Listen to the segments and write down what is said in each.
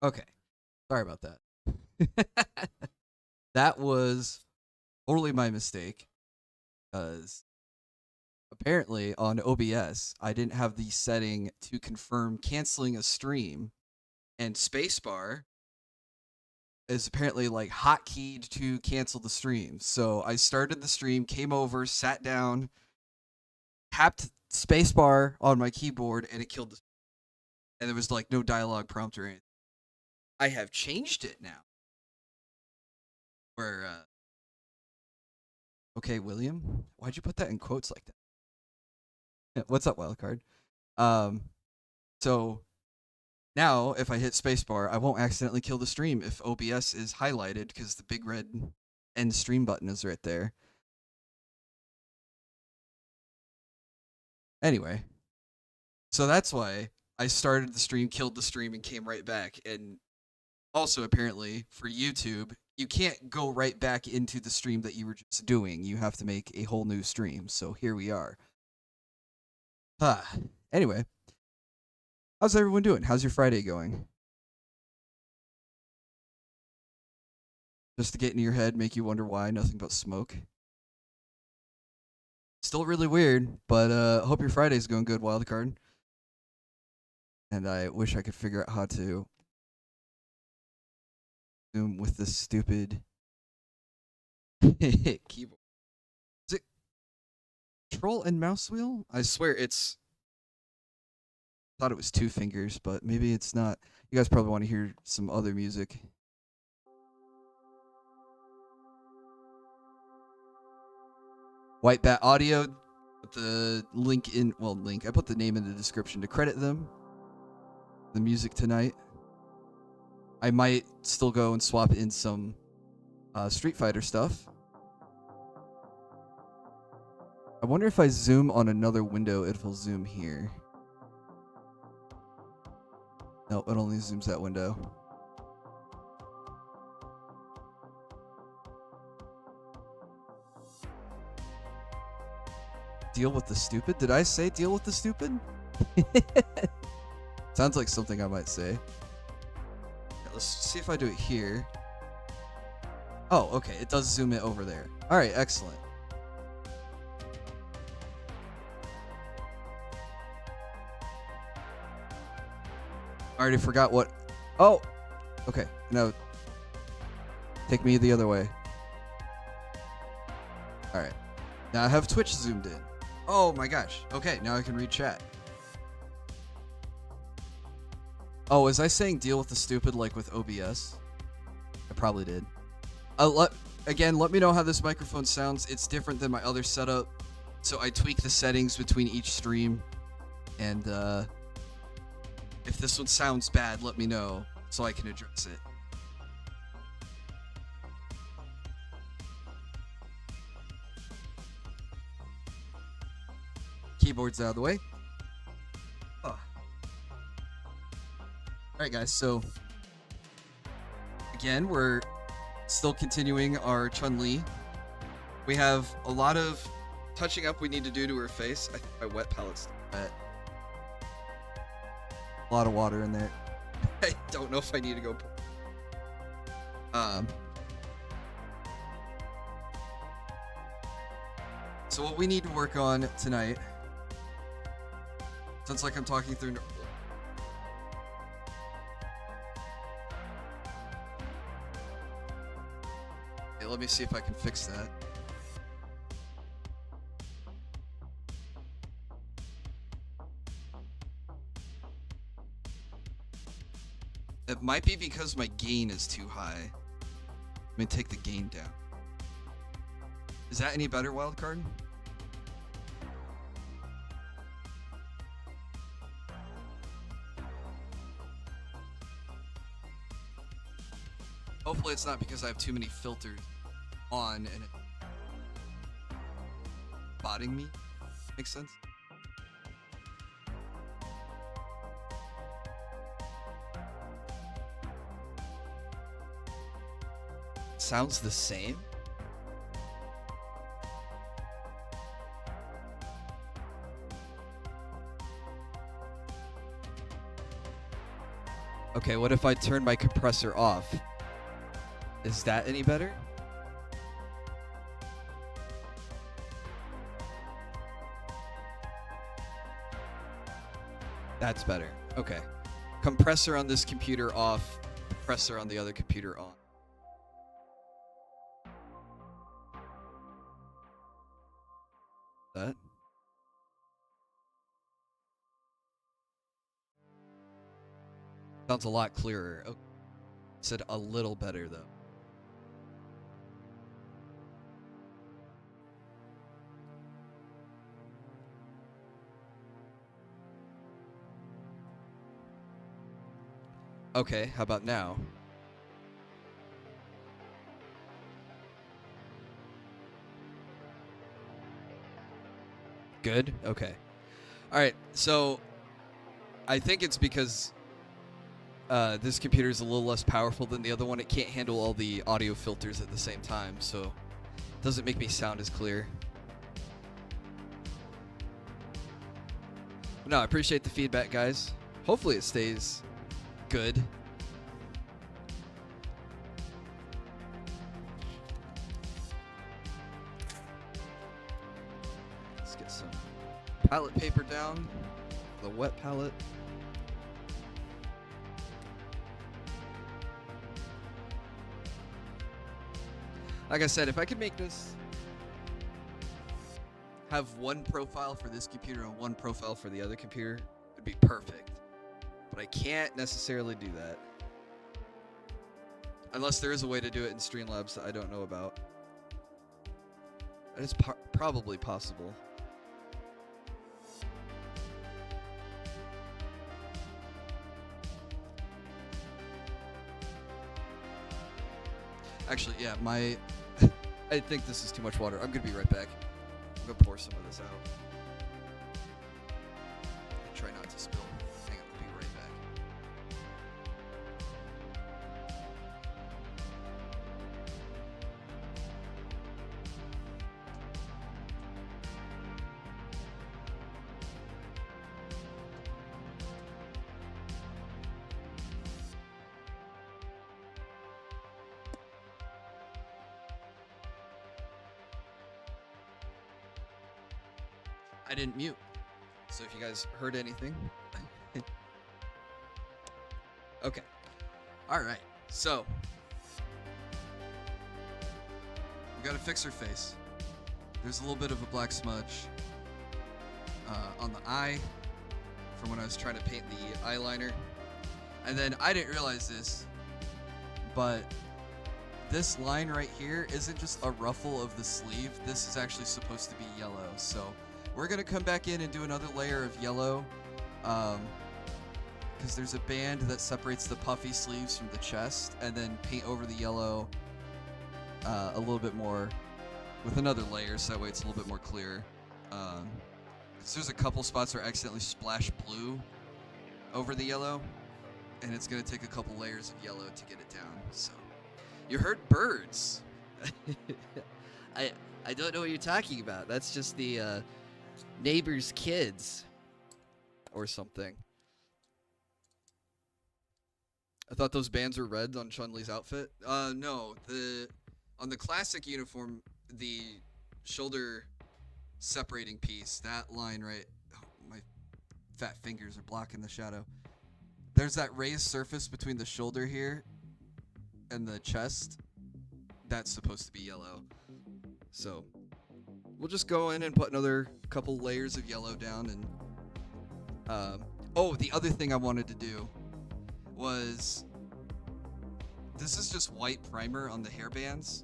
Okay. Sorry about that. That was totally my mistake because apparently on OBS, I didn't have the setting to confirm canceling a stream, and spacebar is apparently like hotkeyed to cancel the stream. So I started the stream, came over, sat down, tapped spacebar on my keyboard, and it killed the. And there was like no dialogue prompt or anything. I have changed it now. Where, okay, William, why'd you put that in quotes like that? What's up, wildcard? So now if I hit spacebar, I won't accidentally kill the stream if OBS is highlighted because the big red end stream button is right there. Anyway, so that's why I started the stream, killed the stream, and came right back. And also, apparently, for YouTube, you can't go right back into the stream that you were just doing. You have to make a whole new stream. So here we are. Anyway, how's everyone doing? How's your Friday going? Just to get into your head, make you wonder why, nothing but smoke. Still really weird, but hope your Friday's going good, wildcard. And I wish I could figure out how to zoom with this stupid keyboard. Is it control and mouse wheel? I swear it's. Thought it was 2 fingers, but maybe it's not. You guys probably want to hear some other music. White Bat Audio. Put the link in. Well, link. I put the name in the description to credit them. The music tonight. I might still go and swap in some Street Fighter stuff. I wonder if I zoom on another window, it will zoom here. Nope, it only zooms that window. Deal with the stupid? Did I say deal with the stupid? Sounds like something I might say. Yeah, let's see if I do it here. Oh, okay. It does zoom it over there. All right, excellent. I already forgot what. Oh, okay. No. Take me the other way. All right. Now I have Twitch zoomed in. Oh my gosh. Okay, now I can read chat. Oh, was I saying deal with the stupid like with OBS? I probably did. Again, let me know how this microphone sounds. It's different than my other setup. So I tweak the settings between each stream. And if this one sounds bad, let me know so I can address it. Keyboard's out of the way. Oh. Alright guys, so again, we're still continuing our Chun Li. We have a lot of touching up we need to do to her face. I think my wet palette's wet. A lot of water in there. I don't know if I need to go. So what we need to work on tonight, sounds like I'm talking through. Okay, let me see if I can fix that. It might be because my gain is too high. Let me take the gain down. Is that any better, wildcard? Hopefully it's not because I have too many filters on and it's botting me. Makes sense? Sounds the same? Okay, what if I turn my compressor off? Is that any better? That's better. Okay. Compressor on this computer off, compressor on the other computer on. That? Sounds a lot clearer. Oh, said a little better though. Okay, how about now? Good? Okay. Alright, so I think it's because this computer is a little less powerful than the other one. It can't handle all the audio filters at the same time, so it doesn't make me sound as clear. No, I appreciate the feedback, guys. Hopefully it stays good. Let's get some palette paper down, the wet palette. Like I said, if I could make this have one profile for this computer and one profile for the other computer, it'd be perfect. But I can't necessarily do that. Unless there is a way to do it in Streamlabs that I don't know about. That is probably possible. Actually, yeah, I think this is too much water. I'm gonna be right back. I'm gonna pour some of this out. And try not to spill. Hang on, I'll be right back. I didn't mute, so if you guys heard anything. Okay. Alright, so we gotta fix her face. There's a little bit of a black smudge on the eye from when I was trying to paint the eyeliner. And then I didn't realize this, but this line right here isn't just a ruffle of the sleeve. This is actually supposed to be yellow, so we're going to come back in and do another layer of yellow because there's a band that separates the puffy sleeves from the chest, and then paint over the yellow a little bit more with another layer so that way it's a little bit more clear. Because there's a couple spots where I accidentally splashed blue over the yellow, and it's going to take a couple layers of yellow to get it down. So you heard birds. I don't know what you're talking about. That's just the neighbor's kids or something. I thought those bands were red on Chun Li's outfit. No, on the classic uniform, the shoulder separating piece, that line right, oh, my fat fingers are blocking the shadow. There's that raised surface between the shoulder here and the chest. That's supposed to be yellow. So we'll just go in and put another couple layers of yellow down. And oh, the other thing I wanted to do was, this is just white primer on the hairbands,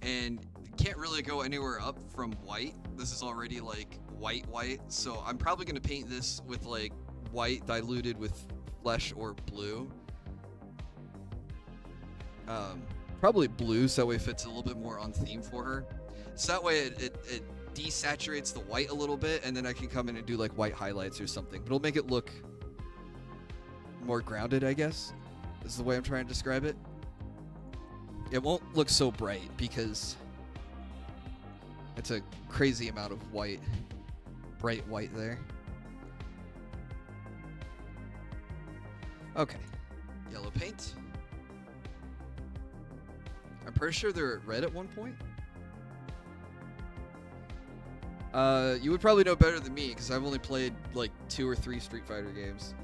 and can't really go anywhere up from white. This is already like white, so I'm probably gonna paint this with like white diluted with flesh or blue. Probably blue, so that way it fits a little bit more on theme for her. So that way it desaturates the white a little bit, and then I can come in and do like white highlights or something. But it'll make it look more grounded, I guess. This is the way I'm trying to describe it. It won't look so bright because it's a crazy amount of white, bright white there. Okay. yellow paint. I'm pretty sure they're red at one point. You would probably know better than me because I've only played like 2 or 3 Street Fighter games.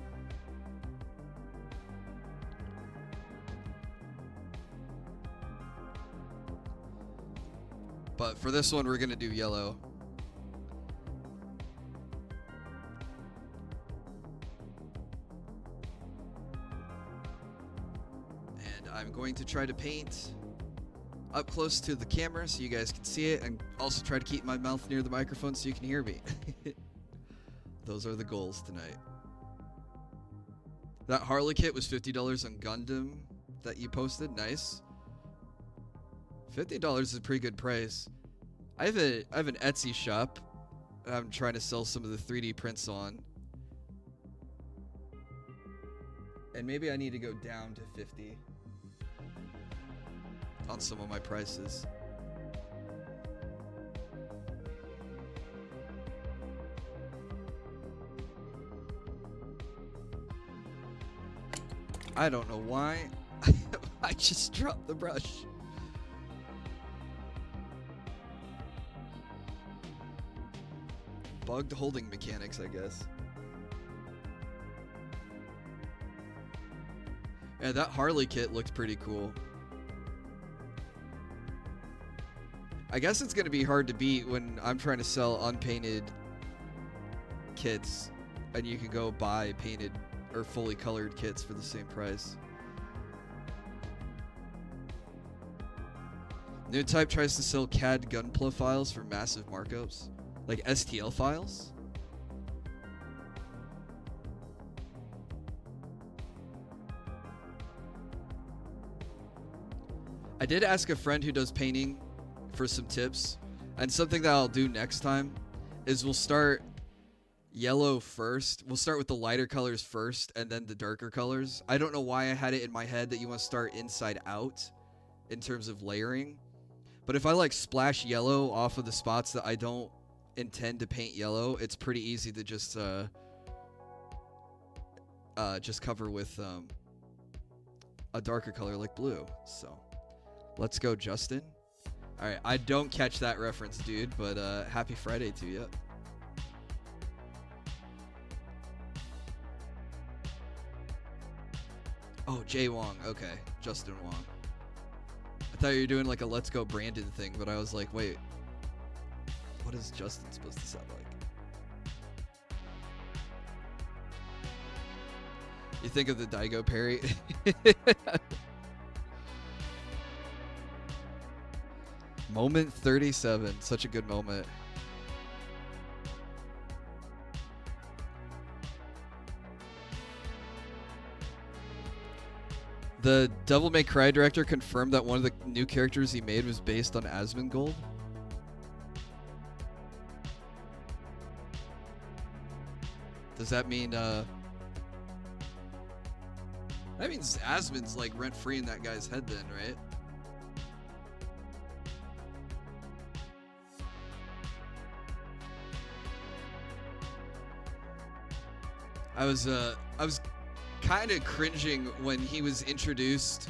But for this one, we're gonna do yellow. And I'm going to try to paint up close to the camera so you guys can see it, and also try to keep my mouth near the microphone so you can hear me. Those are the goals tonight. That Harley kit was $50 on Gundam that you posted. Nice. $50 is a pretty good price. I have an Etsy shop I'm trying to sell some of the 3D prints on. And maybe I need to go down to 50 on some of my prices. I don't know why. I just dropped the brush. Bugged holding mechanics, I guess. Yeah, that Harley kit looked pretty cool. I guess it's gonna be hard to beat when I'm trying to sell unpainted kits and you can go buy painted or fully colored kits for the same price. New Type tries to sell CAD Gunpla files for massive markups. Like STL files? I did ask a friend who does painting for some tips, and something that I'll do next time is we'll start yellow first. We'll start with the lighter colors first and then the darker colors. I don't know why I had it in my head that you want to start inside out in terms of layering, but if I like splash yellow off of the spots that I don't intend to paint yellow, it's pretty easy to just cover with a darker color like blue. So let's go, Justin. All right, I don't catch that reference, dude, but happy Friday to you. Oh, Jay Wong. Okay, Justin Wong. I thought you were doing like a Let's Go Brandon thing, but I was like, wait, what is Justin supposed to sound like? You think of the Daigo Parry? Moment 37. Such a good moment. The Devil May Cry director confirmed that one of the new characters he made was based on Asmongold. Does that mean, that means Asmon's like rent-free in that guy's head then, right? I was kind of cringing when he was introduced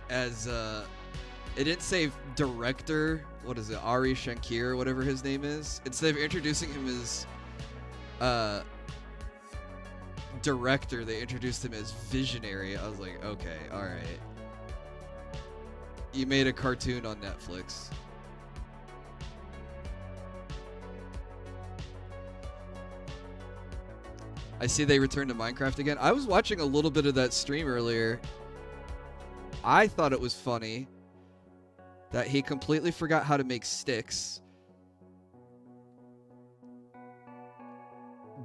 as, it didn't say director, what is it, Ari Shankar, or whatever his name is. Instead of introducing him as director, they introduced him as visionary. I was like, okay, alright. You made a cartoon on Netflix. I see they returned to Minecraft again. I was watching a little bit of that stream earlier. I thought it was funny that he completely forgot how to make sticks.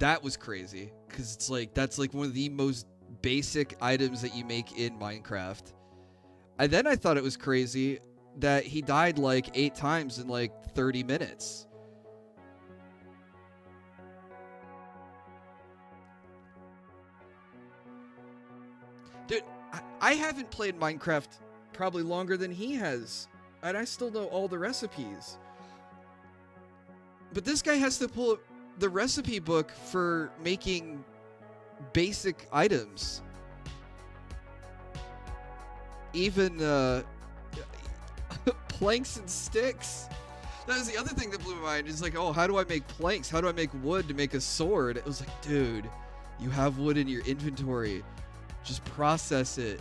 That was crazy, because it's like, that's like one of the most basic items that you make in Minecraft. And then I thought it was crazy that he died like 8 times in like 30 minutes. Dude, I haven't played Minecraft probably longer than he has, and I still know all the recipes. But this guy has to pull up the recipe book for making basic items. even planks and sticks. That was the other thing that blew my mind. Is like, oh, how do I make planks? How do I make wood to make a sword? It was like, dude, you have wood in your inventory. Just process it.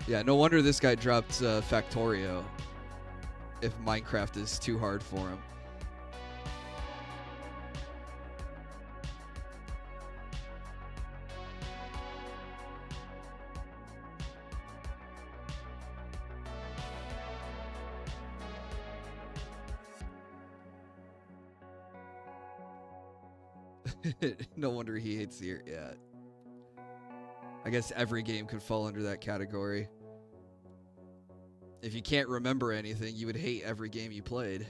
Yeah, no wonder this guy dropped Factorio if Minecraft is too hard for him. No wonder he hates the air. Yeah. I guess every game could fall under that category. If you can't remember anything, you would hate every game you played.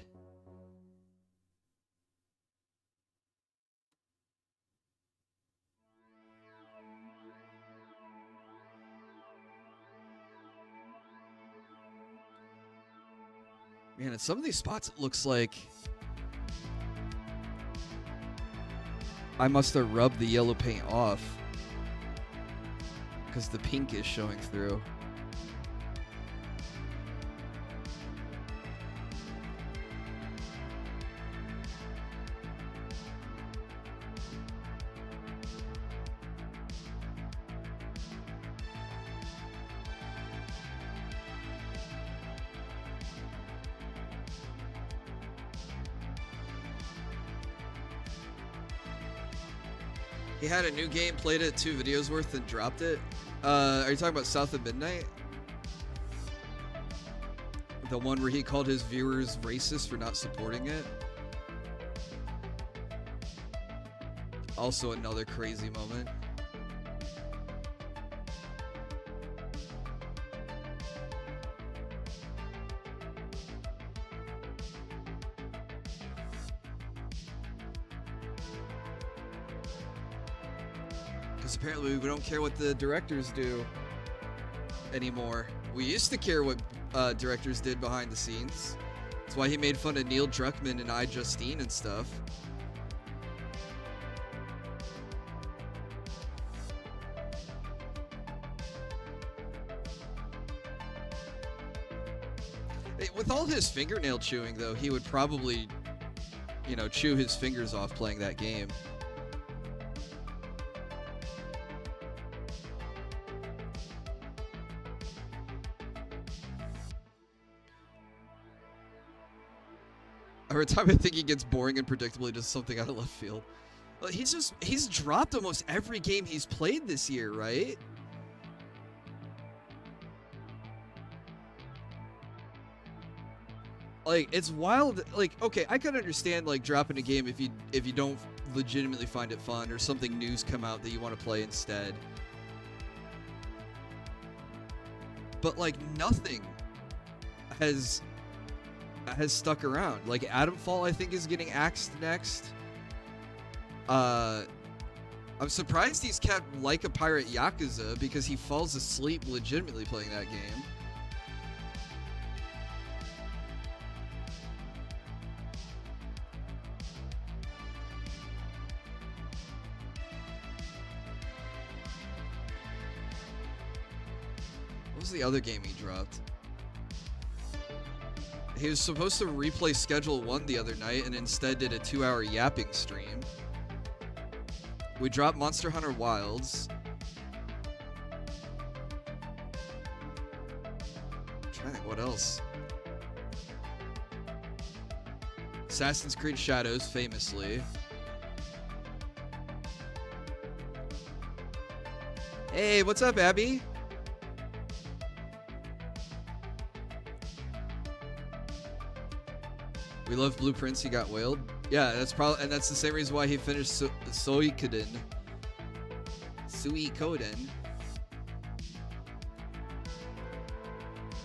Man, at some of these spots, it looks like I must have rubbed the yellow paint off because the pink is showing through. He had a new game, played it 2 videos worth, and dropped it. Are you talking about South of Midnight? The one where he called his viewers racist for not supporting it? Also another crazy moment. Apparently we don't care what the directors do anymore. We used to care what directors did behind the scenes. That's why he made fun of Neil Druckmann and iJustine and stuff. With all his fingernail chewing, though, he would probably, you know, chew his fingers off playing that game. Every time I think he gets boring and predictable, he does something out of left field. Like, he's dropped almost every game he's played this year, right? Like, it's wild. Like, okay, I can understand like dropping a game if you don't legitimately find it fun or something new's come out that you want to play instead. But like nothing has stuck around. Like Adamfall, I think, is getting axed next. I'm surprised he's kept Like a Pirate Yakuza because he falls asleep legitimately playing that game. What was the other game he dropped? He was supposed to replay Schedule 1 the other night and instead did a 2-hour yapping stream. We dropped Monster Hunter Wilds. I'm trying to think what else. Assassin's Creed Shadows, famously. Hey, what's up, Abby? We love Blueprints. He got whaled. Yeah, that's probably, and that's the same reason why he finished Suikoden.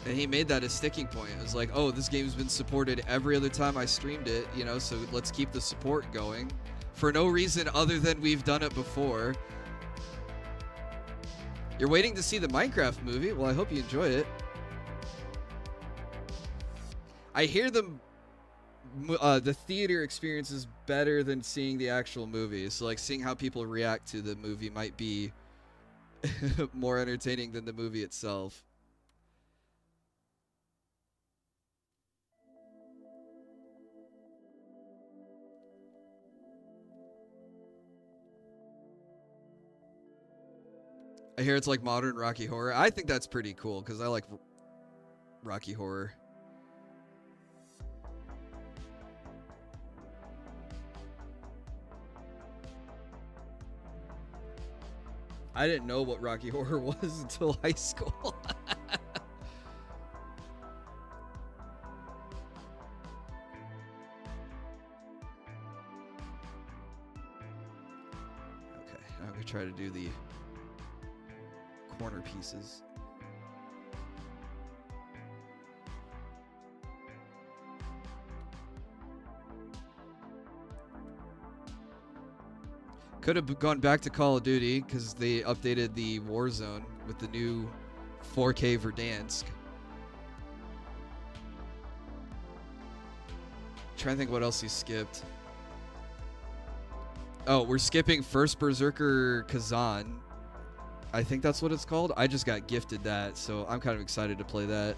And he made that a sticking point. It was like, oh, this game's been supported every other time I streamed it, you know, so let's keep the support going. For no reason other than we've done it before. You're waiting to see the Minecraft movie? Well, I hope you enjoy it. I hear the theater experience is better than seeing the actual movie. So like seeing how people react to the movie might be more entertaining than the movie itself. I hear it's like modern Rocky Horror. I think that's pretty cool because I like Rocky Horror. I didn't know what Rocky Horror was until high school. Okay, I'm going to try to do the corner pieces. Could have gone back to Call of Duty because they updated the Warzone with the new 4K Verdansk. Trying to think what else he skipped. Oh, we're skipping First Berserker Kazan. I think that's what it's called. I just got gifted that, so I'm kind of excited to play that.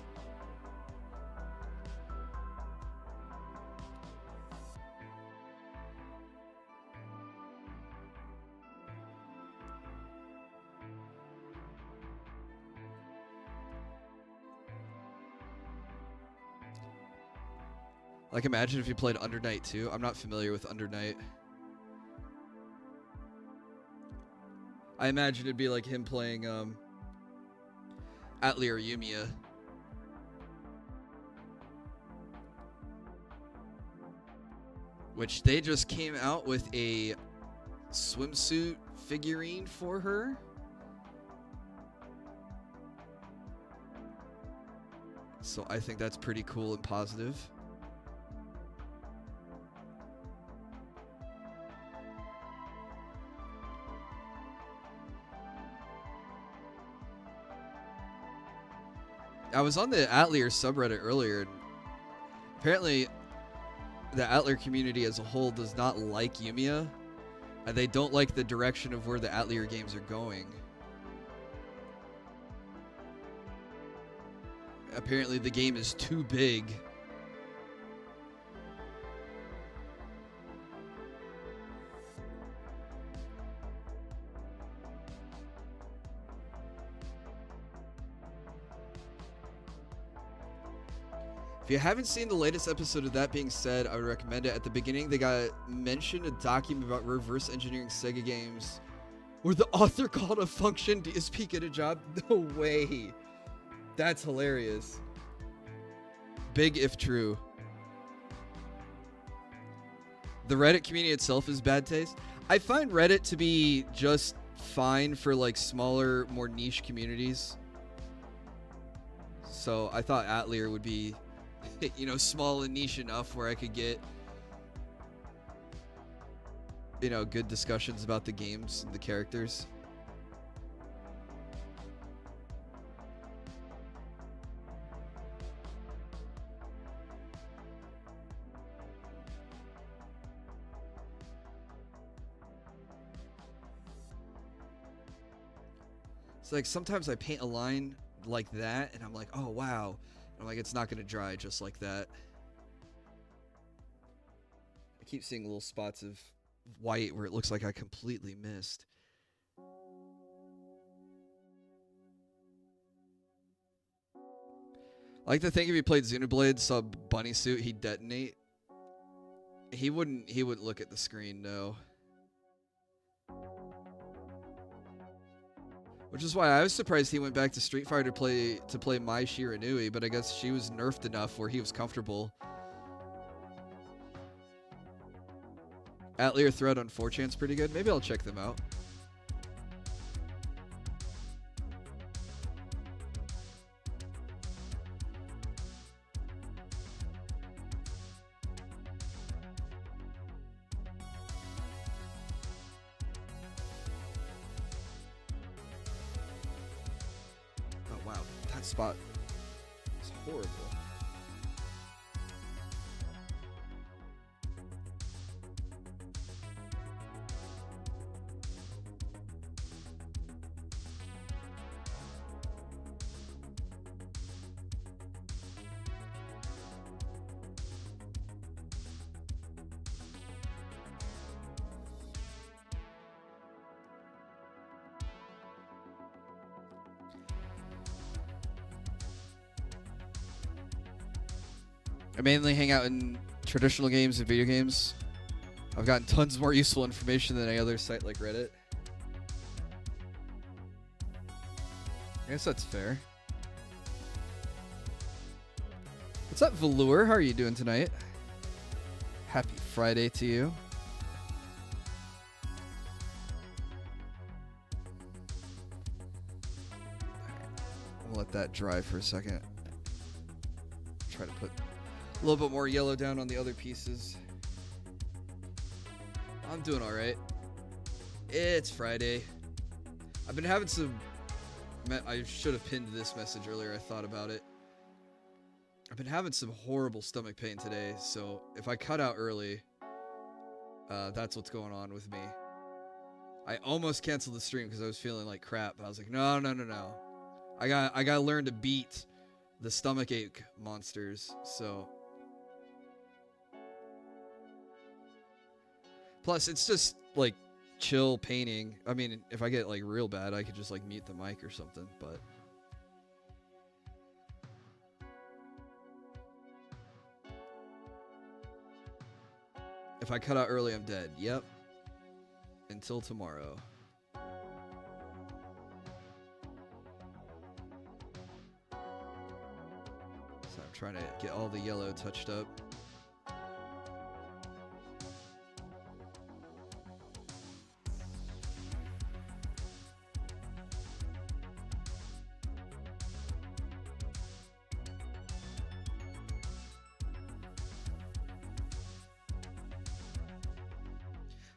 Like, imagine if you played Under Night 2. I'm not familiar with Under Night. I imagine it'd be like him playing Atli or Yumiya. Which they just came out with a swimsuit figurine for her. So I think that's pretty cool and positive. I was on the Atlier subreddit earlier, and apparently the Atlier community as a whole does not like Yumiya, and they don't like the direction of where the Atlier games are going. Apparently the game is too big. If you haven't seen the latest episode of That Being Said, I would recommend it. At the beginning, they got mentioned a document about reverse engineering Sega games where the author called a function DSP get a job. No way. That's hilarious. Big if true. The Reddit community itself is bad taste. I find Reddit to be just fine for like smaller, more niche communities. So I thought Atlier would be, you know, small and niche enough where I could get, you know, good discussions about the games and the characters. It's like sometimes I paint a line like that and I'm like, oh wow. And I'm like, it's not going to dry just like that. I keep seeing little spots of white where it looks like I completely missed. I like to think if he played Xenoblade, saw Bunny Suit, he'd detonate. He wouldn't look at the screen, no. Which is why I was surprised he went back to Street Fighter to play Mai Shiranui, but I guess she was nerfed enough where he was comfortable. Atlier thread on 4chan's pretty good. Maybe I'll check them out. Spot is horrible. I mainly hang out in traditional games and video games. I've gotten tons more useful information than any other site like Reddit. I guess that's fair. What's up, Velour? How are you doing tonight? Happy Friday to you. We'll let that dry for a second. Try to put a little bit more yellow down on the other pieces. I'm doing all right. It's Friday. I've been having some... I should have pinned this message earlier. I thought about it. I've been having some horrible stomach pain today, so if I cut out early, that's what's going on with me. I almost canceled the stream because I was feeling like crap, but I was like, no. I gotta learn to beat the stomach ache monsters, so... Plus, it's just, like, chill painting. I mean, if I get, like, real bad, I could just, like, mute the mic or something, but... If I cut out early, I'm dead. Yep. Until tomorrow. So I'm trying to get all the yellow touched up.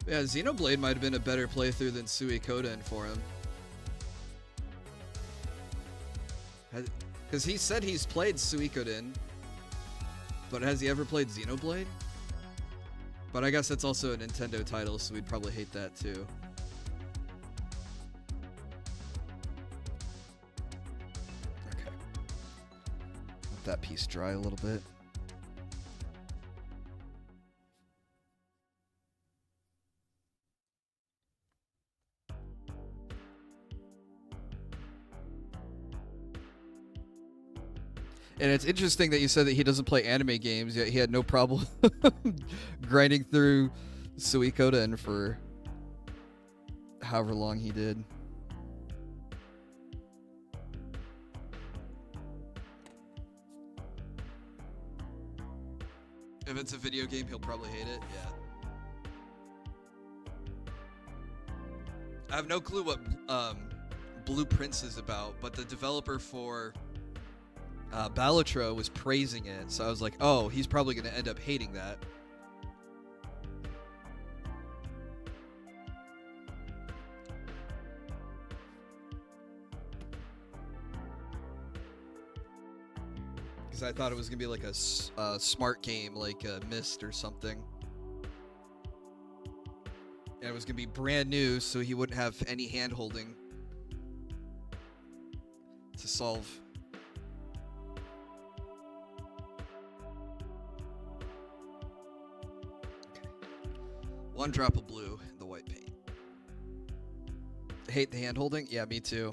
Yeah, Xenoblade might have been a better playthrough than Suikoden for him. Because he said he's played Suikoden, but has he ever played Xenoblade? But I guess that's also a Nintendo title, so we'd probably hate that too. Okay. Let that piece dry a little bit. And it's interesting that you said that he doesn't play anime games, yet he had no problem grinding through Suikoden for however long he did. If it's a video game, he'll probably hate it, yeah. I have no clue what Blue Prince is about, but the developer for... Balatro was praising it, so I was like, oh, he's probably going to end up hating that. Because I thought it was going to be like a smart game, like Myst or something. And it was going to be brand new, so he wouldn't have any hand-holding to solve... One drop of blue in the white paint. Hate the hand holding? Yeah, me too.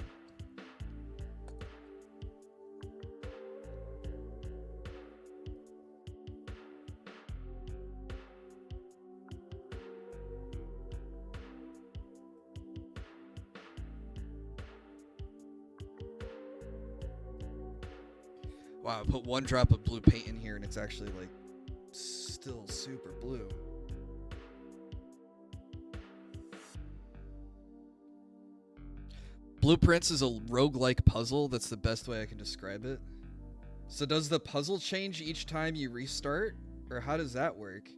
Wow, I put one drop of blue paint in here and it's actually like still super blue. Blueprints is a roguelike puzzle. That's the best way I can describe it. So does the puzzle change each time you restart? Or how does that work?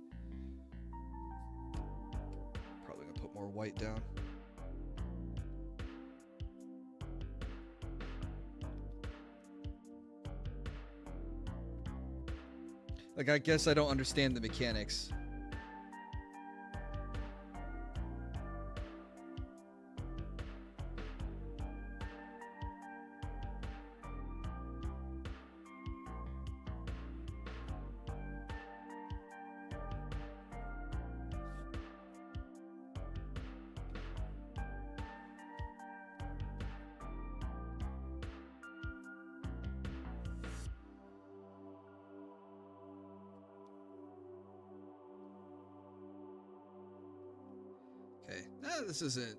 Probably gonna put more white down. Like, I guess I don't understand the mechanics. Okay, this isn't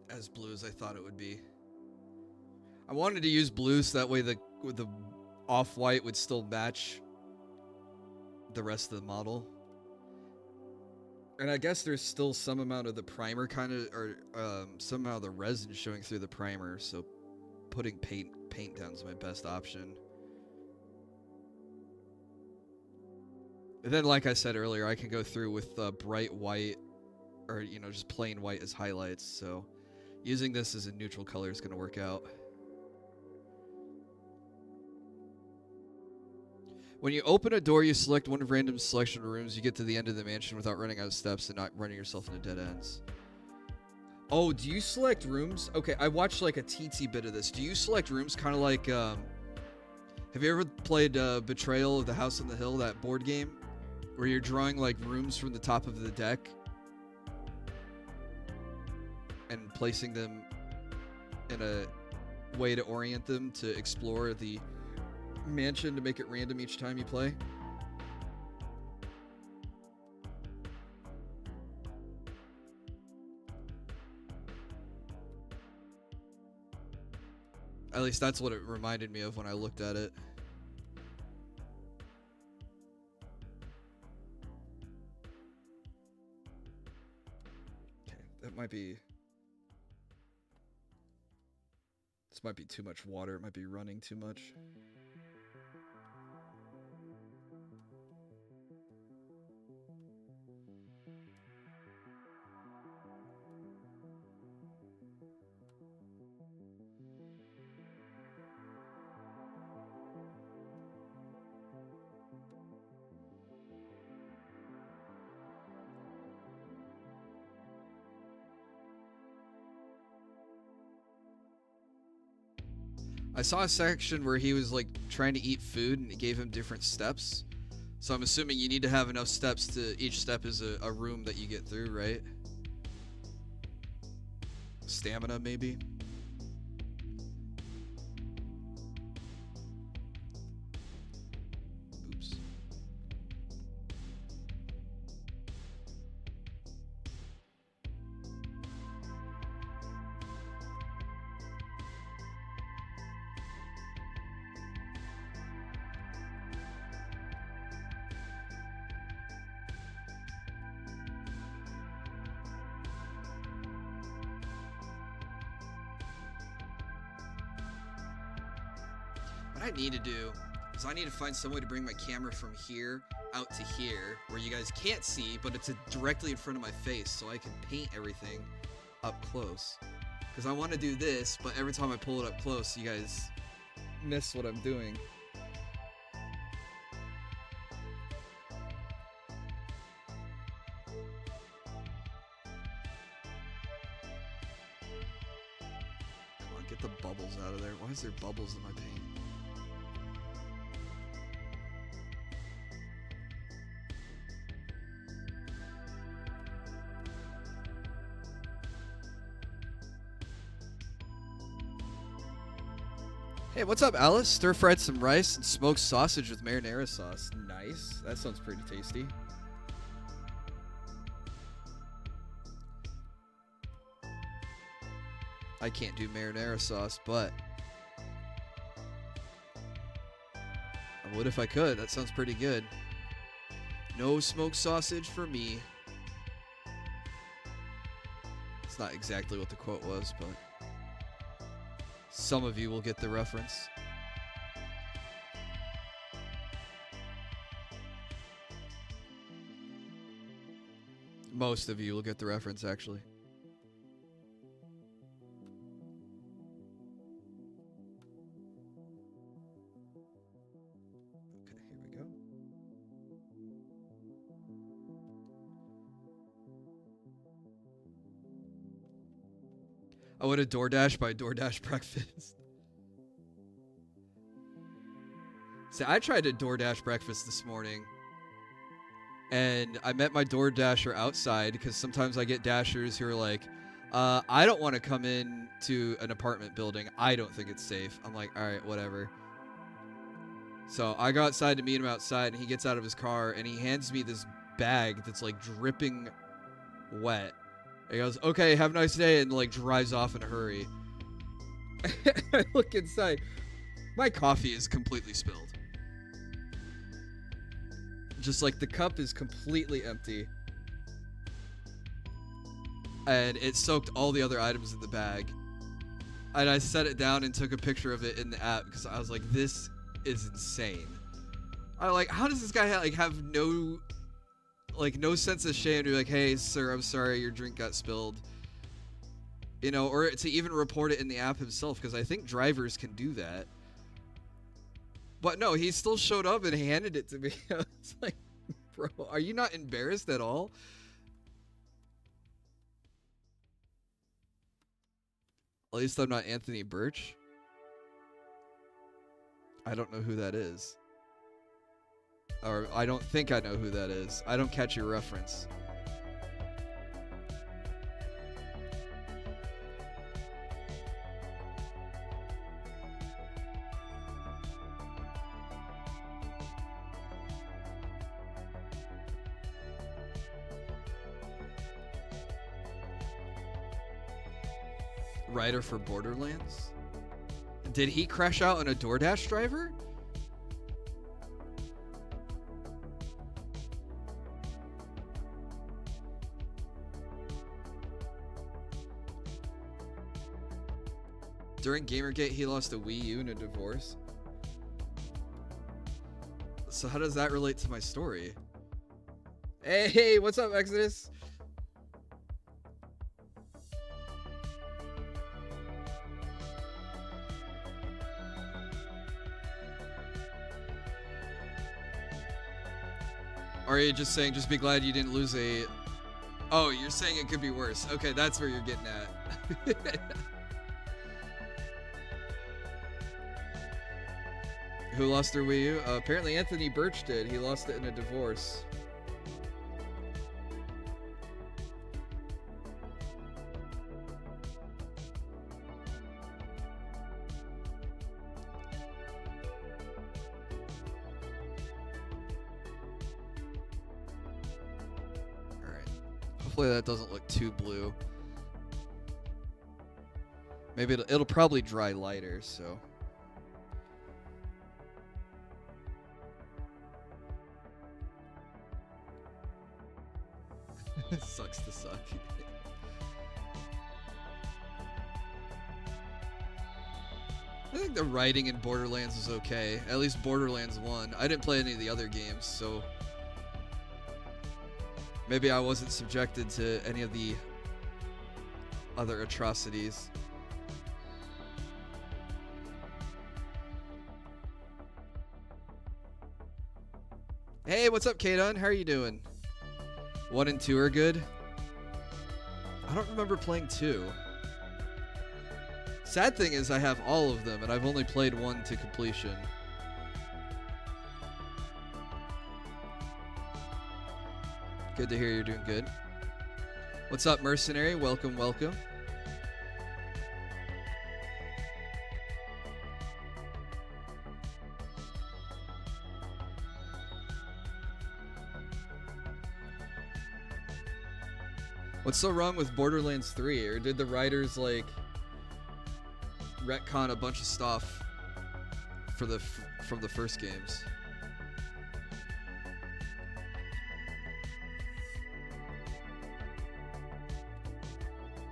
as blue as I thought it would be. I wanted to use blue so that way the off-white would still match the rest of the model. And I guess there's still some amount of the primer or some amount of the resin showing through the primer, so putting paint down is my best option. And then, like I said earlier, I can go through with bright white or, just plain white as highlights, so using this as a neutral color is going to work out. When you open a door, you select one of random selection of rooms. You get to the end of the mansion without running out of steps and not running yourself into dead ends. Oh, do you select rooms? Okay, I watched like a TT bit of this. Do you select rooms kind of like, have you ever played Betrayal of the House on the Hill, that board game? Where you're drawing like rooms from the top of the deck and placing them in a way to orient them to explore the mansion to make it random each time you play. At least that's what it reminded me of when I looked at it. Okay, that might be... This might be too much water. It might be running too much. I saw a section where he was like trying to eat food and it gave him different steps. So I'm assuming you need to have enough steps to each step is a room that you get through, right? Stamina, maybe? Oops. What I need to do is I need to find some way to bring my camera from here out to here where you guys can't see, but it's directly in front of my face so I can paint everything up close. Because I want to do this, but every time I pull it up close, you guys miss what I'm doing. Come on, get the bubbles out of there. Why is there bubbles in my paint? Hey, what's up, Alice? Stir-fried some rice and smoked sausage with marinara sauce. Nice. That sounds pretty tasty. I can't do marinara sauce, but I would if I could. That sounds pretty good. No smoked sausage for me. It's not exactly what the quote was, but some of you will get the reference. Most of you will get the reference, actually. Okay, here we go. I would have DoorDash by DoorDash breakfast. See, I tried to DoorDash breakfast this morning, and I met my DoorDasher outside because sometimes I get dashers who are like, I don't want to come in to an apartment building. I don't think it's safe. I'm like, all right, whatever. So I go outside to meet him outside, and he gets out of his car, and he hands me this bag that's like dripping wet. He goes, okay, have a nice day, and like drives off in a hurry. I look inside. My coffee is completely spilled. Just like the cup is completely empty. And it soaked all the other items in the bag. And I set it down and took a picture of it in the app because I was like, this is insane. I'm like, how does this guy have no sense of shame to be like, hey, sir, I'm sorry, your drink got spilled. You know, or to even report it in the app himself, because I think drivers can do that. But no, he still showed up and handed it to me. I was like, bro, are you not embarrassed at all? At least I'm not Anthony Birch. I don't know who that is. Or I don't think I know who that is. I don't catch your reference. Writer for Borderlands? Did he crash out on a DoorDash driver? During Gamergate, he lost a Wii U in a divorce. So how does that relate to my story? Hey, what's up, Exodus? Or are you just saying, just be glad you didn't lose a... Oh, you're saying it could be worse. Okay, that's where you're getting at. Who lost their Wii U? Apparently Anthony Birch did. He lost it in a divorce. Alright. Hopefully that doesn't look too blue. Maybe it'll probably dry lighter, so... Sucks to suck. I think the writing in Borderlands is okay. At least Borderlands 1. I didn't play any of the other games, so... Maybe I wasn't subjected to any of the other atrocities. Hey, what's up, Kadon? How are you doing? 1 and 2 are good. I don't remember playing 2. Sad thing is I have all of them, and I've only played 1 to completion. Good to hear you're doing good. What's up, Mercenary? Welcome, welcome. What's so wrong with Borderlands 3? Or did the writers, like, retcon a bunch of stuff for from the first games?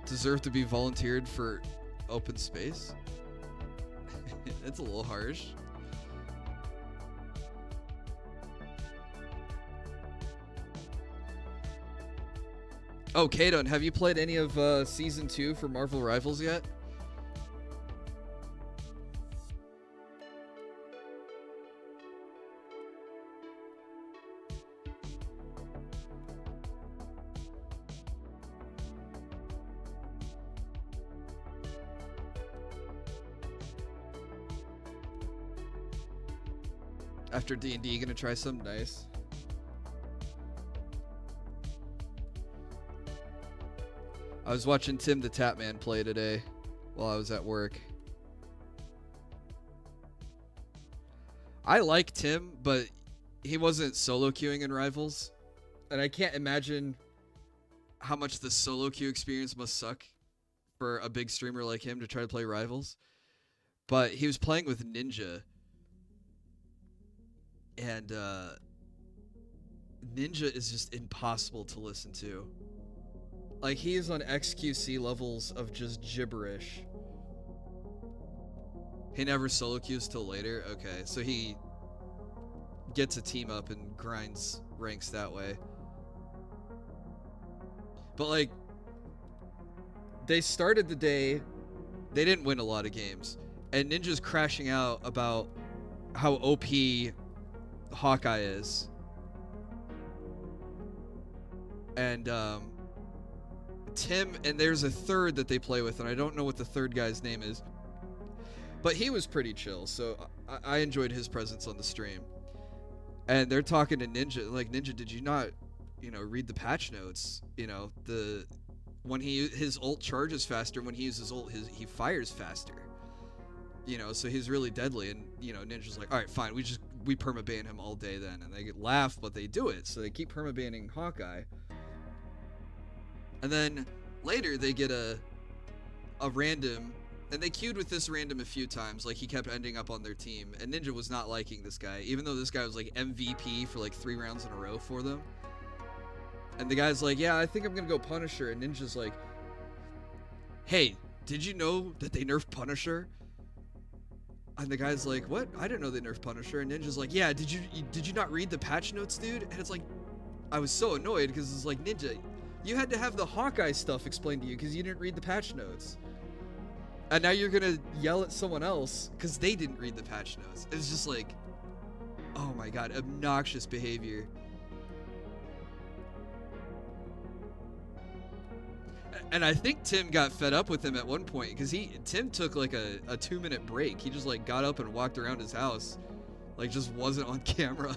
Deserve to be volunteered for open space? That's a little harsh. Oh, Kadon, have you played any of Season 2 for Marvel Rivals yet? After D&D, gonna try something nice. I was watching Tim the Tapman play today while I was at work. I like Tim, but he wasn't solo queuing in Rivals. And I can't imagine how much the solo queue experience must suck for a big streamer like him to try to play rivals. But he was playing with Ninja, and Ninja is just impossible to listen to. Like, he is on XQC levels of just gibberish. He never solo queues till later? Okay, so he gets a team up and grinds ranks that way. But, like, they started the day, they didn't win a lot of games, and Ninja's crashing out about how OP Hawkeye is. And, Tim, and there's a third that they play with, and I don't know what the third guy's name is. But he was pretty chill, so I enjoyed his presence on the stream. And they're talking to Ninja, like, Ninja, did you not, you know, read the patch notes? You know, when his ult charges faster, when he uses ult, he fires faster. You know, so he's really deadly. And, you know, Ninja's like, all right, fine, we permaban him all day then. And they laugh, but they do it. So they keep permabanning Hawkeye. And then later they get a random, and they queued with this random a few times. Like, he kept ending up on their team, and Ninja was not liking this guy, even though this guy was like MVP for like 3 rounds in a row for them. And the guy's like, yeah, I think I'm gonna go Punisher. And Ninja's like, hey, did you know that they nerfed Punisher? And the guy's like, what? I didn't know they nerfed Punisher. And Ninja's like, yeah, did you not read the patch notes, dude? And it's like, I was so annoyed because it's like, Ninja, you had to have the Hawkeye stuff explained to you because you didn't read the patch notes. And now you're gonna yell at someone else because they didn't read the patch notes. It's just like, oh my god, obnoxious behavior. And I think Tim got fed up with him at one point because Tim took like a 2-minute break. He just like got up and walked around his house, like just wasn't on camera.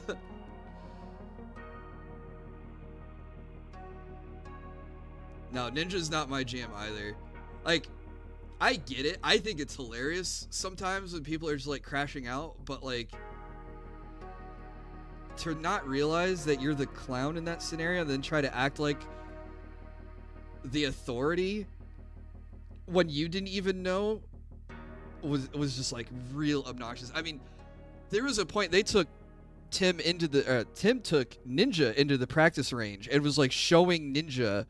No, Ninja's not my jam either. Like, I get it. I think it's hilarious sometimes when people are just like crashing out, but like, to not realize that you're the clown in that scenario and then try to act like the authority when you didn't even know was just like real obnoxious. I mean, there was a point they took Tim took Ninja into the practice range and was like showing Ninja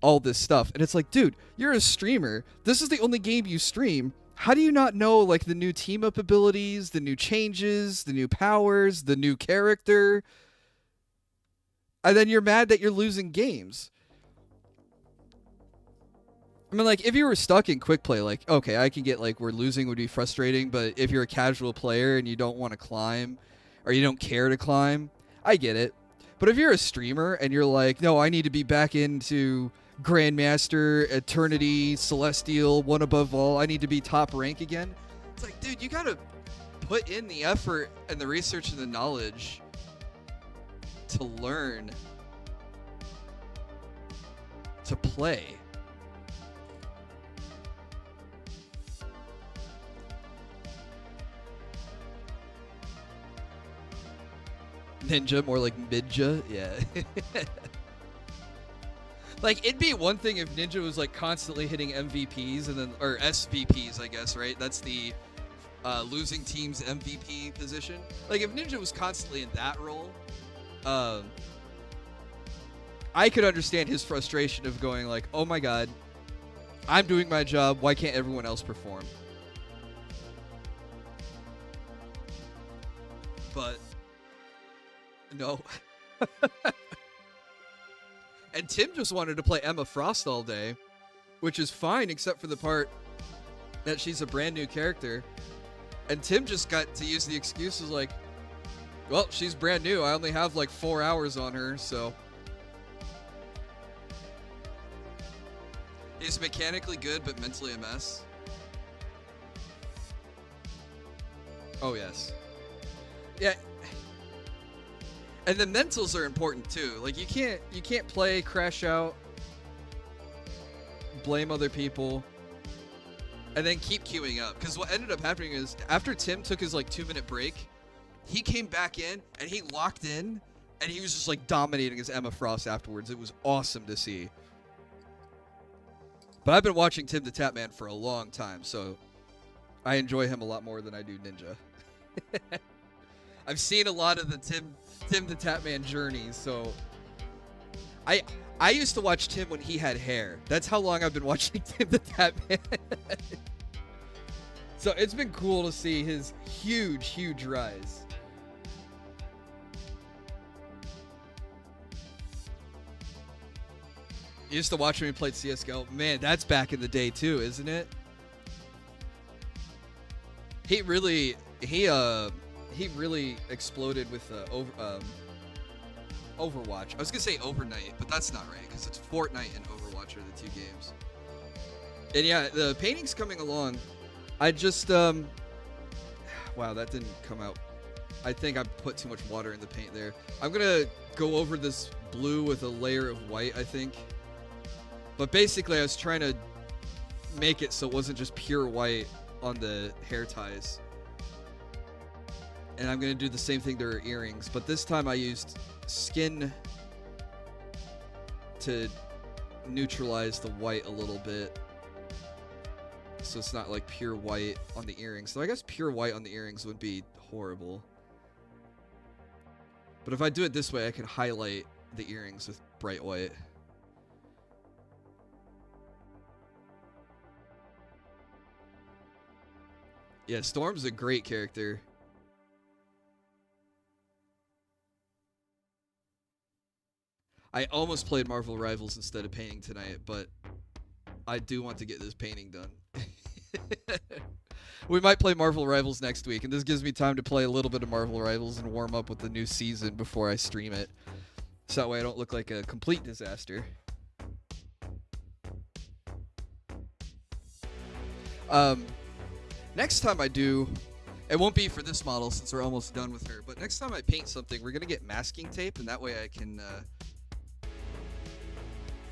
all this stuff, and it's like, dude, you're a streamer. This is the only game you stream. How do you not know like the new team up abilities, the new changes, the new powers, the new character? And then you're mad that you're losing games. I mean, like, if you were stuck in quick play, like, okay, I can get like where losing would be frustrating, but if you're a casual player and you don't want to climb or you don't care to climb, I get it. But if you're a streamer and you're like, no, I need to be back into Grandmaster, Eternity, Celestial, One Above All, I need to be top rank again. It's like, dude, you gotta put in the effort and the research and the knowledge to learn to play. Ninja, more like Midja, yeah. Like, it'd be one thing if Ninja was like constantly hitting MVPs and then, or SVPs, I guess, right? That's the losing team's MVP position. Like, if Ninja was constantly in that role, I could understand his frustration of going like, oh my god, I'm doing my job, why can't everyone else perform? But no. And Tim just wanted to play Emma Frost all day, which is fine except for the part that she's a brand new character. And Tim just got to use the excuses like, well, she's brand new. I only have like 4 hours on her, so. He's mechanically good, but mentally a mess. Oh, yes. Yeah. And the mentals are important too. Like, you can't play, crash out, blame other people, and then keep queuing up. Because what ended up happening is after Tim took his like 2-minute break, he came back in and he locked in, and he was just like dominating his Emma Frost afterwards. It was awesome to see. But I've been watching Tim the Tatman for a long time, so I enjoy him a lot more than I do Ninja. I've seen a lot of the Tim the Tatman journeys, so I used to watch Tim when he had hair. That's how long I've been watching Tim the Tatman. So it's been cool to see his huge rise. You used to watch him when he played CSGO. Man, that's back in the day too, isn't it? He really exploded with Overwatch. I was gonna say Overnight, but that's not right because it's Fortnite and Overwatch are the two games. And yeah, the painting's coming along. I just wow, that didn't come out. I think I put too much water in the paint there. I'm gonna go over this blue with a layer of white, I think. But basically, I was trying to make it so it wasn't just pure white on the hair ties. And I'm going to do the same thing to her earrings. But this time I used skin to neutralize the white a little bit. So it's not like pure white on the earrings. So I guess pure white on the earrings would be horrible. But if I do it this way, I can highlight the earrings with bright white. Yeah, Storm's a great character. I almost played Marvel Rivals instead of painting tonight, but I do want to get this painting done. We might play Marvel Rivals next week, and this gives me time to play a little bit of Marvel Rivals and warm up with the new season before I stream it. So that way I don't look like a complete disaster. Next time I do, it won't be for this model since we're almost done with her, but next time I paint something, we're going to get masking tape, and that way I can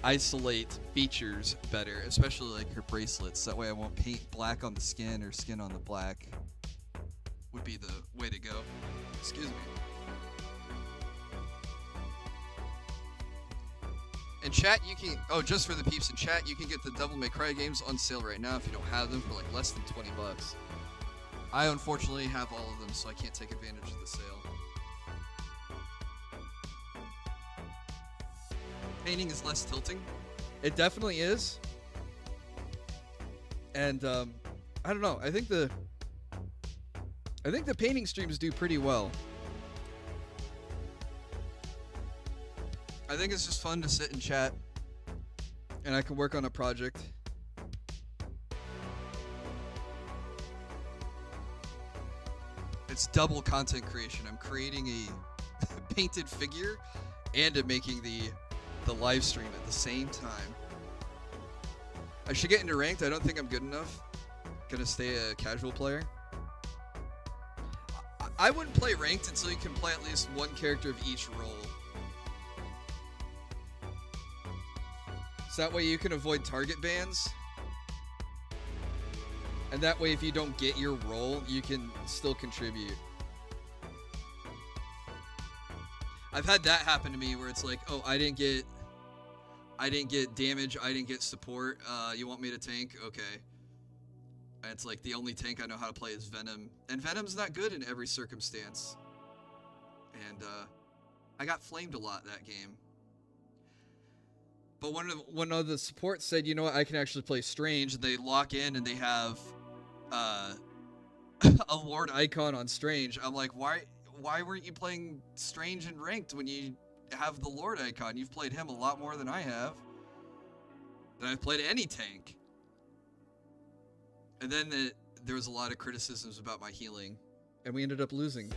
isolate features better, especially like her bracelets. That way I won't paint black on the skin or skin on the black. Would be the way to go. Excuse me. In chat, you can... Oh, just for the peeps in chat, you can get the Devil May Cry games on sale right now if you don't have them for like less than 20 bucks. I unfortunately have all of them, so I can't take advantage of the sale. Painting is less tilting. It definitely is. And, I don't know. I think the painting streams do pretty well. I think it's just fun to sit and chat, and I can work on a project. It's double content creation. I'm creating a painted figure, and I'm making the live stream at the same time. I should get into ranked. I don't think I'm good enough. Gonna stay a casual player. I wouldn't play ranked until you can play at least one character of each role. So that way you can avoid target bans. And that way if you don't get your role, you can still contribute. I've had that happen to me where it's like, oh, I didn't get damage, I didn't get support. You want me to tank? Okay. And it's like the only tank I know how to play is Venom. And Venom's not good in every circumstance. And I got flamed a lot that game. But one of the supports said, you know what, I can actually play Strange. And they lock in and they have a Lord icon on Strange. I'm like, why weren't you playing Strange and ranked when you have the Lord icon? You've played him a lot more than I have. Than I've played any tank. And then there was a lot of criticisms about my healing. And we ended up losing.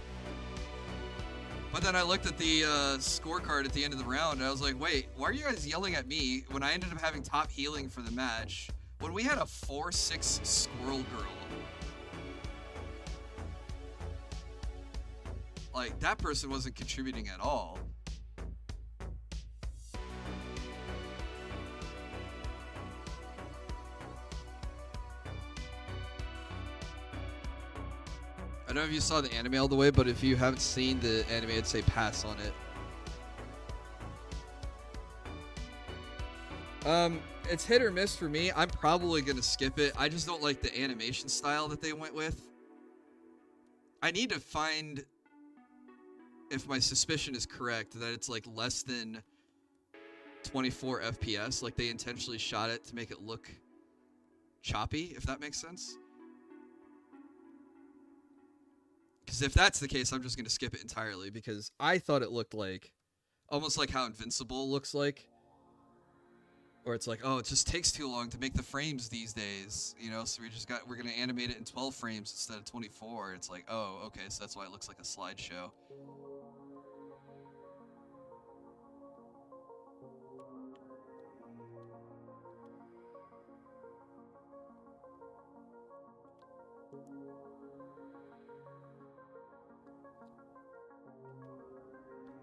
But then I looked at the scorecard at the end of the round, and I was like, wait, why are you guys yelling at me when I ended up having top healing for the match? When we had a 4-6 Squirrel Girl. Like, that person wasn't contributing at all. I don't know if you saw the anime all the way, but if you haven't seen the anime, I'd say pass on it. It's hit or miss for me. I'm probably gonna skip it. I just don't like the animation style that they went with. I need to find if my suspicion is correct that it's like less than 24 FPS. Like they intentionally shot it to make it look choppy, if that makes sense. Because if that's the case, I'm just gonna skip it entirely because I thought it looked like almost like how Invincible looks like. Or it's like, oh, it just takes too long to make the frames these days, you know, so we're gonna animate it in 12 frames instead of 24. It's like, oh, okay, so that's why it looks like a slideshow.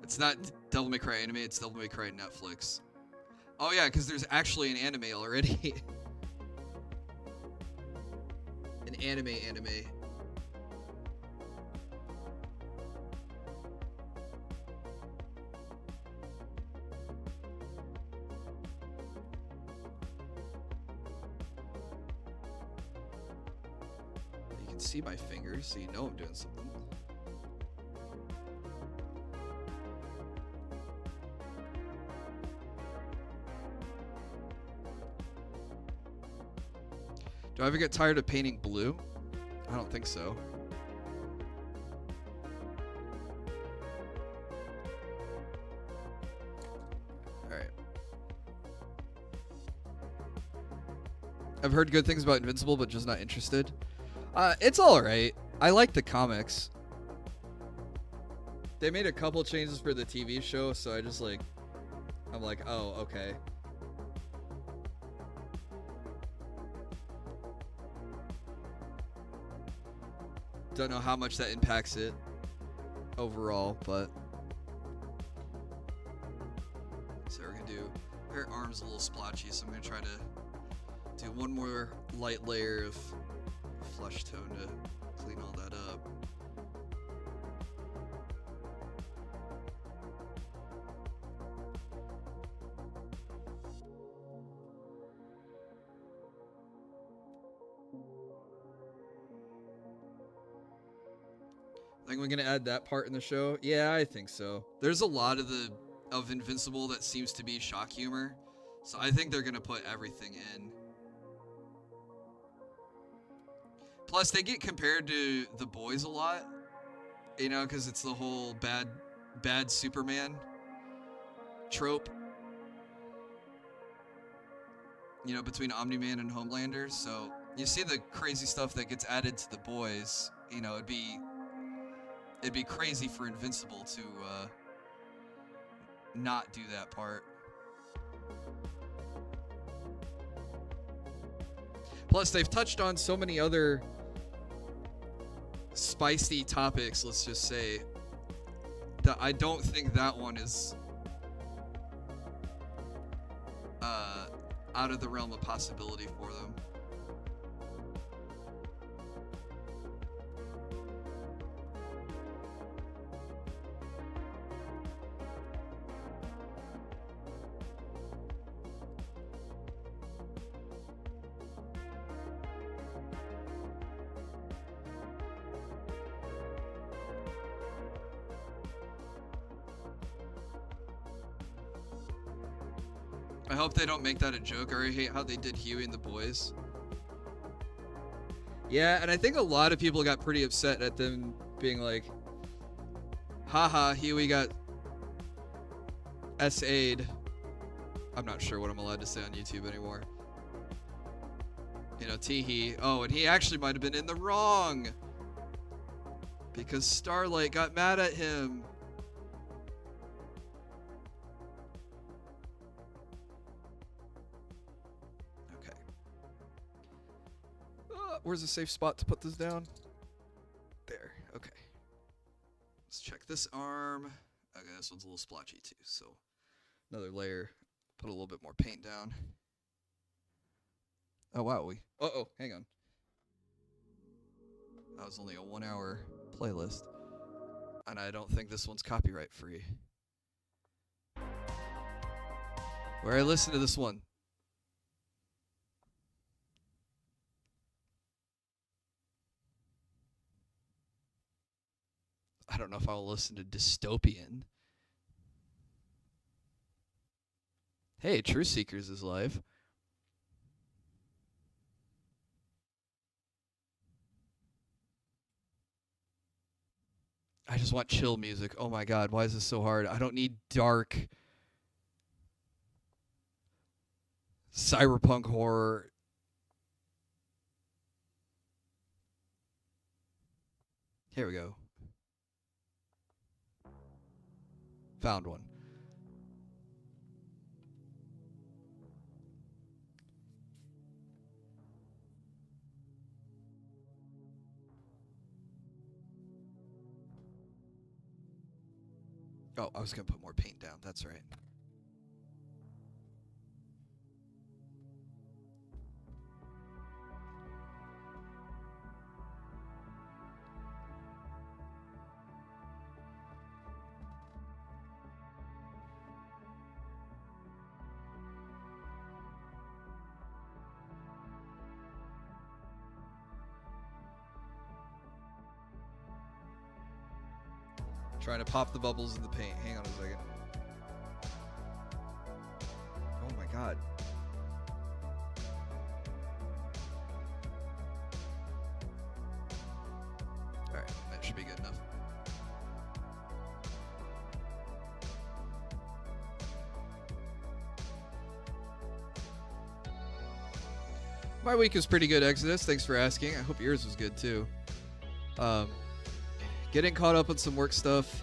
It's not Devil May Cry anime, it's Devil May Cry Netflix. Oh yeah, because there's actually an anime already. An anime. You can see my fingers, so you know I'm doing something. Do I ever get tired of painting blue? I don't think so. Alright. I've heard good things about Invincible, but just not interested. It's alright. I like the comics. They made a couple changes for the TV show, so I'm like, oh, okay. Don't know how much that impacts it overall, but so we're gonna do her arm's a little splotchy, so I'm gonna try to do one more light layer of flesh tone to clean all that up. I think we're gonna add that part in the show. Yeah, I think so. There's a lot of Invincible that seems to be shock humor, so I think they're gonna put everything in. Plus, they get compared to The Boys a lot, you know, because it's the whole bad Superman trope, you know, between Omni-Man and Homelander. So you see the crazy stuff that gets added to The Boys. You know, it'd be crazy for Invincible to not do that part. Plus, they've touched on so many other spicy topics, let's just say, that I don't think that one is out of the realm of possibility for them. I hope they don't make that a joke. I already hate how they did Huey and the Boys. Yeah, and I think a lot of people got pretty upset at them being like, haha, Huey got SA'd. I'm not sure what I'm allowed to say on YouTube anymore. You know, teehee. Oh, and he actually might have been in the wrong. Because Starlight got mad at him. Where's a safe spot to put this down? There. Okay. Let's check this arm. Okay, this one's a little splotchy too. So another layer. Put a little bit more paint down. Oh wow, hang on. That was only a 1 hour playlist. And I don't think this one's copyright free. Where I listened to this one don't know if I'll listen to Dystopian. Hey, Truth Seekers is live. I just want chill music. Oh my god, why is this so hard? I don't need dark cyberpunk horror. Here we go. Found one. Oh, I was going to put more paint down. That's right. Trying to pop the bubbles in the paint. Hang on a second. Oh my god. Alright, that should be good enough. My week was pretty good, Exodus. Thanks for asking. I hope yours was good too. Getting caught up on some work stuff.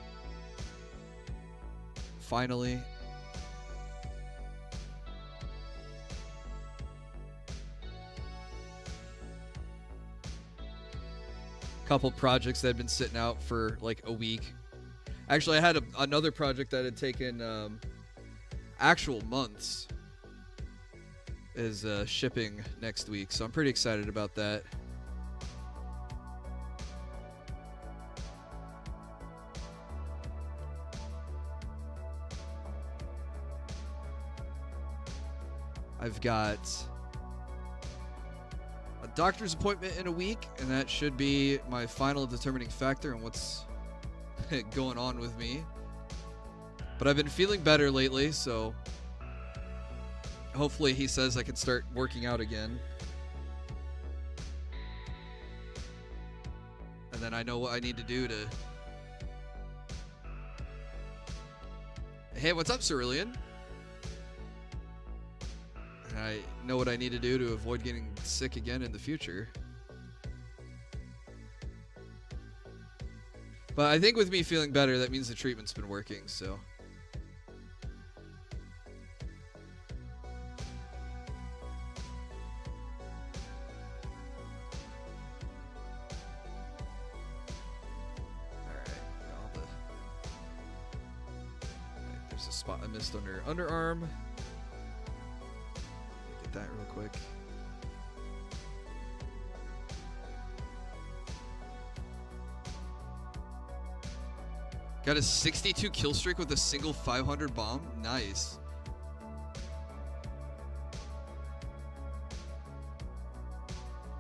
Finally. Couple projects that had been sitting out for like a week. Actually, I had another project that had taken actual months is shipping next week. So I'm pretty excited about that. I've got a doctor's appointment in a week, and that should be my final determining factor on what's going on with me. But I've been feeling better lately, so hopefully he says I can start working out again. And then I know what I need to do to... Hey, what's up, Cerulean? I know what I need to do to avoid getting sick again in the future. But I think with me feeling better, that means the treatment's been working, so. Alright, there's a spot I missed under underarm. That real quick. Got a 62 kill streak with a single 500 bomb. Nice.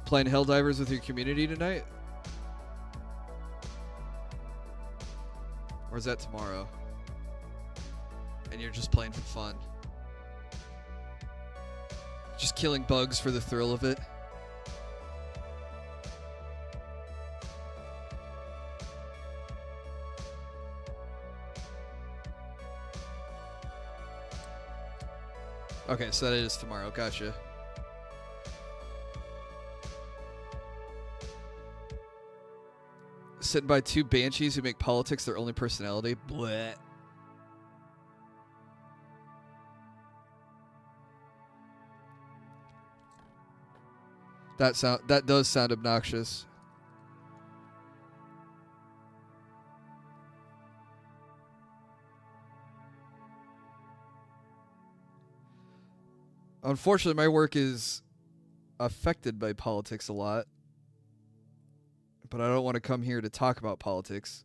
Playing Helldivers with your community tonight? Or is that tomorrow? And you're just playing for fun? Just killing bugs for the thrill of it. Okay, so that is tomorrow. Gotcha. Sitting by two banshees who make politics their only personality. Bleh. That does sound obnoxious. Unfortunately, my work is affected by politics a lot. But I don't want to come here to talk about politics.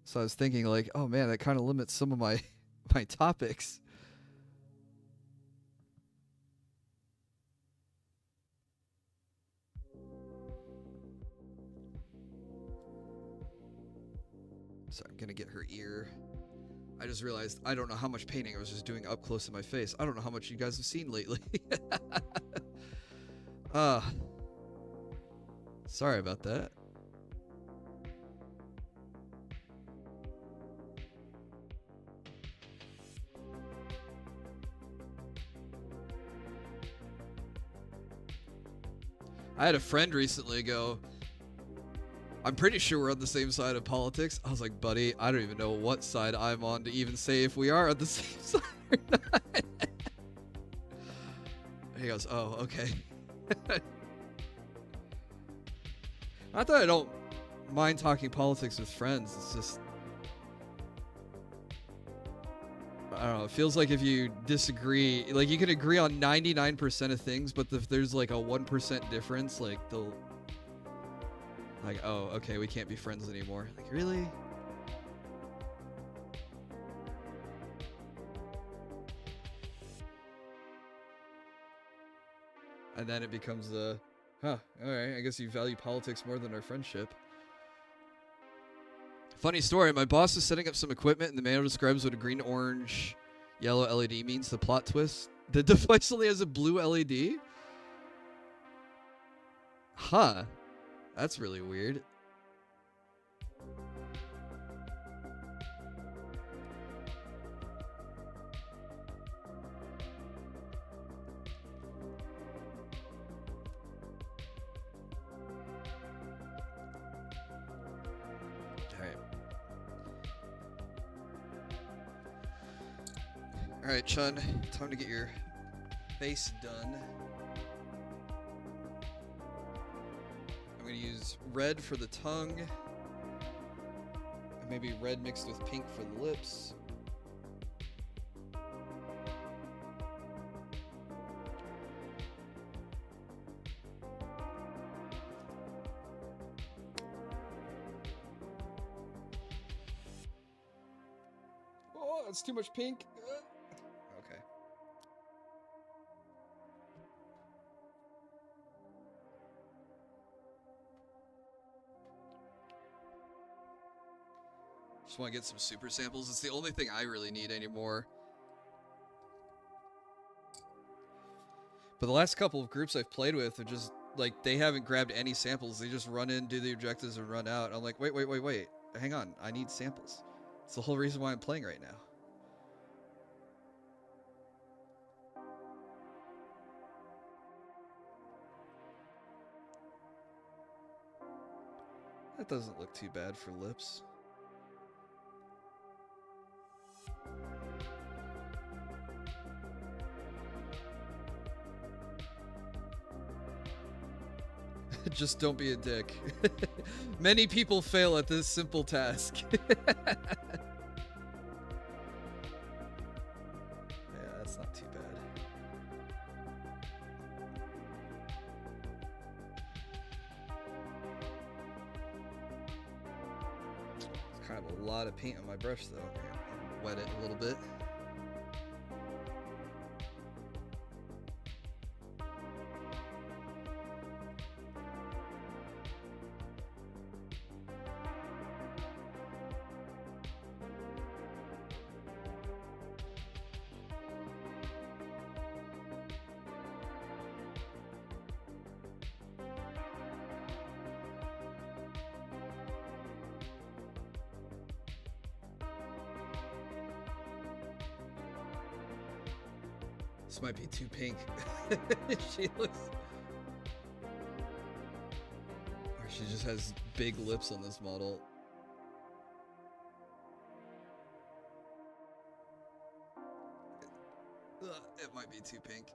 So I was thinking like, oh man, that kind of limits some of my topics. So I'm gonna get her ear. I just realized I don't know how much painting I was just doing up close to my face. I don't know how much you guys have seen lately. Sorry about that. I had a friend recently go, I'm pretty sure we're on the same side of politics. I was like, buddy, I don't even know what side I'm on to even say if we are on the same side or not. He goes, oh, okay. Not that I don't mind talking politics with friends. It's just, I don't know. It feels like if you disagree, like you can agree on 99% of things, but if there's like a 1% difference, like they'll, like, oh, okay, we can't be friends anymore. Like, really? And then it becomes the, alright, I guess you value politics more than our friendship. Funny story, my boss is setting up some equipment and the manual describes what a green, orange, yellow LED means. The plot twist, the device only has a blue LED? Huh. That's really weird. Alright, Chun, time to get your face done. I'm going to use red for the tongue. And maybe red mixed with pink for the lips. Oh, that's too much pink. Okay. Just want to get some super samples. It's the only thing I really need anymore. But the last couple of groups I've played with are just, like, they haven't grabbed any samples. They just run in, do the objectives, and run out. I'm like, wait. Hang on. I need samples. It's the whole reason why I'm playing right now. That doesn't look too bad for lips. Just don't be a dick. Many people fail at this simple task. Yeah, that's not too bad. It's kind of a lot of paint on my brush though. I'll wet it a little bit. This might be too pink. She looks... Or she just has big lips on this model. Ugh, it might be too pink.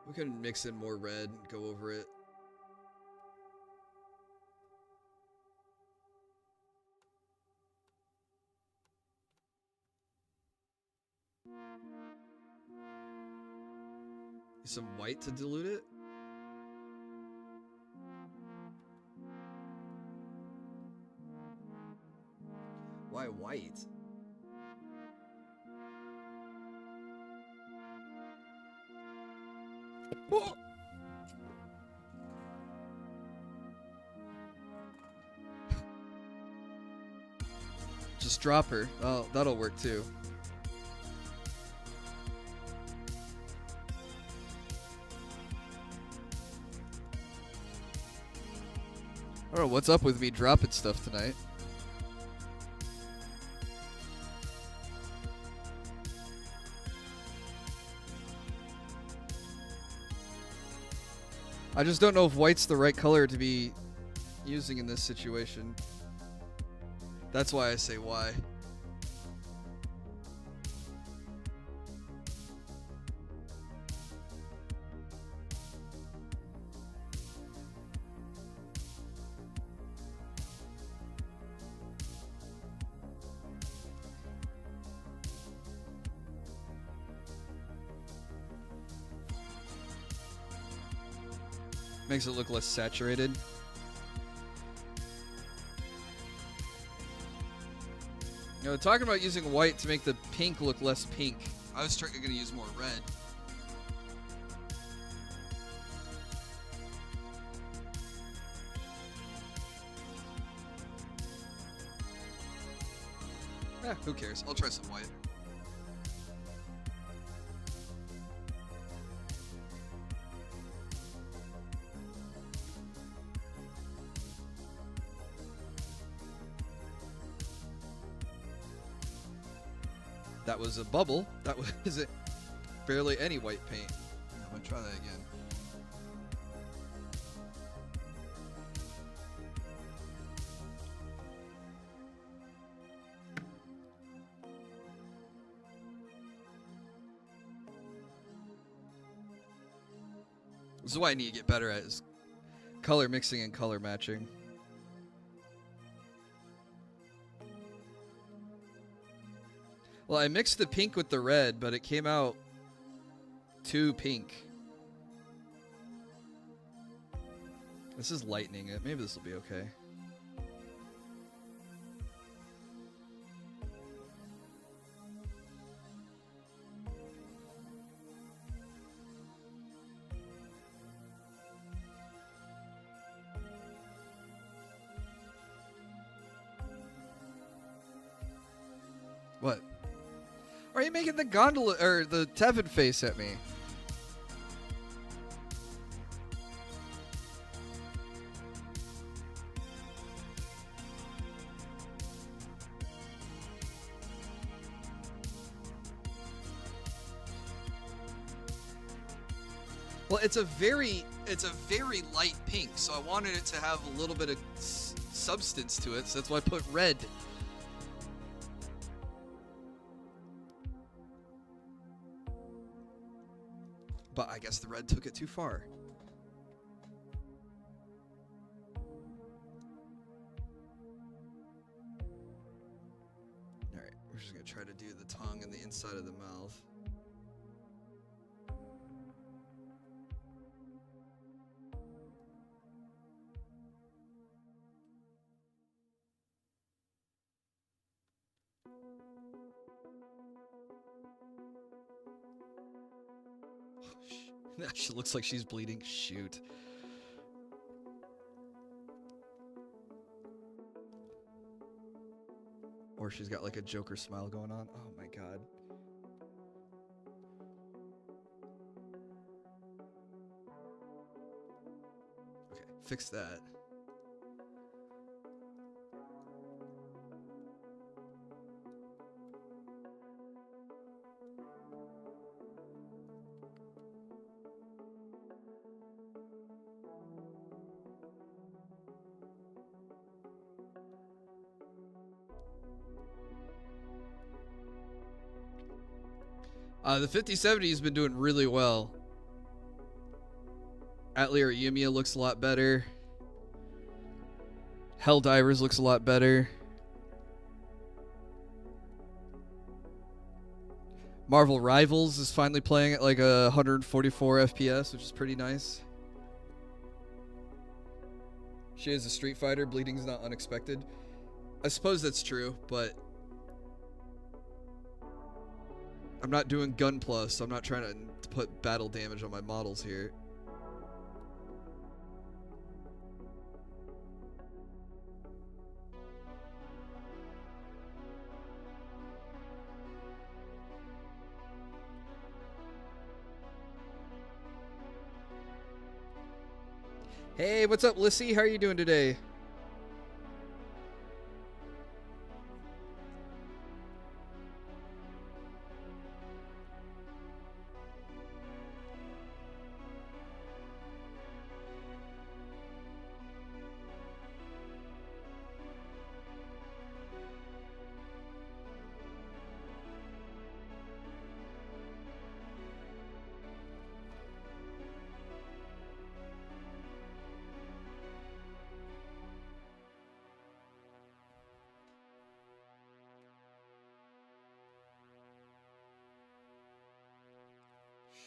We can mix in more red and go over it. Some white to dilute it. Why white? Oh. Just drop her. Oh, that'll work too. I don't know what's up with me dropping stuff tonight. I just don't know if white's the right color to be using in this situation. That's why I say why. Makes it look less saturated. You know, talking about using white to make the pink look less pink. I was going to use more red. Who cares? I'll try some white. That was a bubble. That was it. Barely any white paint. I'm gonna try that again. This is what I need to get better at, is color mixing and color matching. Well, I mixed the pink with the red, but it came out too pink. This is lightening it. Maybe this will be okay. What? Why are you making the gondola or the Tevin face at me? Well, it's a very light pink, so I wanted it to have a little bit of substance to it, so that's why I put red. But I guess the red took it too far. Alright, we're just going to try to do the tongue and the inside of the mouth. She looks like she's bleeding. Shoot. Or she's got like a Joker smile going on. Oh my god. Okay, fix that. The 5070 has been doing really well. Atelier Yumia looks a lot better. Helldivers looks a lot better. Marvel Rivals is finally playing at like 144 FPS, which is pretty nice. She is a Street Fighter. Bleeding's not unexpected. I suppose that's true, but I'm not doing Gun Plus, so I'm not trying to put battle damage on my models here. Hey, what's up, Lissy? How are you doing today?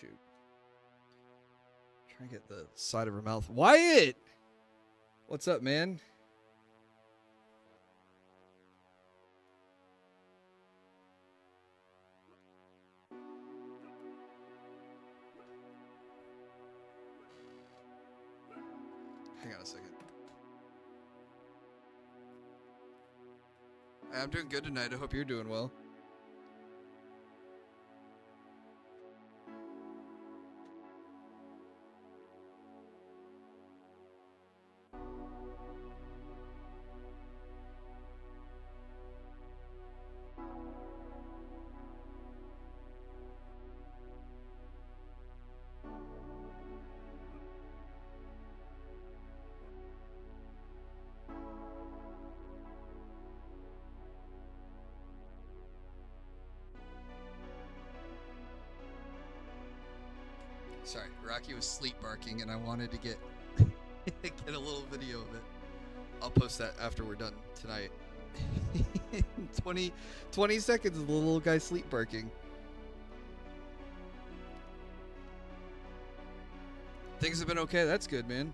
Shoot. Trying to get the side of her mouth. Wyatt! What's up, man? Hang on a second. I'm doing good tonight. I hope you're doing well. Sorry, Rocky was sleep barking and I wanted to get get a little video of it. I'll post that after we're done tonight. 20 seconds of the little guy sleep barking. Things have been okay. That's good, man.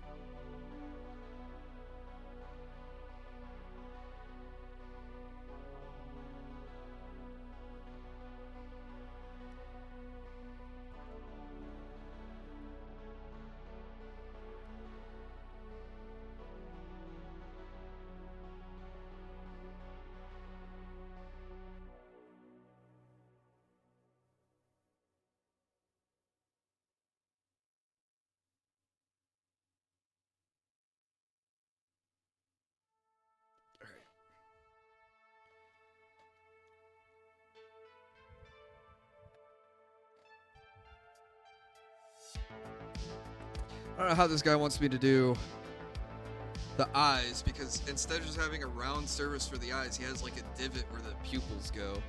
I don't know how this guy wants me to do the eyes, because instead of just having a round surface for the eyes, he has like a divot where the pupils go.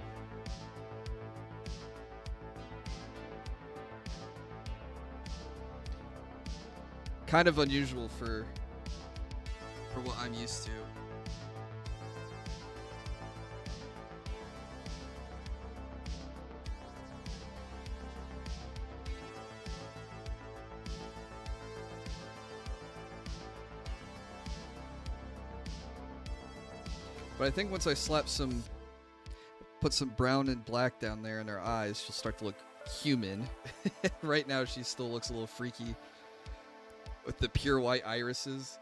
Kind of unusual for what I'm used to. But I think once I put some brown and black down there in her eyes, she'll start to look human. Right now, she still looks a little freaky with the pure white irises.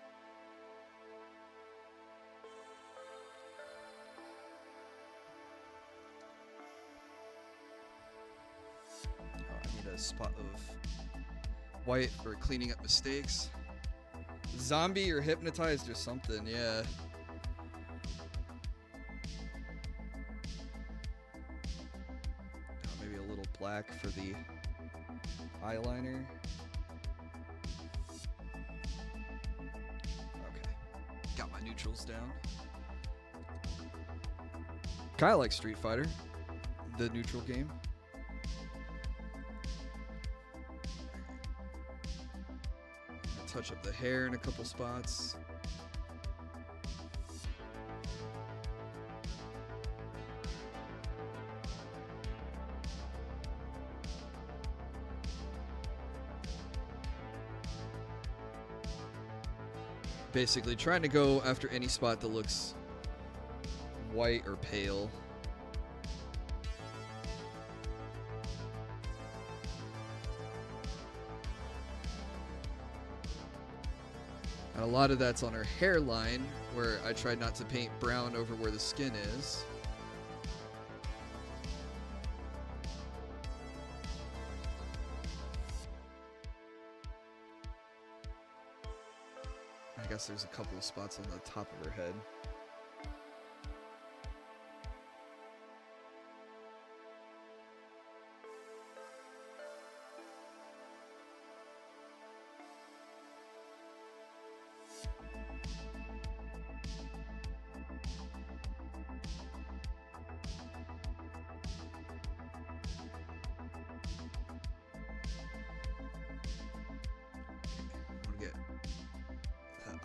Oh, I need a spot of white for cleaning up mistakes. Zombie or hypnotized or something, yeah. Black for the eyeliner. Okay, got my neutrals down. Kinda like Street Fighter, the neutral game. Touch up the hair in a couple spots. Basically trying to go after any spot that looks white or pale. And a lot of that's on her hairline, where I tried not to paint brown over where the skin is. guess there's a couple of spots on the top of her head.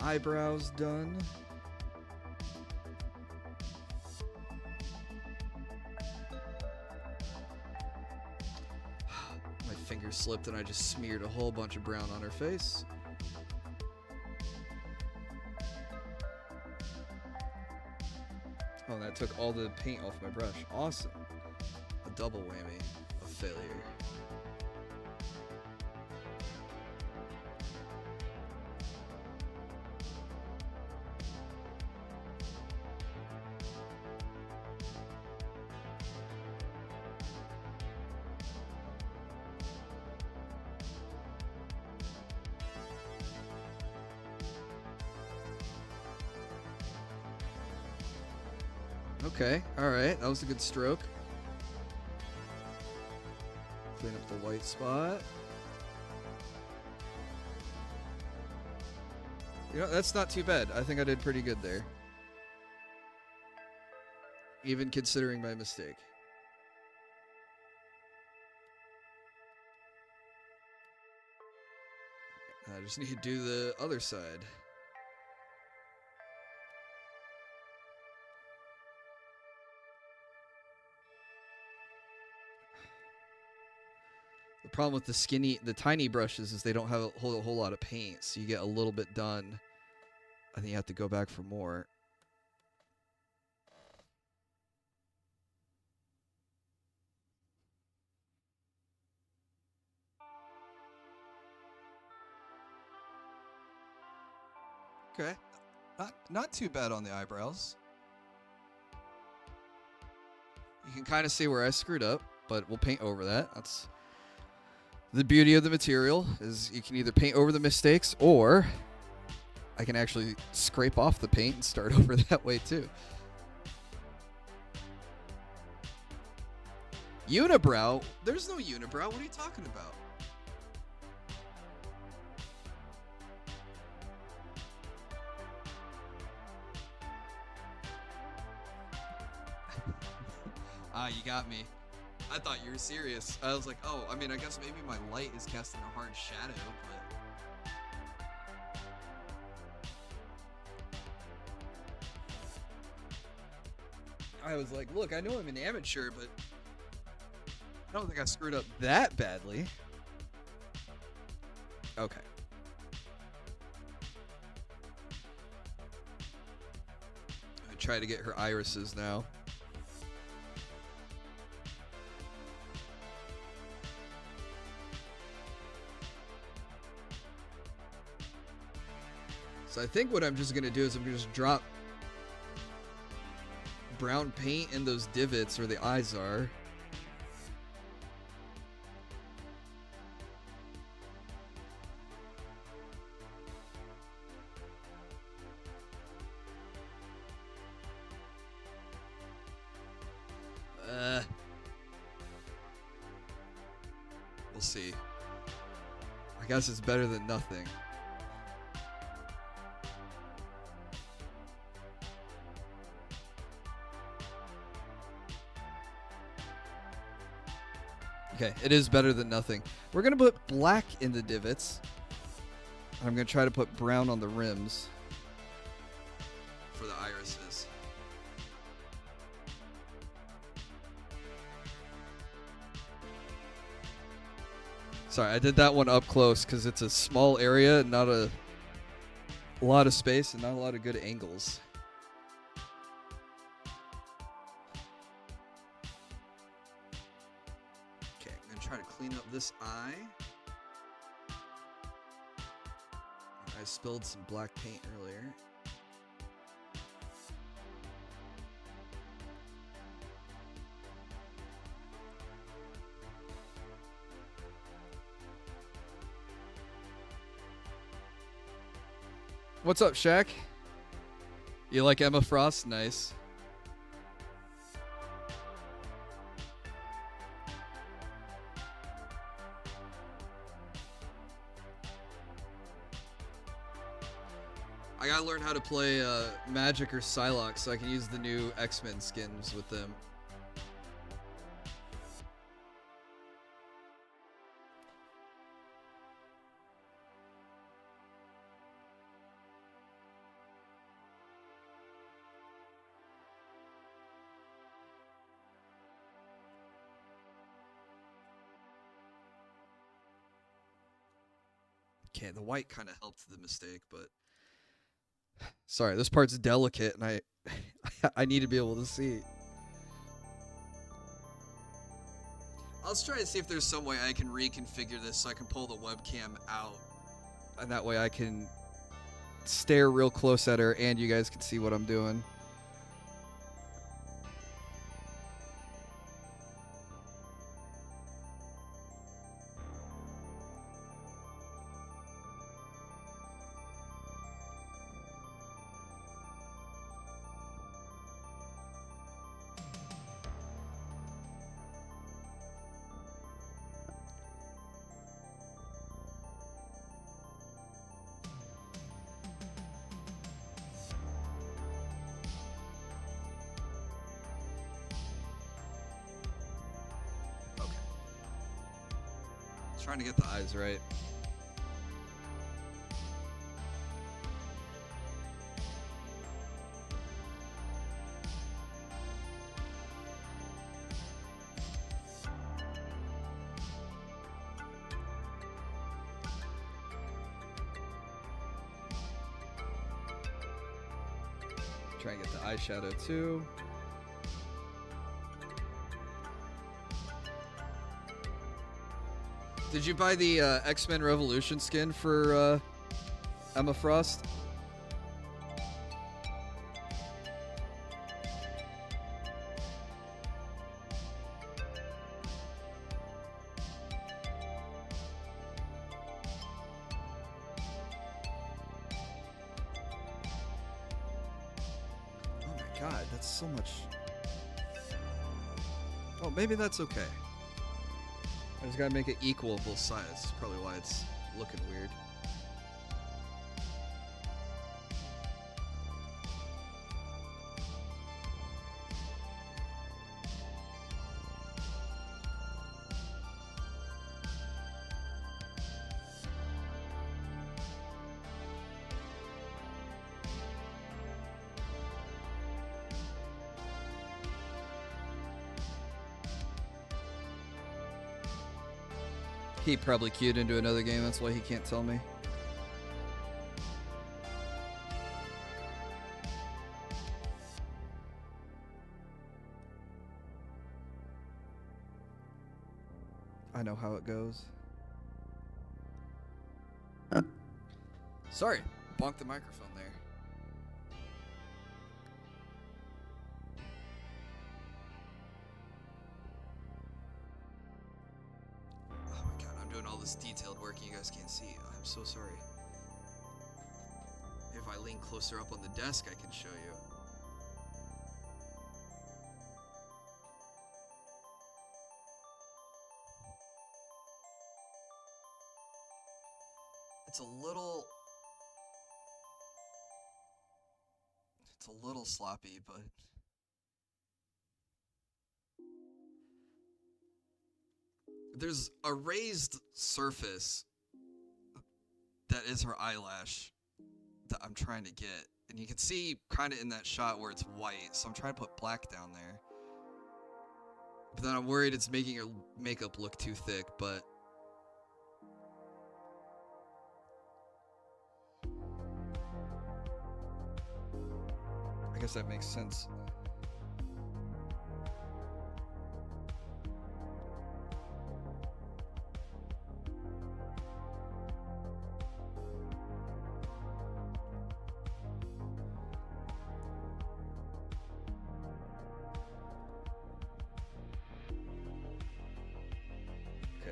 Eyebrows done. My finger slipped and I just smeared a whole bunch of brown on her face. Oh, and that took all the paint off my brush. Awesome. A double whammy of failure. Okay, alright, that was a good stroke. Clean up the white spot. You know, that's not too bad. I think I did pretty good there. Even considering my mistake. I just need to do the other side. The problem with the tiny brushes is they don't have a whole lot of paint, so you get a little bit done, and then you have to go back for more. Okay, not too bad on the eyebrows. You can kind of see where I screwed up, but we'll paint over that. That's the beauty of the material, is you can either paint over the mistakes, or I can actually scrape off the paint and start over that way too. Unibrow? There's no unibrow. What are you talking about? Ah, you got me. I thought you were serious. I was like, oh, I mean, I guess maybe my light is casting a hard shadow, but... I was like, look, I know I'm an amateur, but I don't think I screwed up that badly. Okay. I'm gonna try to get her irises now. So I think what I'm just gonna do is I'm gonna just drop brown paint in those divots where the eyes are. We'll see. I guess it's better than nothing. Okay, it is better than nothing. We're going to put black in the divots. I'm going to try to put brown on the rims for the irises. Sorry, I did that one up close because it's a small area and not a lot of space and not a lot of good angles. Try to clean up this eye. I spilled some black paint earlier. What's up, Shaq? You like Emma Frost? Nice. I gotta learn how to play Magic or Psylocke so I can use the new X-Men skins with them. Okay, the white kind of helped the mistake, but sorry, this part's delicate, and I I need to be able to see. Let's try to see if there's some way I can reconfigure this so I can pull the webcam out, and that way I can stare real close at her, and you guys can see what I'm doing. Trying to get the eyes right. Try and get the eyeshadow too. Did you buy the X-Men Revolution skin for Emma Frost? Oh my god, that's so much. Oh, maybe that's okay. I just gotta make it equal both sides. That's probably why it's looking weird. He probably queued into another game, that's why he can't tell me. I know how it goes. Sorry, bonked the microphone there. All this detailed work you guys can't see. I'm so sorry. If I lean closer up on the desk, I can show you. It's a little sloppy, but there's a raised surface that is her eyelash that I'm trying to get. And you can see kind of in that shot where it's white. So I'm trying to put black down there. But then I'm worried it's making her makeup look too thick, but I guess that makes sense.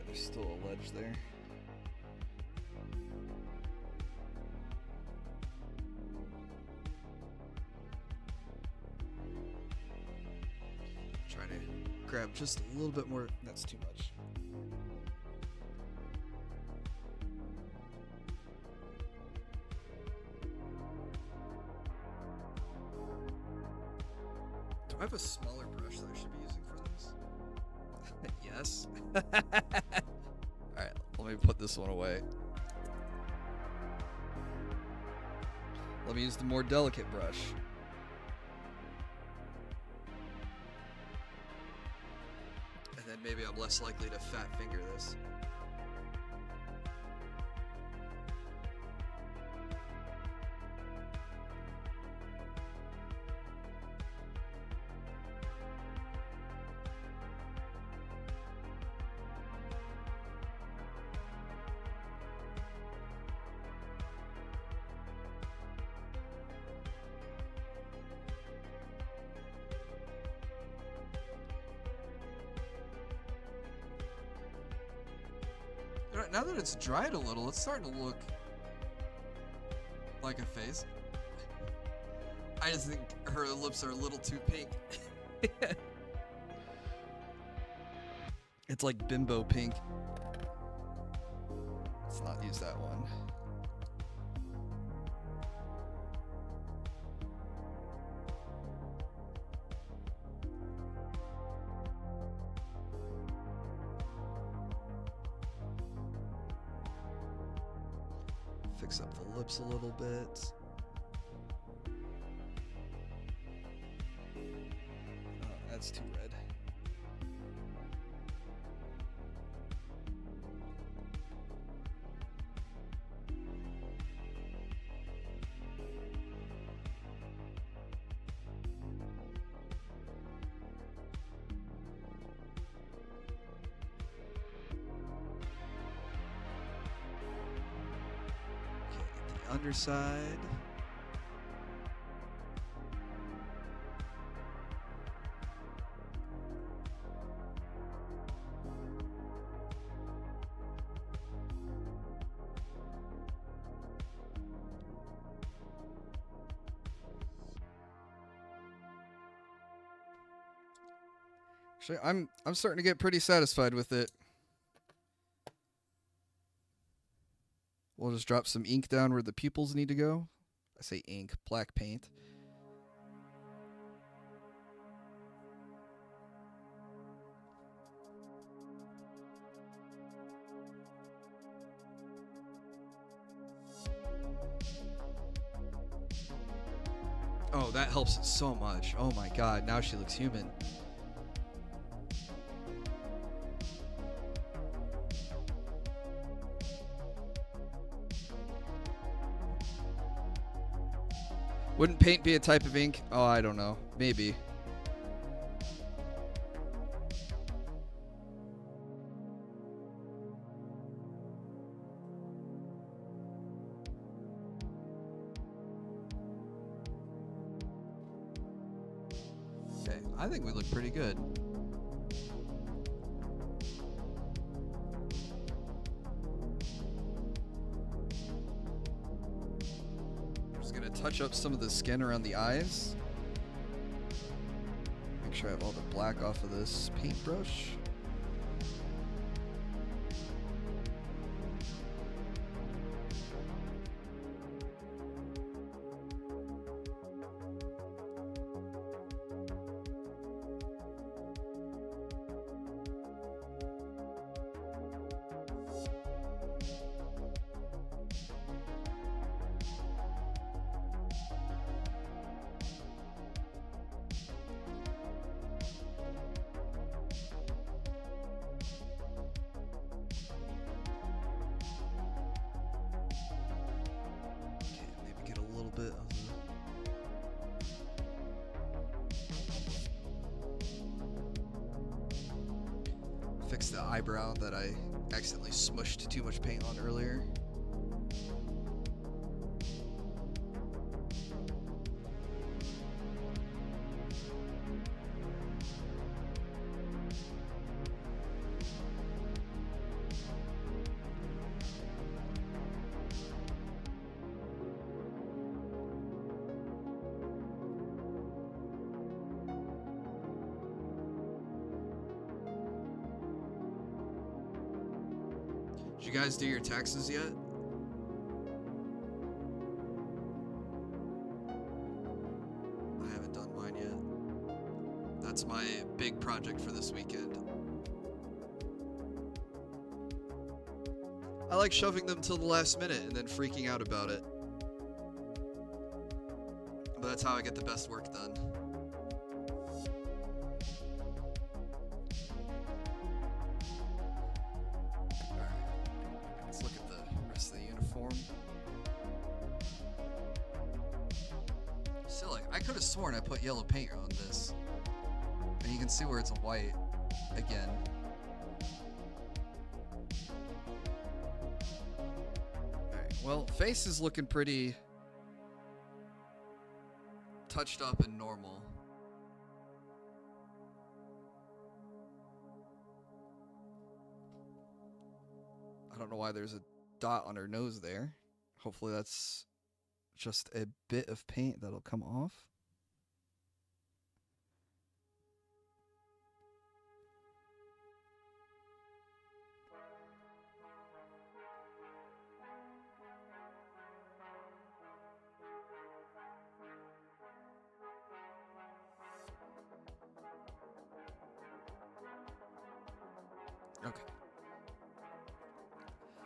There's still a ledge there. Trying to grab just a little bit more. That's too much. Do I have a smaller brush that I should be using for this? Yes. Alright, let me put this one away. Let me use the more delicate brush. And then maybe I'm less likely to fat finger this. Alright, now that it's dried a little, it's starting to look like a face. I just think her lips are a little too pink. It's like bimbo pink. Let's not use that one. Fix up the lips a little bit. Oh, that's too red. Underside. Actually, I'm starting to get pretty satisfied with it. We'll just drop some ink down where the pupils need to go. I say ink, black paint. Oh, that helps so much. Oh my god, now she looks human. Wouldn't paint be a type of ink? Oh, I don't know. Maybe. Okay, I think we look pretty good. Touch up some of the skin around the eyes. Make sure I have all the black off of this paintbrush. Bit of fix the eyebrow that I accidentally smushed too much paint on earlier. Did you guys do your taxes yet? I haven't done mine yet. That's my big project for this weekend. I like shoving them till the last minute and then freaking out about it. But that's how I get the best work done. Let's look at the rest of the uniform. Silly. I could have sworn I put yellow paint on this. And you can see where it's white again. Alright, well, face is looking pretty touched up and normal. I don't know why there's a dot on her nose there. Hopefully that's just a bit of paint that'll come off. Okay.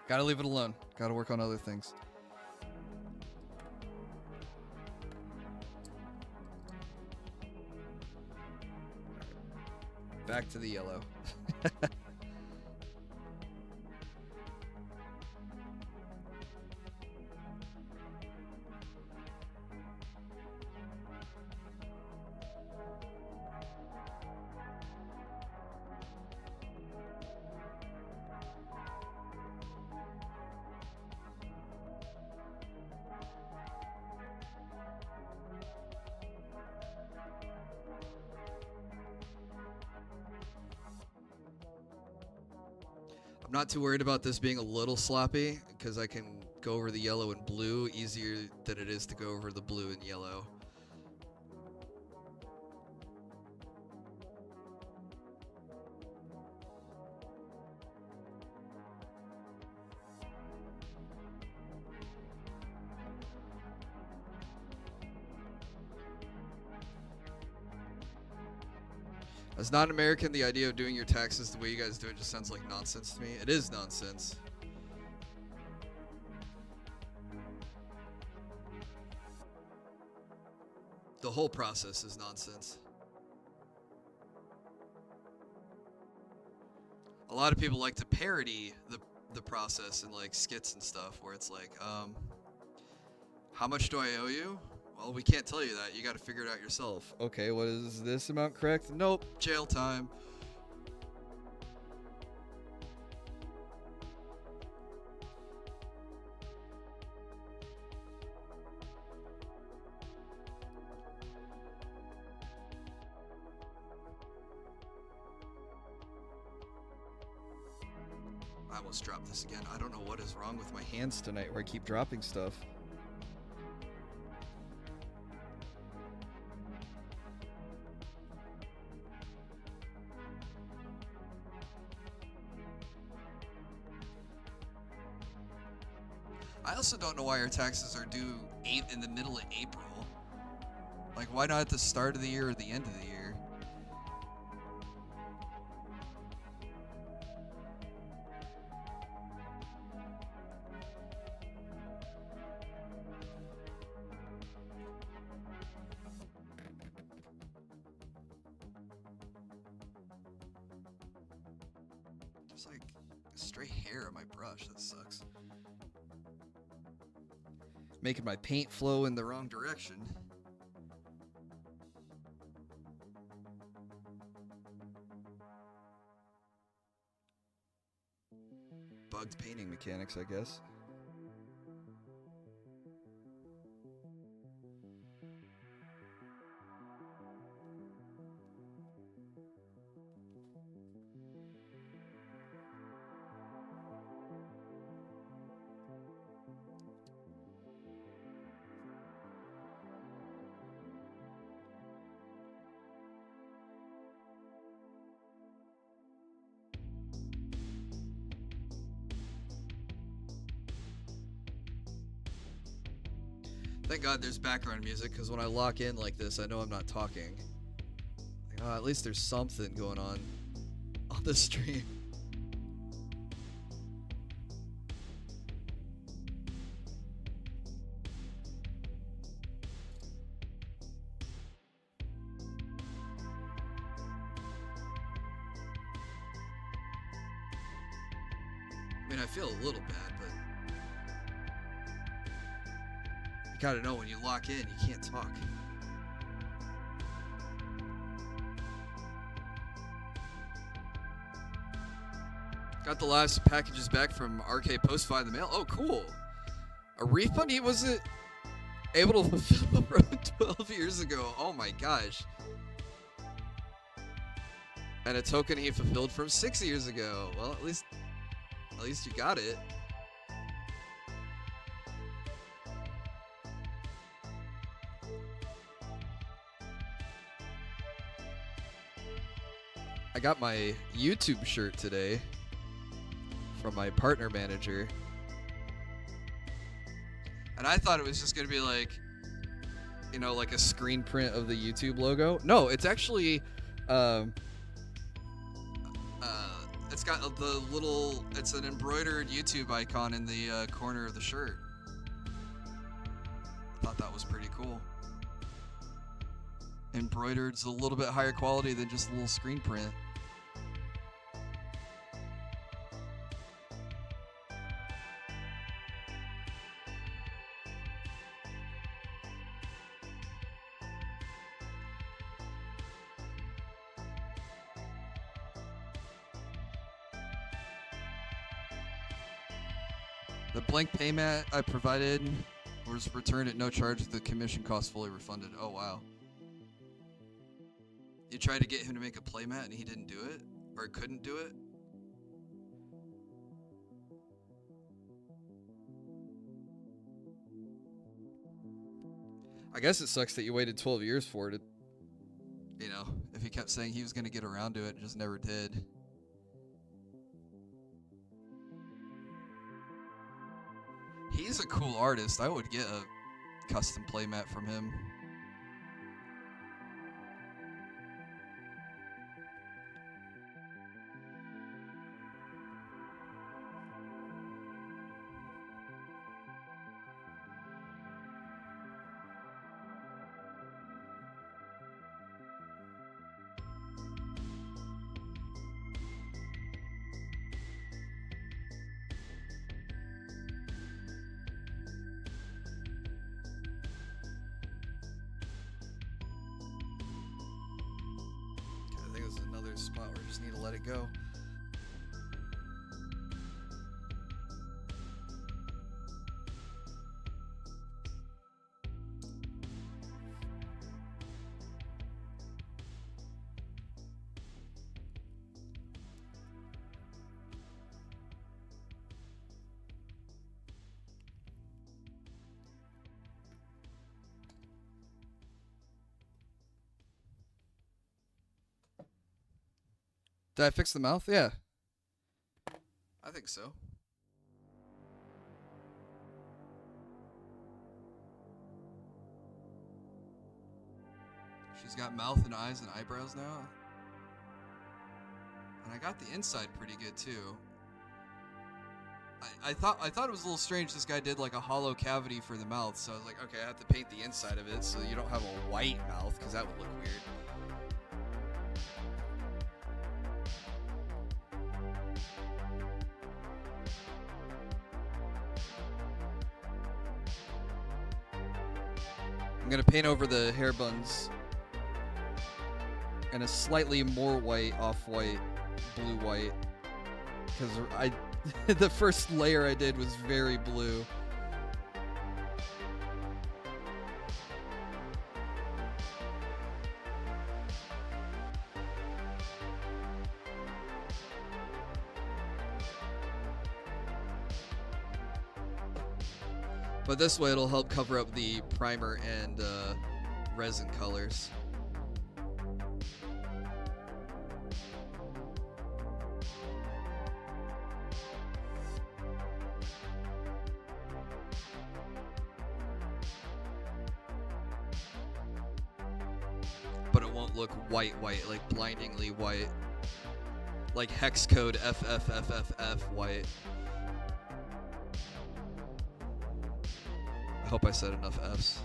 Gotta leave it alone. Gotta work on other things. Back to the yellow. I'm not too worried about this being a little sloppy because I can go over the yellow and blue easier than it is to go over the blue and yellow. As non-American, the idea of doing your taxes the way you guys do it just sounds like nonsense to me. It is nonsense. The whole process is nonsense. A lot of people like to parody the process in like skits and stuff where it's like, how much do I owe you? Well, we can't tell you that. You got to figure it out yourself. Okay, what is this amount correct? Nope, jail time. I almost dropped this again. I don't know what is wrong with my hands tonight where I keep dropping stuff. I also don't know why our taxes are due in the middle of April. Like, why not at the start of the year or the end of the year? There's like stray hair on my brush. That sucks. Making my paint flow in the wrong direction. Bugged painting mechanics, I guess. Thank God there's background music, because when I lock in like this, I know I'm not talking. Like, oh, at least there's something going on the stream. I mean, I feel a little bad, but you gotta know when you lock in, you can't talk. Got the last packages back from RK Postfy in the mail. Oh, cool. A refund he wasn't able to fulfill from 12 years ago. Oh my gosh. And a token he fulfilled from 6 years ago. Well, at least you got it. I got my YouTube shirt today from my partner manager. And I thought it was just going to be like, you know, like a screen print of the YouTube logo. No, it's actually it's got the little, it's an embroidered YouTube icon in the corner of the shirt. I thought that was pretty cool. Embroidered's a little bit higher quality than just a little screen print. The blank payment I provided was returned at no charge with the commission cost fully refunded. Oh, wow. You tried to get him to make a playmat and he didn't do it? Or couldn't do it? I guess it sucks that you waited 12 years for it. You know, if he kept saying he was going to get around to it and just never did. He's a cool artist. I would get a custom playmat from him. Spot where I just need to let it go. Did I fix the mouth? Yeah. I think so. She's got mouth and eyes and eyebrows now. And I got the inside pretty good too. I thought it was a little strange this guy did like a hollow cavity for the mouth, so I was like, okay, I have to paint the inside of it so you don't have a white mouth, because that would look weird. I'm gonna paint over the hair buns and a slightly more white, off-white, blue-white, because the first layer I did was very blue. But this way it'll help cover up the primer and resin colors. but it won't look white, like blindingly white. Like hex code FFFFF white. I hope I said enough Fs.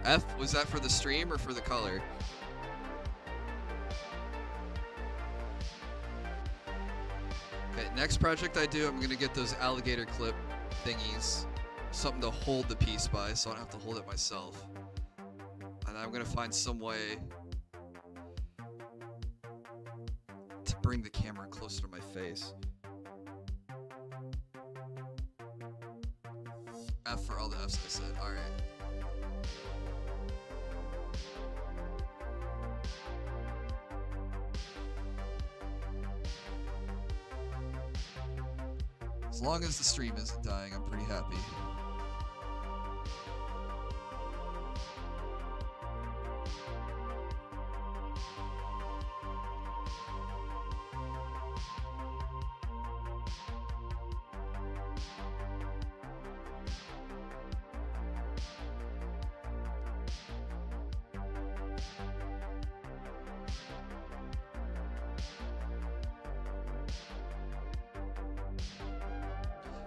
F, was that for the stream or for the color? Okay, next project I do, I'm gonna get those alligator clip thingies. Something to hold the piece by so I don't have to hold it myself. And I'm gonna find some way to bring the camera closer to my face. F for all the Fs I said, alright. As long as the stream isn't dying, I'm pretty happy.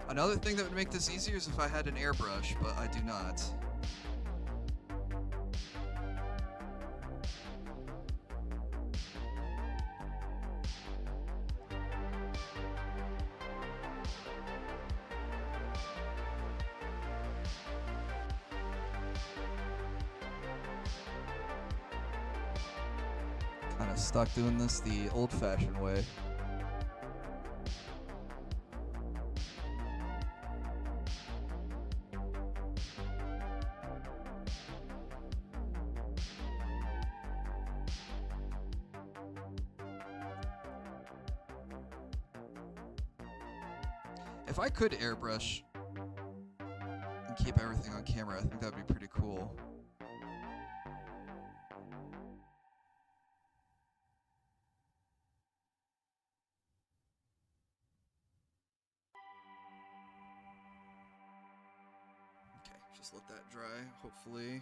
Another thing that would make this easier is if I had an airbrush, but I do not. Kind of stuck doing this the old-fashioned way. If I could airbrush and keep everything on camera, I think that'd be pretty cool. Okay, just let that dry, hopefully.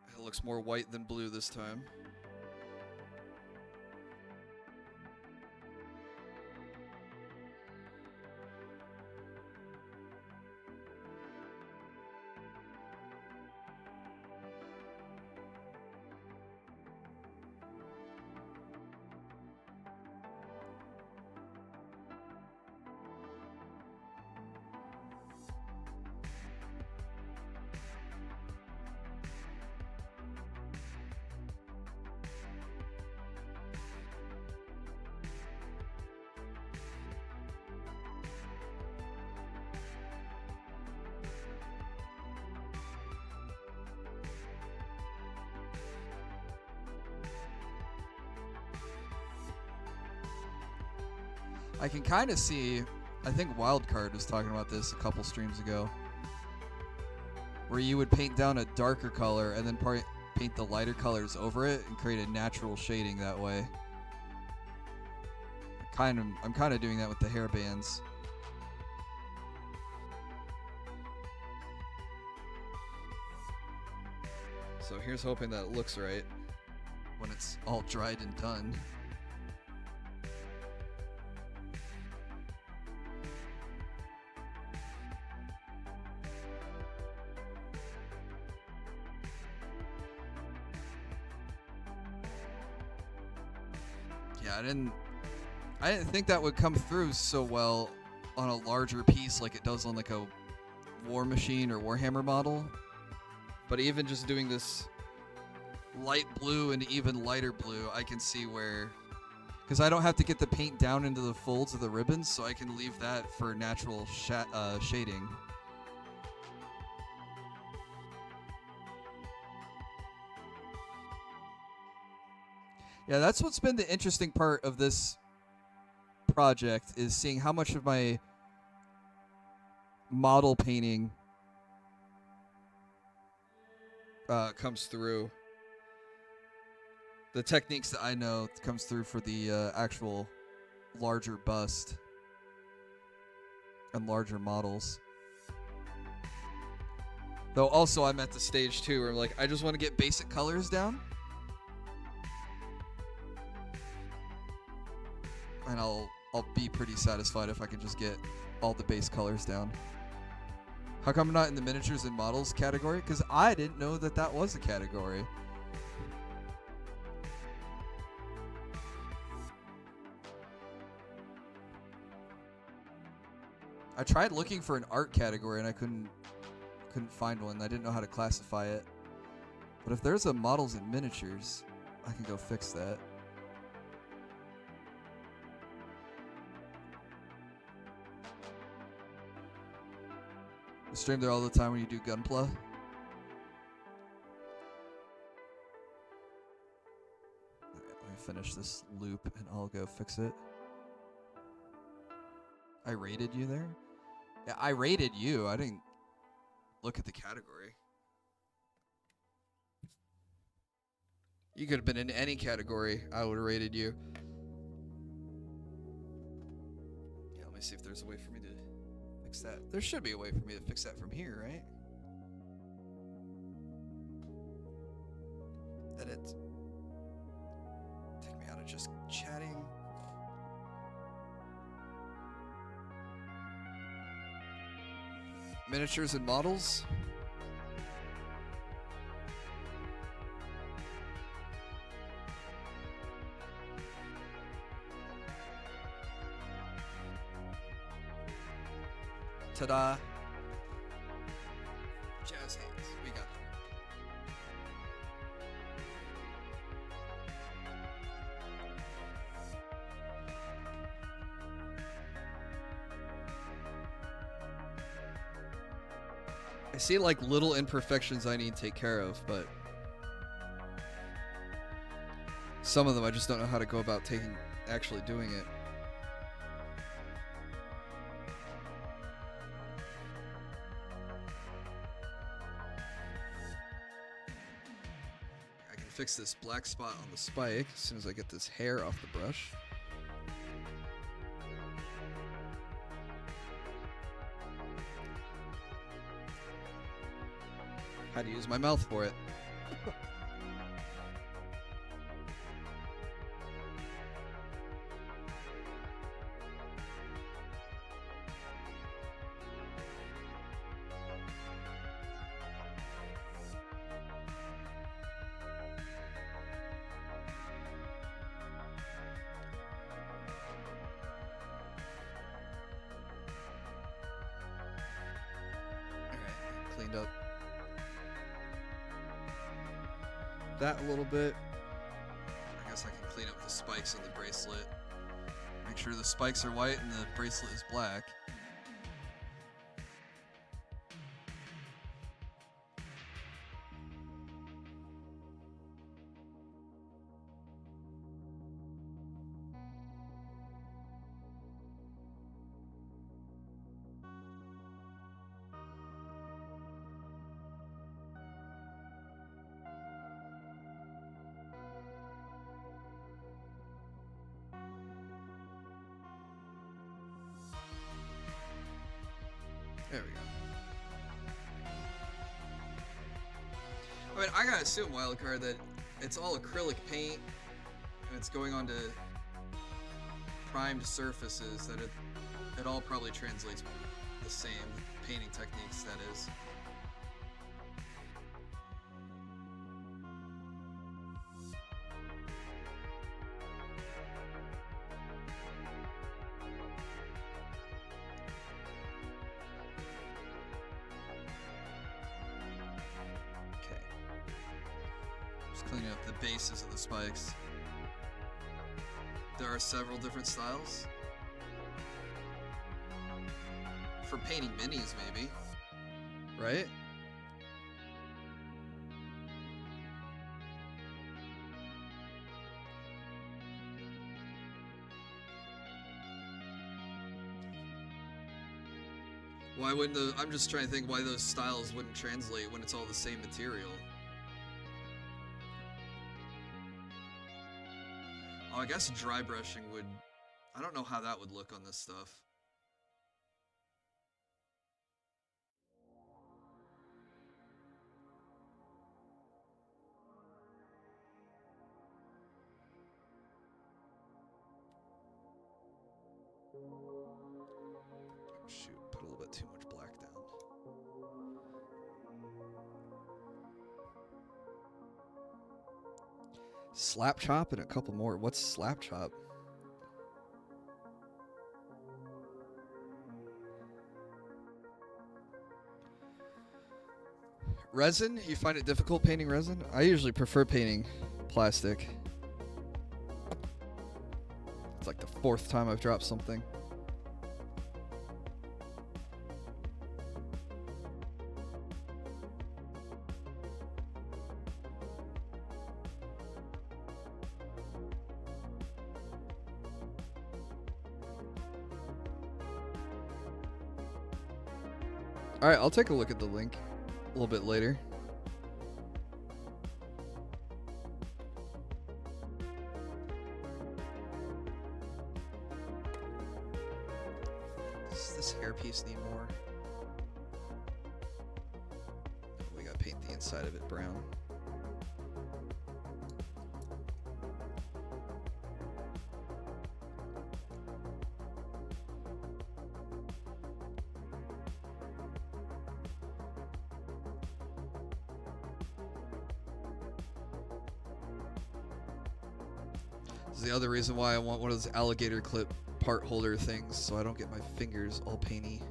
It looks more white than blue this time. I can kind of see, I think Wildcard was talking about this a couple streams ago, where you would paint down a darker color and then paint the lighter colors over it and create a natural shading that way. I'm kind of doing that with the hair bands. So here's hoping that it looks right when it's all dried and done. Yeah, I didn't think that would come through so well on a larger piece like it does on like a War Machine or Warhammer model. But even just doing this light blue and even lighter blue, I can see where, because I don't have to get the paint down into the folds of the ribbons, so I can leave that for natural shading. Yeah, that's what's been the interesting part of this project is seeing how much of my model painting comes through. The techniques that I know comes through for the actual larger bust and larger models. Though also I'm at the stage too where I'm like, I just want to get basic colors down. And I'll be pretty satisfied if I can just get all the base colors down. How come I'm not in the miniatures and models category? Because I didn't know that that was a category. I tried looking for an art category and I couldn't find one. I didn't know how to classify it. But if there's a models and miniatures, I can go fix that. I stream there all the time when you do Gunpla. Alright, let me finish this loop and I'll go fix it. I rated you there? Yeah, I rated you. I didn't look at the category. You could have been in any category. I would have rated you. Yeah, let me see if there's a way for me to fix that. There should be a way for me to fix that from here, right? Edit. Take me out of just chatting. Miniatures and models. Ta-da. Jazz hands. We got them. I see like little imperfections I need to take care of, but some of them I just don't know how to go about actually doing it. I can fix this black spot on the spike as soon as I get this hair off the brush. How to use my mouth for it. Alright, cleaned up that a little bit. I guess I can clean up the spikes on the bracelet. Make sure the spikes are white and the bracelet is black. There we go. I mean, I gotta assume, Wildcard, that it's all acrylic paint and it's going onto primed surfaces, that it all probably translates the same painting techniques, that is. Cleaning up the bases of the spikes. There are several different styles. For painting minis, maybe. Right? Why wouldn't the? I'm just trying to think why those styles wouldn't translate when it's all the same material. Oh, I guess dry brushing would. I don't know how that would look on this stuff. Shoot, put a little bit too much black down. Slap chop and a couple more. What's slap chop? Resin? You find it difficult painting resin? I usually prefer painting plastic. It's like the 4th time I've dropped something. Alright, I'll take a look at the link a little bit later. Does this hairpiece need more? We gotta paint the inside of it brown. This is the other reason why I want one of those alligator clip part holder things so I don't get my fingers all painty.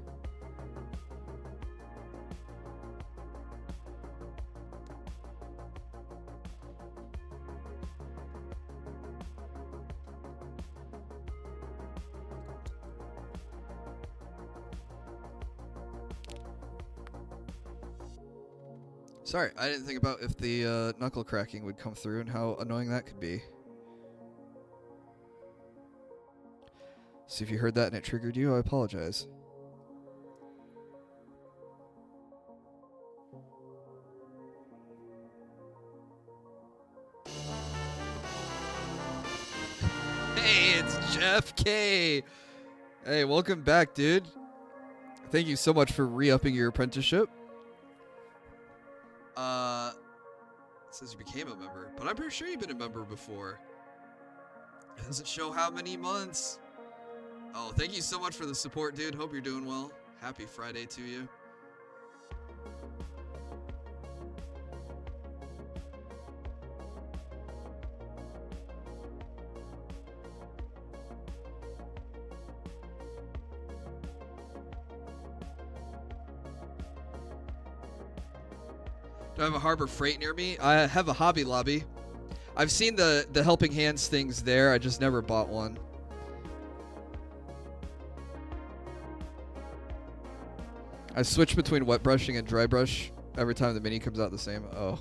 Sorry, I didn't think about if the knuckle cracking would come through and how annoying that could be. So if you heard that and it triggered you, I apologize. Hey, it's Jeff K. Hey, welcome back, dude. Thank you so much for re-upping your apprenticeship. It says you became a member, but I'm pretty sure you've been a member before. It doesn't show how many months. Oh, thank you so much for the support, dude. Hope you're doing well. Happy Friday to you. Do I have a Harbor Freight near me? I have a Hobby Lobby. I've seen the Helping Hands things there. I just never bought one. I switch between wet brushing and dry brush every time the mini comes out the same. Oh.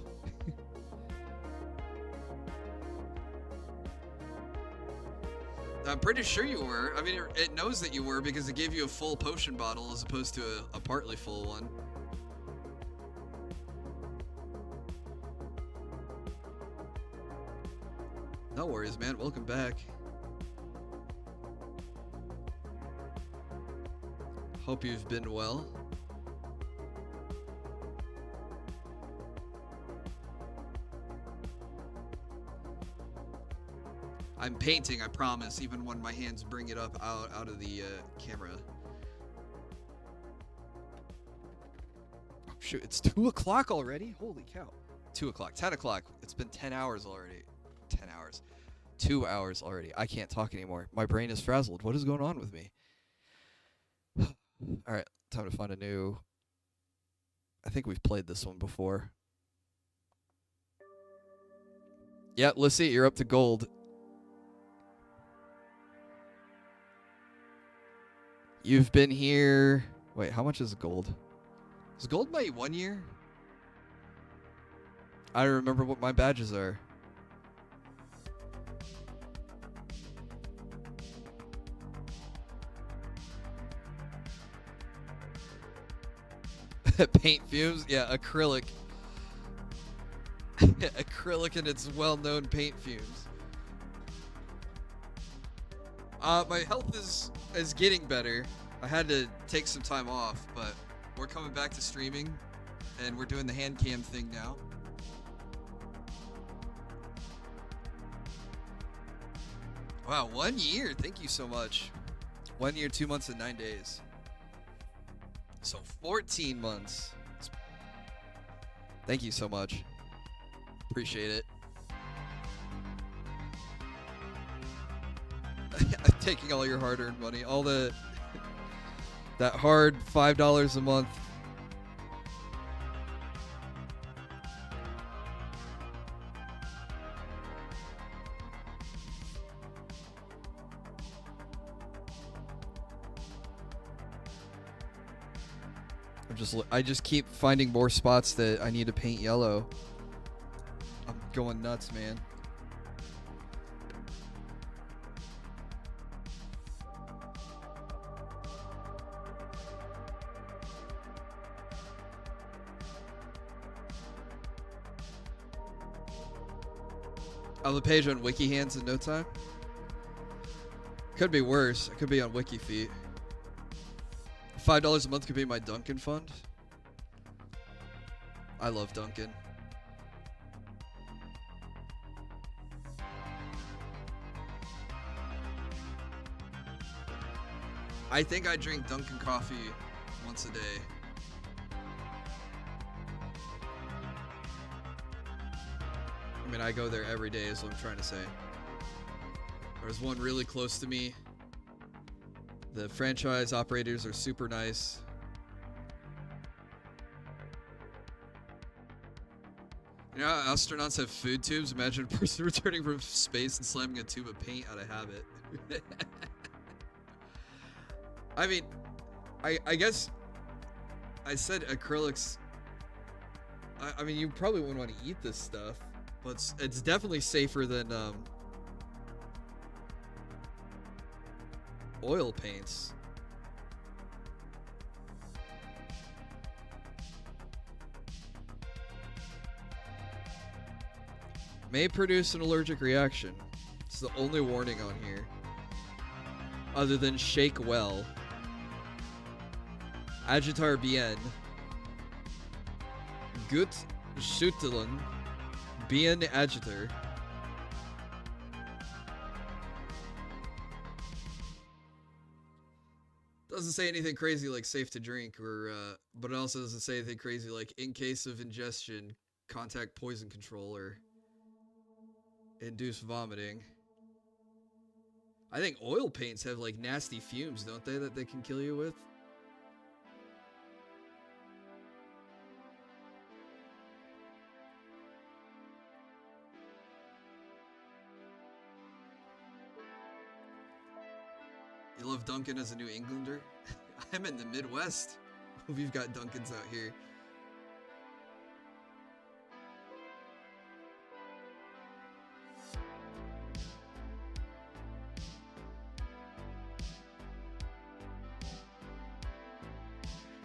I'm pretty sure you were. I mean, it knows that you were because it gave you a full potion bottle as opposed to a partly full one. No worries, man. Welcome back. Hope you've been well. I'm painting, I promise, even when my hands bring it up out of the camera. Oh, shoot, it's 2 o'clock already? Holy cow. 2 o'clock, 10 o'clock. It's been 10 hours already. 10 hours. 2 hours already. I can't talk anymore. My brain is frazzled. What is going on with me? All right, time to find a new... I think we've played this one before. Yeah, Lissy, you're up to gold. You've been here... Wait, how much is gold? Is gold my 1 year? I don't remember what my badges are. Paint fumes? Yeah, acrylic. Acrylic and its well-known paint fumes. My health is getting better. I had to take some time off, but we're coming back to streaming, and we're doing the hand cam thing now. Wow, 1 year. Thank you so much. 1 year, 2 months, and 9 days. So 14 months. Thank you so much. Appreciate it. I'm taking all your hard-earned money, all that hard $5 a month. I just keep finding more spots that I need to paint yellow. I'm going nuts, man. I'll have a page on WikiHands in no time. Could be worse. I could be on WikiFeet. $5 a month could be my Dunkin' fund. I love Dunkin'. I think I drink Dunkin' coffee once a day. I mean, I go there every day is what I'm trying to say. There's one really close to me. The franchise operators are super nice. You know how astronauts have food tubes? Imagine a person returning from space and slamming a tube of paint out of habit. I mean, I guess I said acrylics. I mean, you probably wouldn't want to eat this stuff, but it's definitely safer than oil paints. May produce an allergic reaction. It's the only warning on here. Other than shake well. Agitar bien. Gut schütteln. Bien agiter. Doesn't say anything crazy like safe to drink, or but it also doesn't say anything crazy like in case of ingestion, contact poison control or induce vomiting. I think oil paints have like nasty fumes, don't they, that they can kill you with? You love Dunkin' as a New Englander? I'm in the Midwest. We've got Dunkins out here.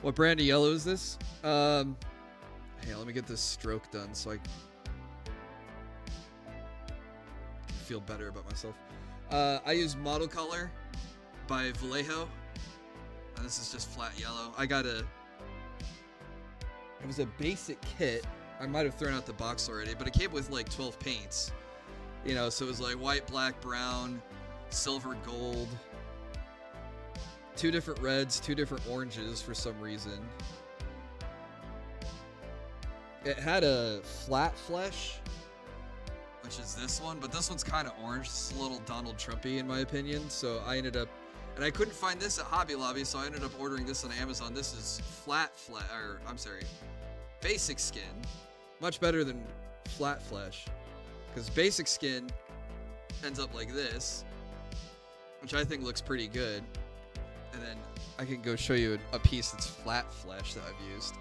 What brand of yellow is this? Hey, let me get this stroke done so I can feel better about myself. I use Model Color by Vallejo. And this is just flat yellow. It was a basic kit. I might have thrown out the box already, but it came with like 12 paints. You know, so it was like white, black, brown, silver, gold. 2 different reds, 2 different oranges for some reason. It had a flat flesh, which is this one, but this one's kind of orange. It's a little Donald Trumpy in my opinion, so I ended up, and I couldn't find this at Hobby Lobby, so I ended up ordering this on Amazon. This is basic skin. Much better than flat flesh, because basic skin ends up like this, which I think looks pretty good. And then I can go show you a piece that's flat flesh that I've used.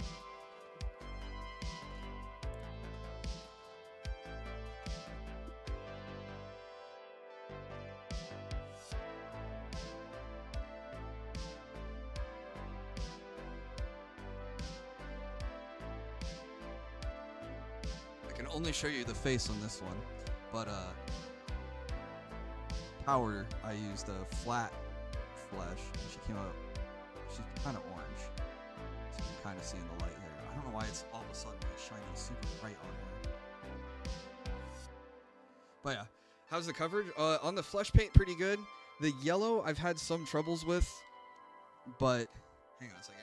only show you the face on this one, but powder, I used a flat flesh, and she came out, she's kind of orange, so you can kind of see in the light there. I don't know why it's all of a sudden like shining super bright on her. But yeah, How's the coverage? On the flesh paint, pretty good. The yellow, I've had some troubles with, but hang on a second.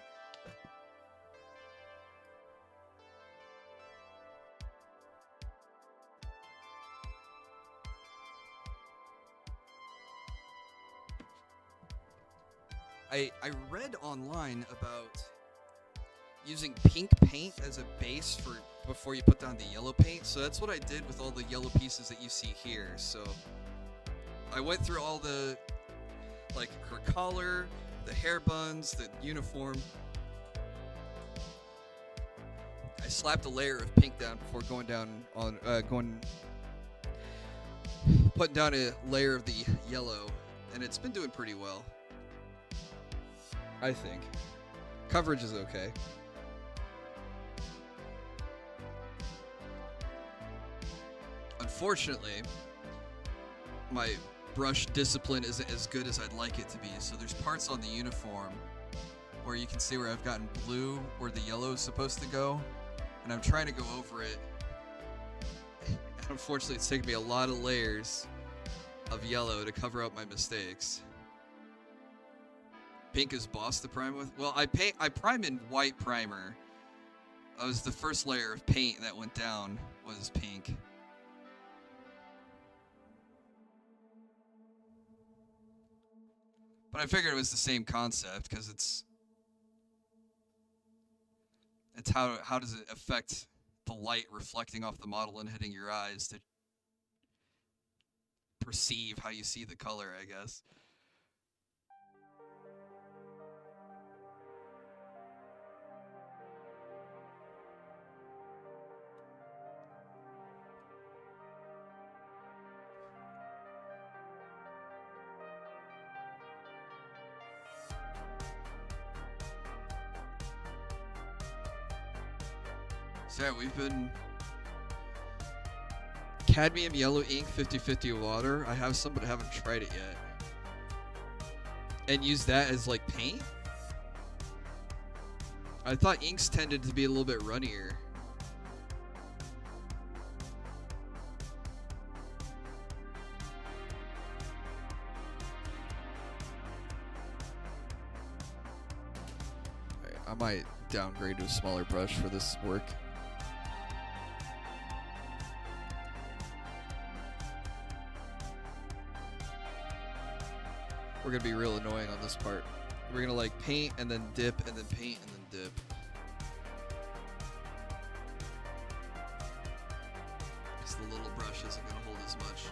I read online about using pink paint as a base for before you put down the yellow paint. So that's what I did with all the yellow pieces that you see here. So I went through all the, like her collar, the hair buns, the uniform. I slapped a layer of pink down before going down on putting down a layer of the yellow, and it's been doing pretty well. I think. Coverage is okay. Unfortunately, my brush discipline isn't as good as I'd like it to be, so there's parts on the uniform where you can see where I've gotten blue where the yellow is supposed to go, and I'm trying to go over it. And unfortunately, it's taken me a lot of layers of yellow to cover up my mistakes. Pink is boss to prime with. Well, I prime in white primer. That was the first layer of paint that went down was pink. But I figured it was the same concept because it's how does it affect the light reflecting off the model and hitting your eyes to perceive how you see the color, I guess. So yeah, we've been cadmium yellow ink 50-50 water. I have some, but I haven't tried it yet. And use that as like paint? I thought inks tended to be a little bit runnier. Alright, I might downgrade to a smaller brush for this work. We're gonna be real annoying on this part. We're gonna like paint and then dip and then paint and then dip. Because the little brush isn't gonna hold as much.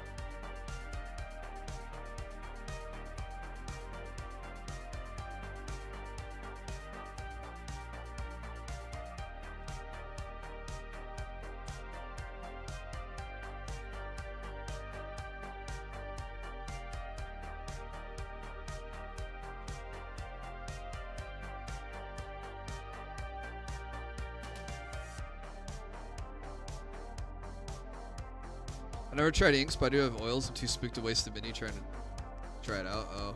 I never tried inks, but I do have oils. I'm too spooked to waste a mini trying to try it out. Oh.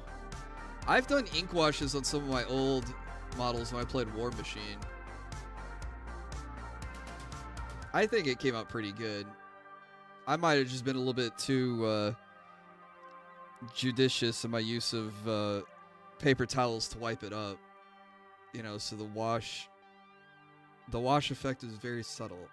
I've done ink washes on some of my old models when I played War Machine. I think it came out pretty good. I might have just been a little bit too judicious in my use of paper towels to wipe it up. You know, so the wash effect is very subtle.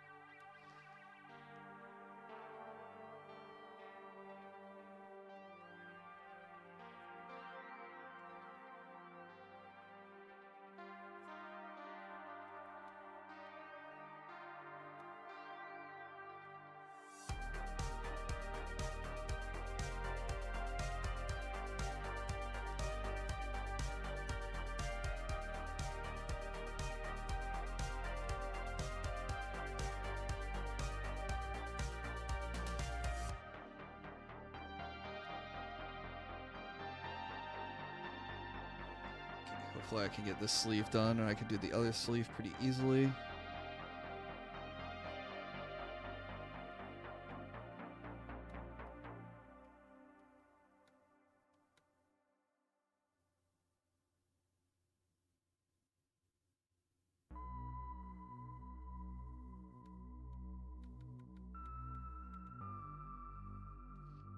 Hopefully I can get this sleeve done and I can do the other sleeve pretty easily.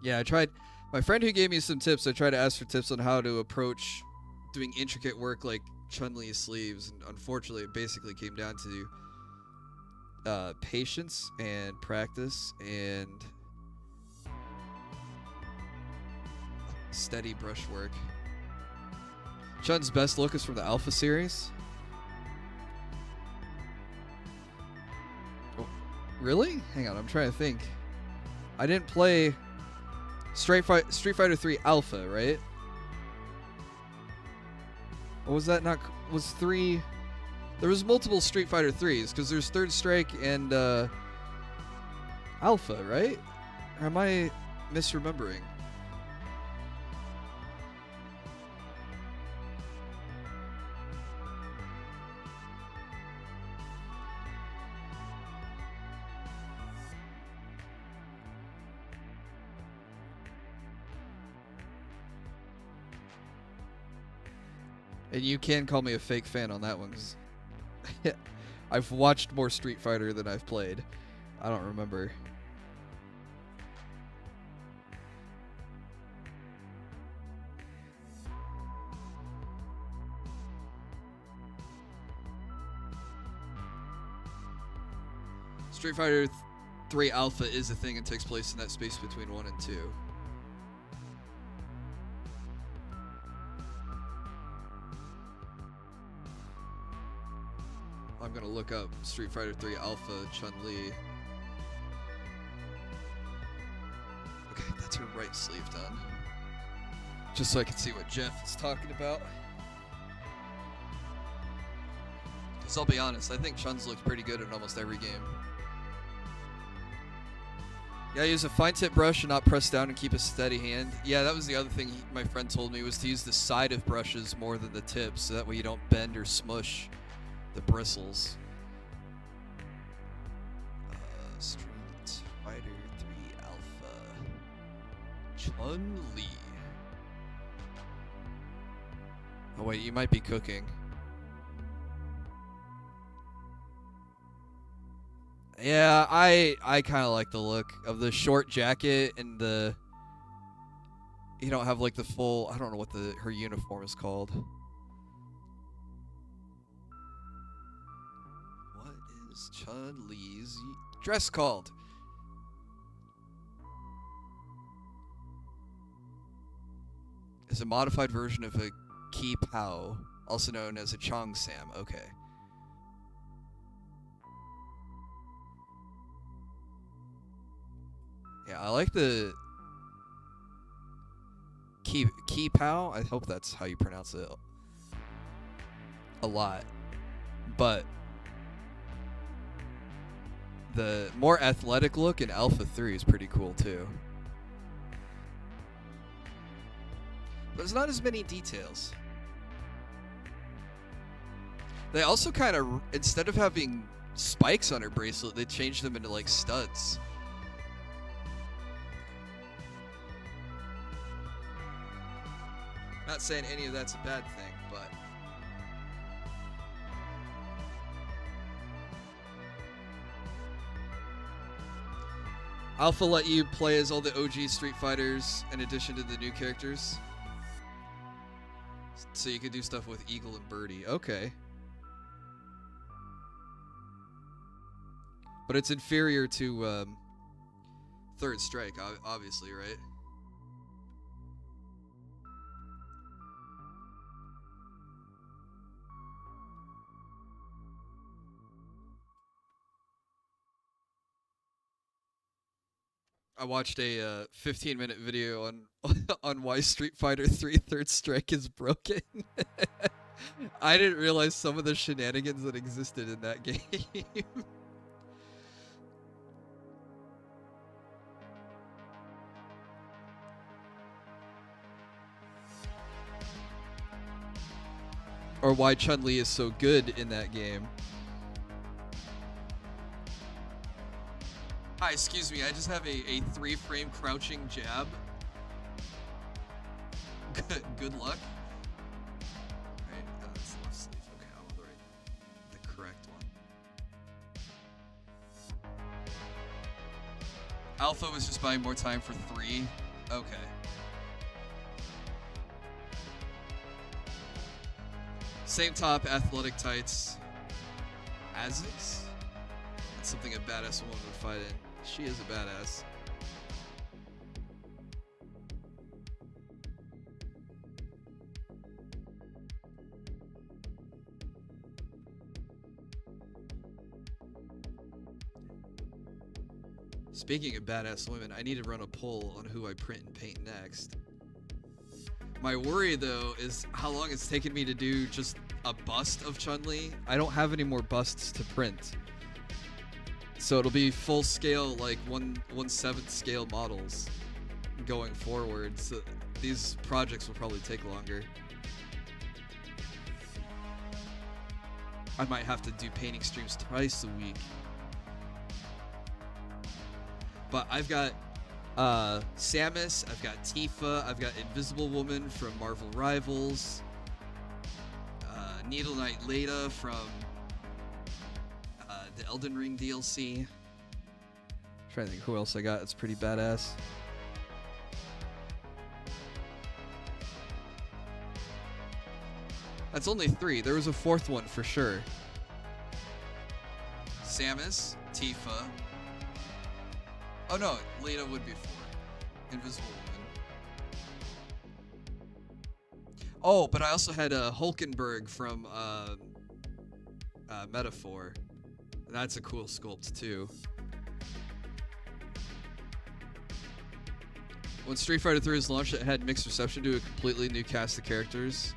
Yeah, I tried. My friend who gave me some tips, I tried to ask for tips on how to approach doing intricate work like Chun Li's sleeves, and unfortunately, it basically came down to patience and practice and steady brushwork. Chun's best look is from the Alpha series. Oh, really? Hang on, I'm trying to think. I didn't play Street Fighter 3 Alpha, right? Or was that not? Was 3? There was multiple Street Fighter 3s because there's Third Strike and Alpha, right? Or am I misremembering? And you can call me a fake fan on that one, because I've watched more Street Fighter than I've played. I don't remember. Street Fighter 3 Alpha is a thing and takes place in that space between 1 and 2. I'm gonna look up Street Fighter 3 Alpha Chun Li. Okay, that's her right sleeve done. Just so I can see what Jeff is talking about. Because I'll be honest, I think Chun's looks pretty good in almost every game. Yeah, use a fine tip brush and not press down and keep a steady hand. Yeah, that was the other thing my friend told me, was to use the side of brushes more than the tips, so that way you don't bend or smush the bristles. Street Fighter 3 Alpha. Chun Li. Oh wait, you might be cooking. Yeah, I kind of like the look of the short jacket and the. You don't have like the full. I don't know what her uniform is called. What is Chun Li's dress called? It's a modified version of a Ki Pao, also known as a Chong Sam. Okay. Yeah, I like the Ki Pao. I hope that's how you pronounce it. A lot. But the more athletic look in Alpha 3 is pretty cool too. But there's not as many details. They also kind of, instead of having spikes on her bracelet, they changed them into like studs. Not saying any of that's a bad thing, but Alpha let you play as all the OG Street Fighters in addition to the new characters. So you could do stuff with Eagle and Birdie. Okay. But it's inferior to Third Strike, obviously, right? I watched a 15-minute video on on why Street Fighter 3 Third Strike is broken. I didn't realize some of the shenanigans that existed in that game. Or why Chun Li is so good in that game. Hi, excuse me, I just have a 3-frame crouching jab. Good luck. Right, that's the left sleeve. Okay, I'll do the correct one. Alpha was just buying more time for 3. Okay. Same top, athletic tights. Asics? That's something a badass woman would fight in. She is a badass. Speaking of badass women, I need to run a poll on who I print and paint next. My worry, though, is how long it's taken me to do just a bust of Chun Li. I don't have any more busts to print. So it'll be full scale, like 1/7 scale models going forward. So these projects will probably take longer. I might have to do painting streams twice a week. But I've got Samus, I've got Tifa, I've got Invisible Woman from Marvel Rivals, Needle Knight Leda from the Elden Ring DLC. I'm trying to think who else I got. It's pretty badass. That's only 3. There was a 4th one for sure. Samus, Tifa. Oh no, Leda would be 4. Invisible Woman. Oh, but I also had Hulkenberg from Metaphor. That's a cool sculpt too. When Street Fighter 3 was launched, it had mixed reception to a completely new cast of characters.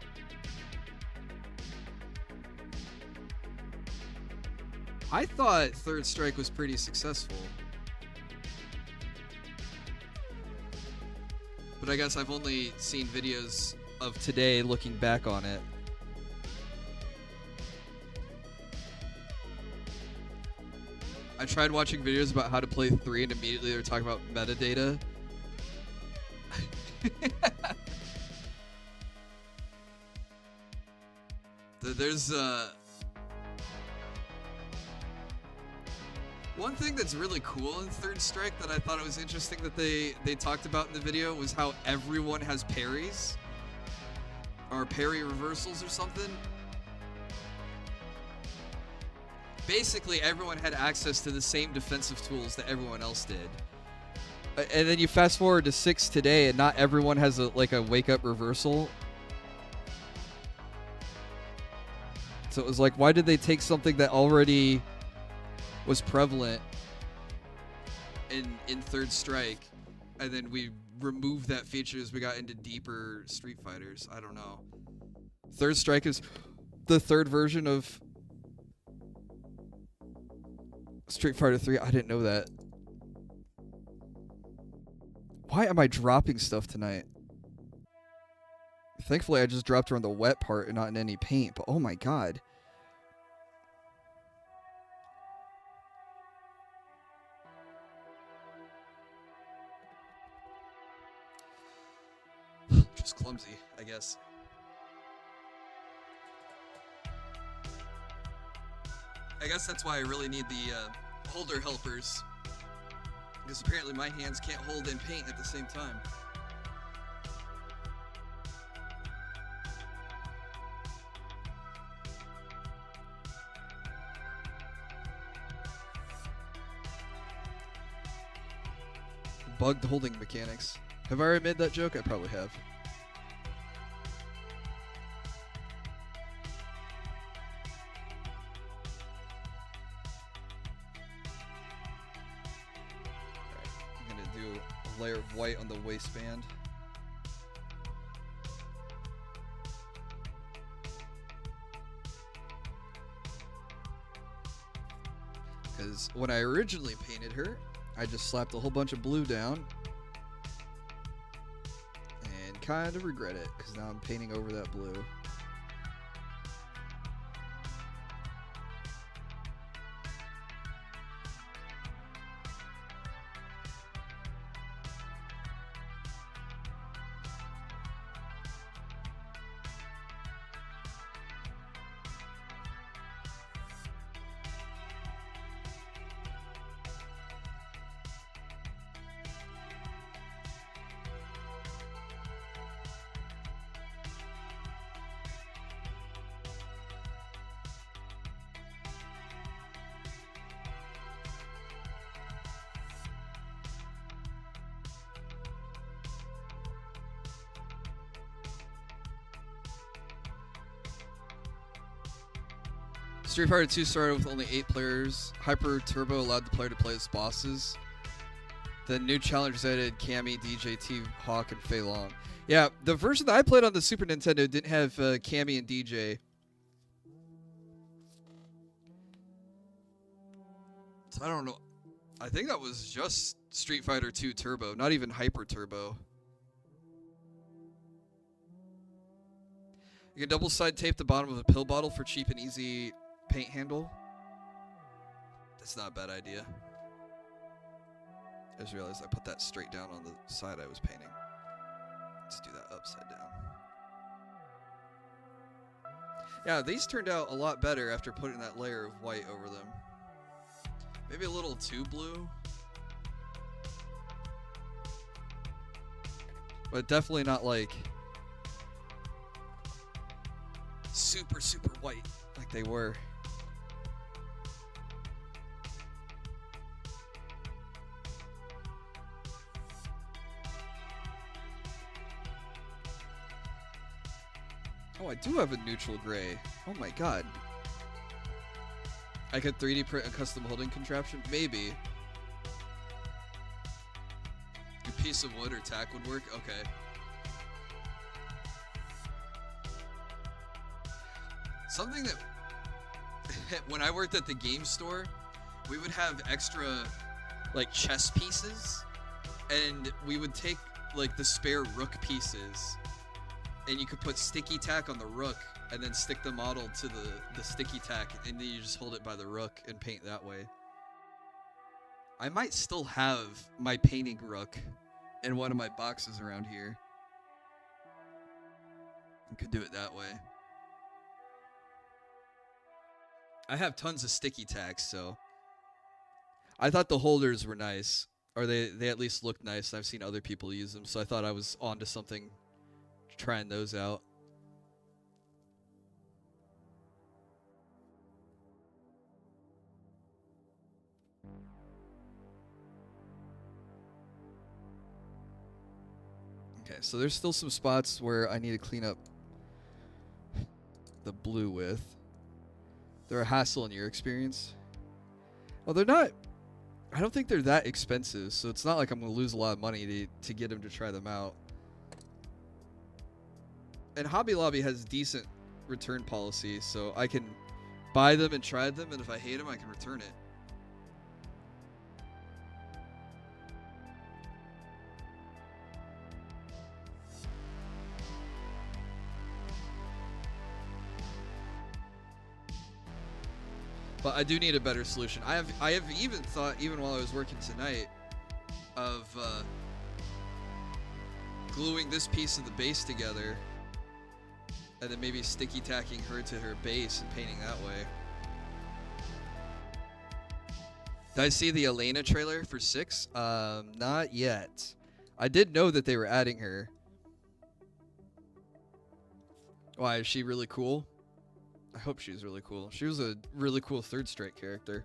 I thought Third Strike was pretty successful. But I guess I've only seen videos of today looking back on it. I tried watching videos about how to play 3 and immediately they were talking about metadata. There's one thing that's really cool in Third Strike that I thought it was interesting that they talked about in the video was how everyone has parries or parry reversals or something. Basically, everyone had access to the same defensive tools that everyone else did. And then you fast forward to 6 today, and not everyone has a wake up reversal. So it was like, why did they take something that already was prevalent in Third Strike, and then we removed that feature as we got into deeper Street Fighters? I don't know. Third Strike is the third version of Street Fighter 3. I didn't know that. Why am I dropping stuff tonight? Thankfully, I just dropped her on the wet part and not in any paint, but oh my god. Just clumsy, I guess. I guess that's why I really need the holder helpers. Because apparently my hands can't hold and paint at the same time. Bugged holding mechanics. Have I already made that joke? I probably have. Layer of white on the waistband. Because when I originally painted her, I just slapped a whole bunch of blue down and kind of regret it because now I'm painting over that blue. Street Fighter 2 started with only 8 players. Hyper Turbo allowed the player to play as bosses. The new challengers added Cammy, DJ T, Hawk, and Fei Long. Yeah, the version that I played on the Super Nintendo didn't have Cammy and DJ. So I don't know. I think that was just Street Fighter 2 Turbo, not even Hyper Turbo. You can double side tape the bottom of a pill bottle for cheap and easy paint handle. That's not a bad idea. I just realized I put that straight down on the side I was painting. Let's do that upside down. Yeah, these turned out a lot better after putting that layer of white over them. Maybe a little too blue. But definitely not like super, super white like they were. Oh, I do have a neutral gray. Oh my god. I could 3D print a custom holding contraption? Maybe. A piece of wood or tack would work? Okay. Something that... when I worked at the game store, we would have extra, like, chess pieces. And we would take, like, the spare rook pieces. And you could put sticky tack on the rook and then stick the model to the sticky tack, and then you just hold it by the rook and paint that way. I might still have my painting rook in one of my boxes around here. I could do it that way. I have tons of sticky tacks, so I thought the holders were nice, or they at least looked nice. I've seen other people use them, so I thought I was onto something trying those out. Okay, so there's still some spots where I need to clean up the blue with. They're a hassle in your experience? Well, they're not... I don't think they're that expensive, so it's not like I'm going to lose a lot of money to get them to try them out. And Hobby Lobby has decent return policy, so I can buy them and try them, and if I hate them, I can return it. But I do need a better solution. I have even thought, even while I was working tonight, of gluing this piece of the base together, and then maybe sticky tacking her to her base and painting that way. Did I see the Elena trailer for 6? Not yet. I did know that they were adding her. Why, is she really cool? I hope she's really cool. She was a really cool Third Strike character.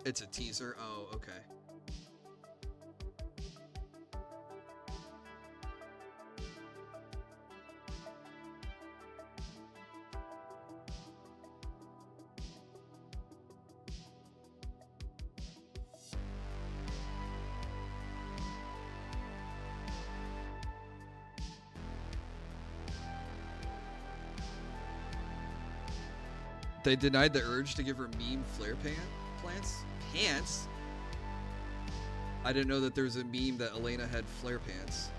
It's a teaser? Oh, okay. They denied the urge to give her meme flare plants? Pants? I didn't know that there was a meme that Elena had flare pants.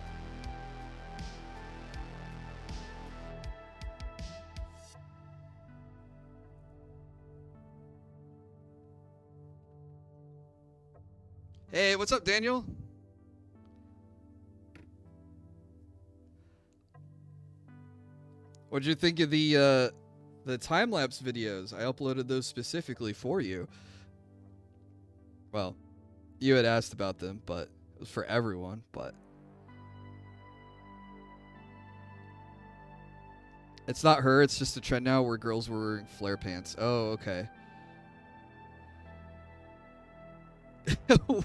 Hey, what's up, Daniel? What'd you think of the time-lapse videos? I uploaded those specifically for you. Well, you had asked about them, but it was for everyone, but It's not her. It's just a trend now where girls were wearing flare pants. Oh, okay.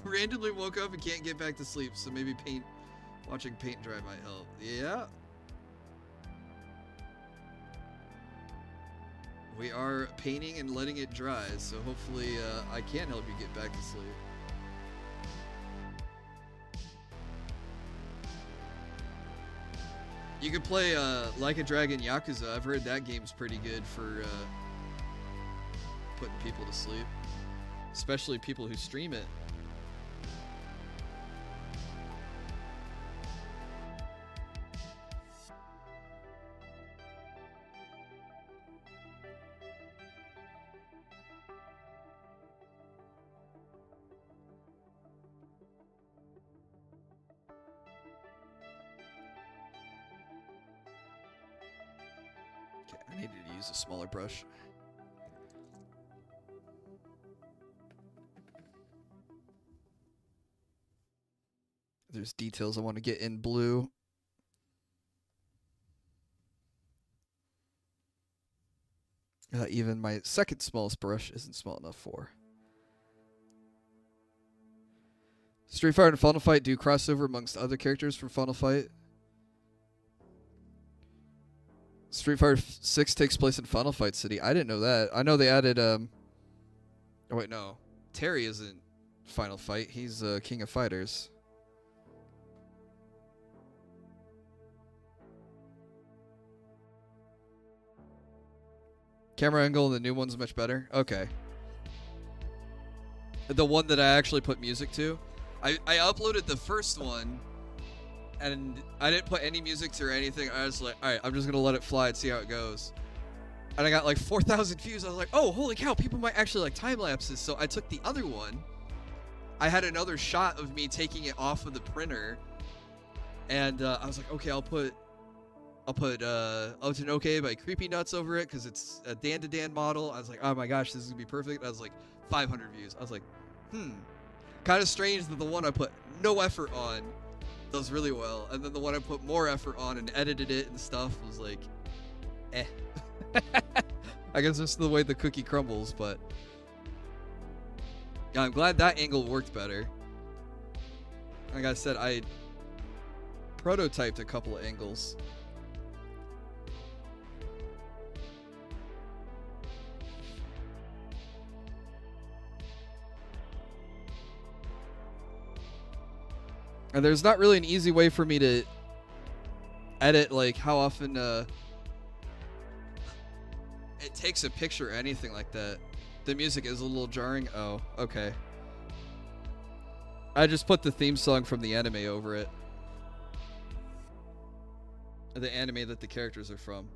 Randomly woke up and can't get back to sleep, so maybe watching paint dry might help. Yeah. We are painting and letting it dry, so hopefully I can help you get back to sleep. You can play Like a Dragon Yakuza. I've heard that game's pretty good for putting people to sleep. Especially people who stream it. Okay, I needed to use a smaller brush. There's details I want to get in blue. Even my second smallest brush isn't small enough for. Street Fighter and Final Fight do crossover amongst other characters from Final Fight. Street Fighter 6 takes place in Final Fight City. I didn't know that. I know they added oh wait, no. Terry isn't Final Fight. He's King of Fighters. Camera angle in the new one's much better. Okay. The one that I actually put music to. I uploaded the first one, and I didn't put any music to or anything. I was like, alright, I'm just going to let it fly and see how it goes. And I got like 4,000 views. I was like, oh, holy cow, people might actually like time lapses. So I took the other one. I had another shot of me taking it off of the printer. And I was like, okay, I'll put Otanoke by Creepy Nuts over it because it's a Dan-to-Dan model. I was like, oh my gosh, this is going to be perfect. I was like, 500 views. I was like, kind of strange that the one I put no effort on does really well. And then the one I put more effort on and edited it and stuff was like, eh. I guess that's the way the cookie crumbles, but yeah, I'm glad that angle worked better. Like I said, I prototyped a couple of angles. And there's not really an easy way for me to edit, like how often it takes a picture or anything like that. The music is a little jarring. Oh, okay. I just put the theme song from the anime over it. The anime that the characters are from.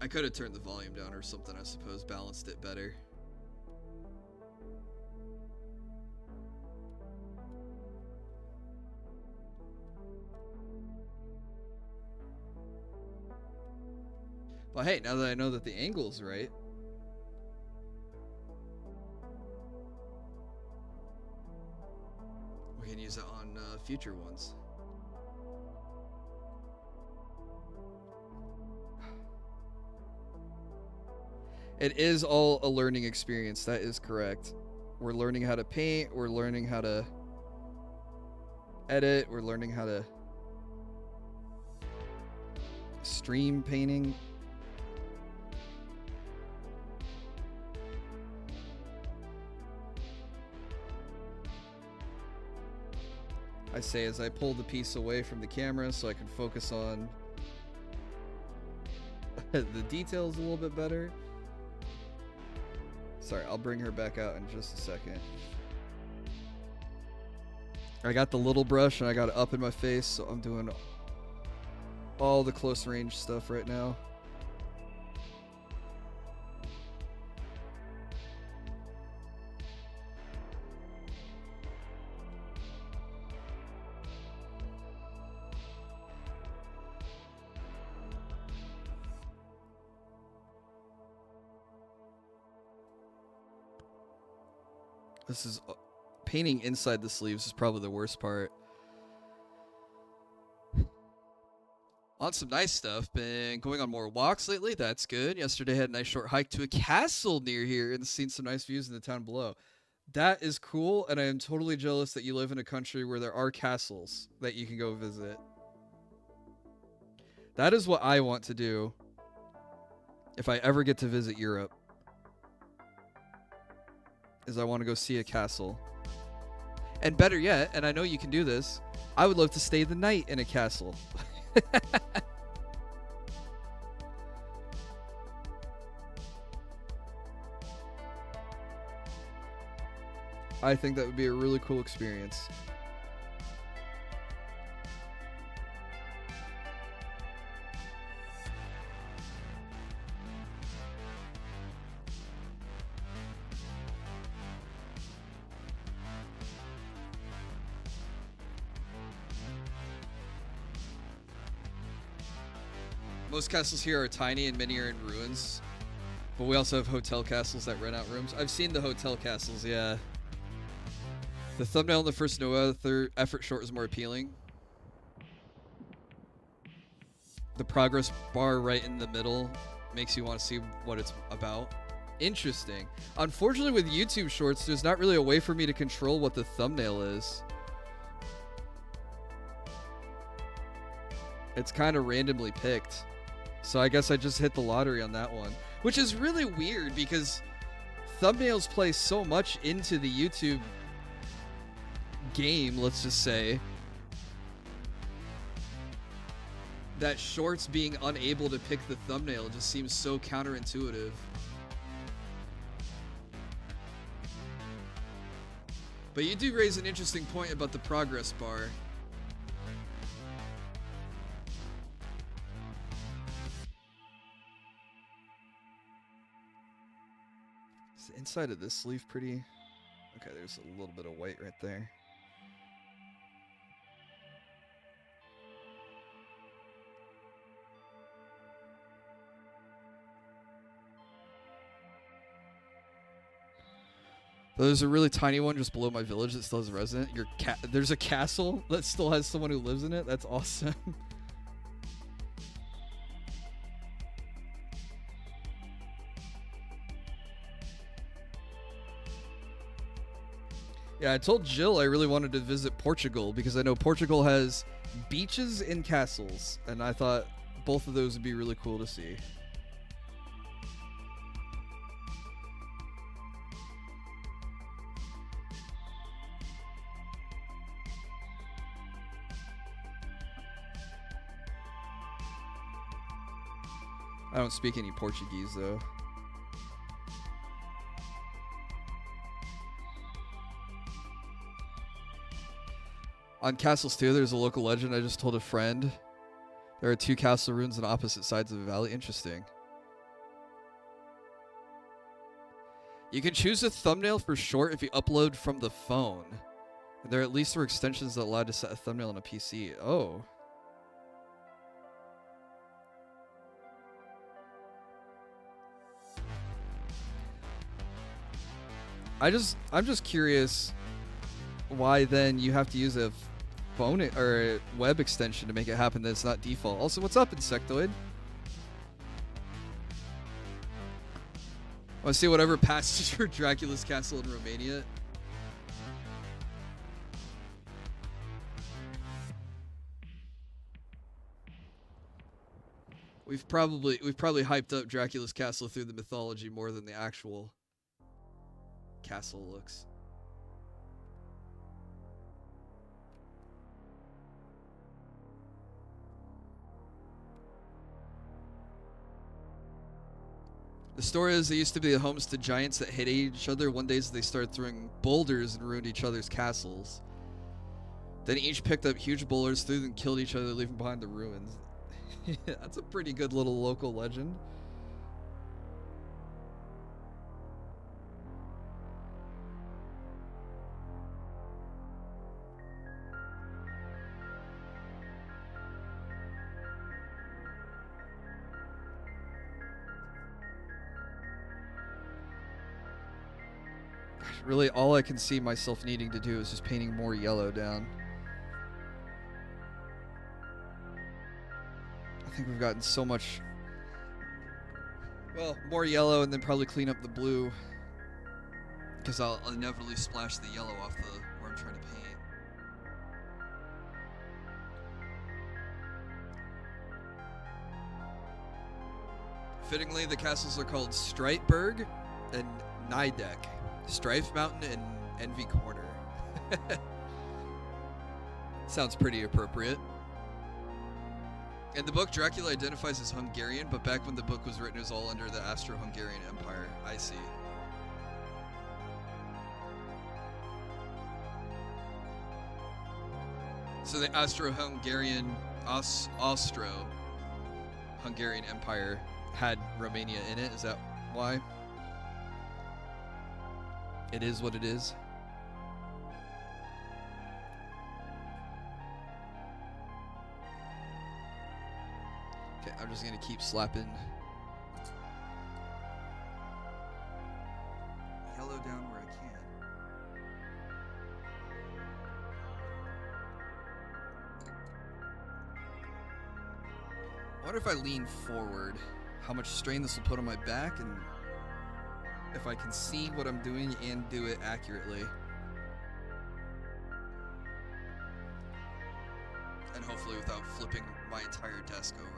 I could have turned the volume down or something, I suppose, balanced it better. But hey, now that I know that the angle's right, we can use it on future ones. It is all a learning experience. That is correct. We're learning how to paint. We're learning how to edit. We're learning how to stream painting. I say as I pull the piece away from the camera so I can focus on the details a little bit better. Sorry, I'll bring her back out in just a second. I got the little brush and I got it up in my face, so I'm doing all the close range stuff right now. This is painting inside the sleeves is probably the worst part. On some nice stuff. Been going on more walks lately. That's good. Yesterday had a nice short hike to a castle near here and seen some nice views in the town below. That is cool, and I am totally jealous that you live in a country where there are castles that you can go visit. That is what I want to do if I ever get to visit Europe. Is I want to go see a castle. And better yet, and I know you can do this, I would love to stay the night in a castle. I think that would be a really cool experience. Most castles here are tiny and many are in ruins. But we also have hotel castles that rent out rooms. I've seen the hotel castles, yeah. The thumbnail in the first no other effort short is more appealing. The progress bar right in the middle makes you want to see what it's about. Interesting. Unfortunately with YouTube shorts, there's not really a way for me to control what the thumbnail is. It's kind of randomly picked. So I guess I just hit the lottery on that one. Which is really weird because thumbnails play so much into the YouTube game, let's just say, that shorts being unable to pick the thumbnail just seems so counterintuitive. But you do raise an interesting point about the progress bar. Is the inside of this sleeve pretty? Okay, there's a little bit of white right there. There's a really tiny one just below my village that still has resident. There's a castle that still has someone who lives in it. That's awesome. Yeah, I told Jill I really wanted to visit Portugal because I know Portugal has beaches and castles, and I thought both of those would be really cool to see. I don't speak any Portuguese, though. On castles, too, there's a local legend I just told a friend. There are 2 castle ruins on opposite sides of the valley. Interesting. You can choose a thumbnail for short if you upload from the phone. There at least were extensions that allowed to set a thumbnail on a PC. Oh. I'm just curious why then you have to use a phone or a web extension to make it happen that it's not default. Also, what's up, Insectoid? Want to see whatever passes for Dracula's castle in Romania? We've probably hyped up Dracula's castle through the mythology more than the actual castle looks. The story is they used to be the homes to giants that hated each other. One day they started throwing boulders and ruined each other's castles. Then each picked up huge boulders, threw them, and killed each other, leaving behind the ruins. That's a pretty good little local legend. Really, all I can see myself needing to do is just painting more yellow down. I think we've gotten so much... Well, more yellow and then probably clean up the blue. Because I'll inevitably splash the yellow off the where I'm trying to paint. Fittingly, the castles are called Streitberg and Nidek. Strife Mountain and Envy Corner. Sounds pretty appropriate. In the book, Dracula identifies as Hungarian, but back when the book was written, it was all under the Austro-Hungarian Empire. I see. So the Austro-Hungarian Empire had Romania in it. Is that why? It is what it is. Okay, I'm just gonna keep slapping yellow down where I can. I wonder if I lean forward, how much strain this will put on my back, and if I can see what I'm doing and do it accurately. And hopefully without flipping my entire desk over.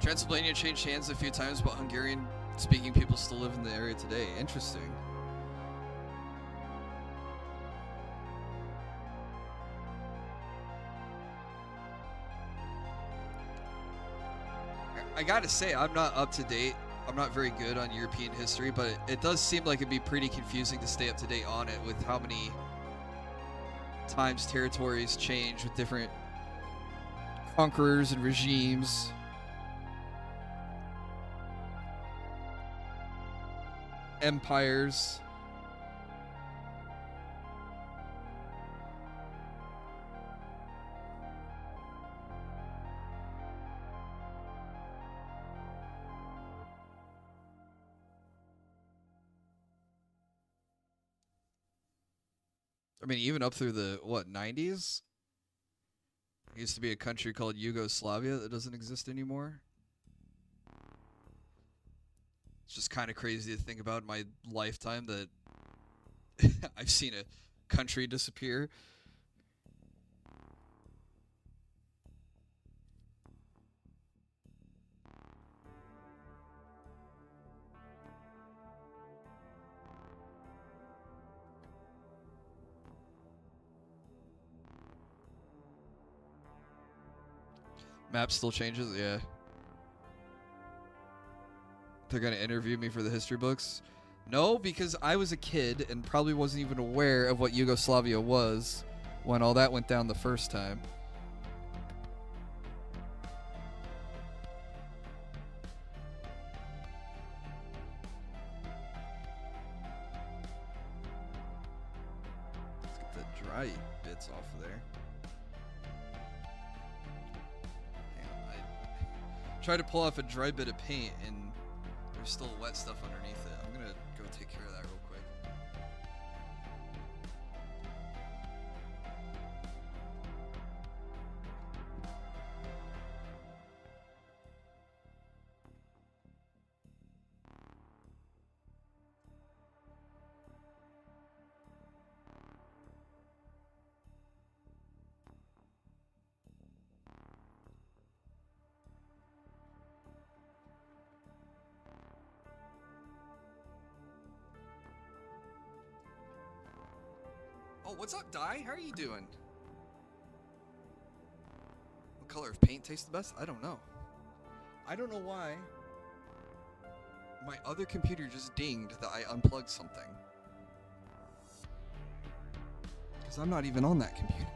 Transylvania changed hands a few times, but Hungarian-speaking people still live in the area today. Interesting. I gotta say, I'm not up to date. I'm not very good on European history, but it does seem like it'd be pretty confusing to stay up to date on it with how many times territories change with different conquerors and regimes. Empires. I mean, even up through the, 90s? There used to be a country called Yugoslavia that doesn't exist anymore. It's just kind of crazy to think about in my lifetime that I've seen a country disappear. Map still changes? Yeah. They're going to interview me for the history books? No, because I was a kid and probably wasn't even aware of what Yugoslavia was when all that went down the first time. Let's get the dry bits off of there. Hang on, I tried to pull off a dry bit of paint and there's still wet stuff underneath it. I'm gonna go take care of that real quick. Oh, what's up, Di? How are you doing? What color of paint tastes the best? I don't know. I don't know why my other computer just dinged that I unplugged something. Because I'm not even on that computer.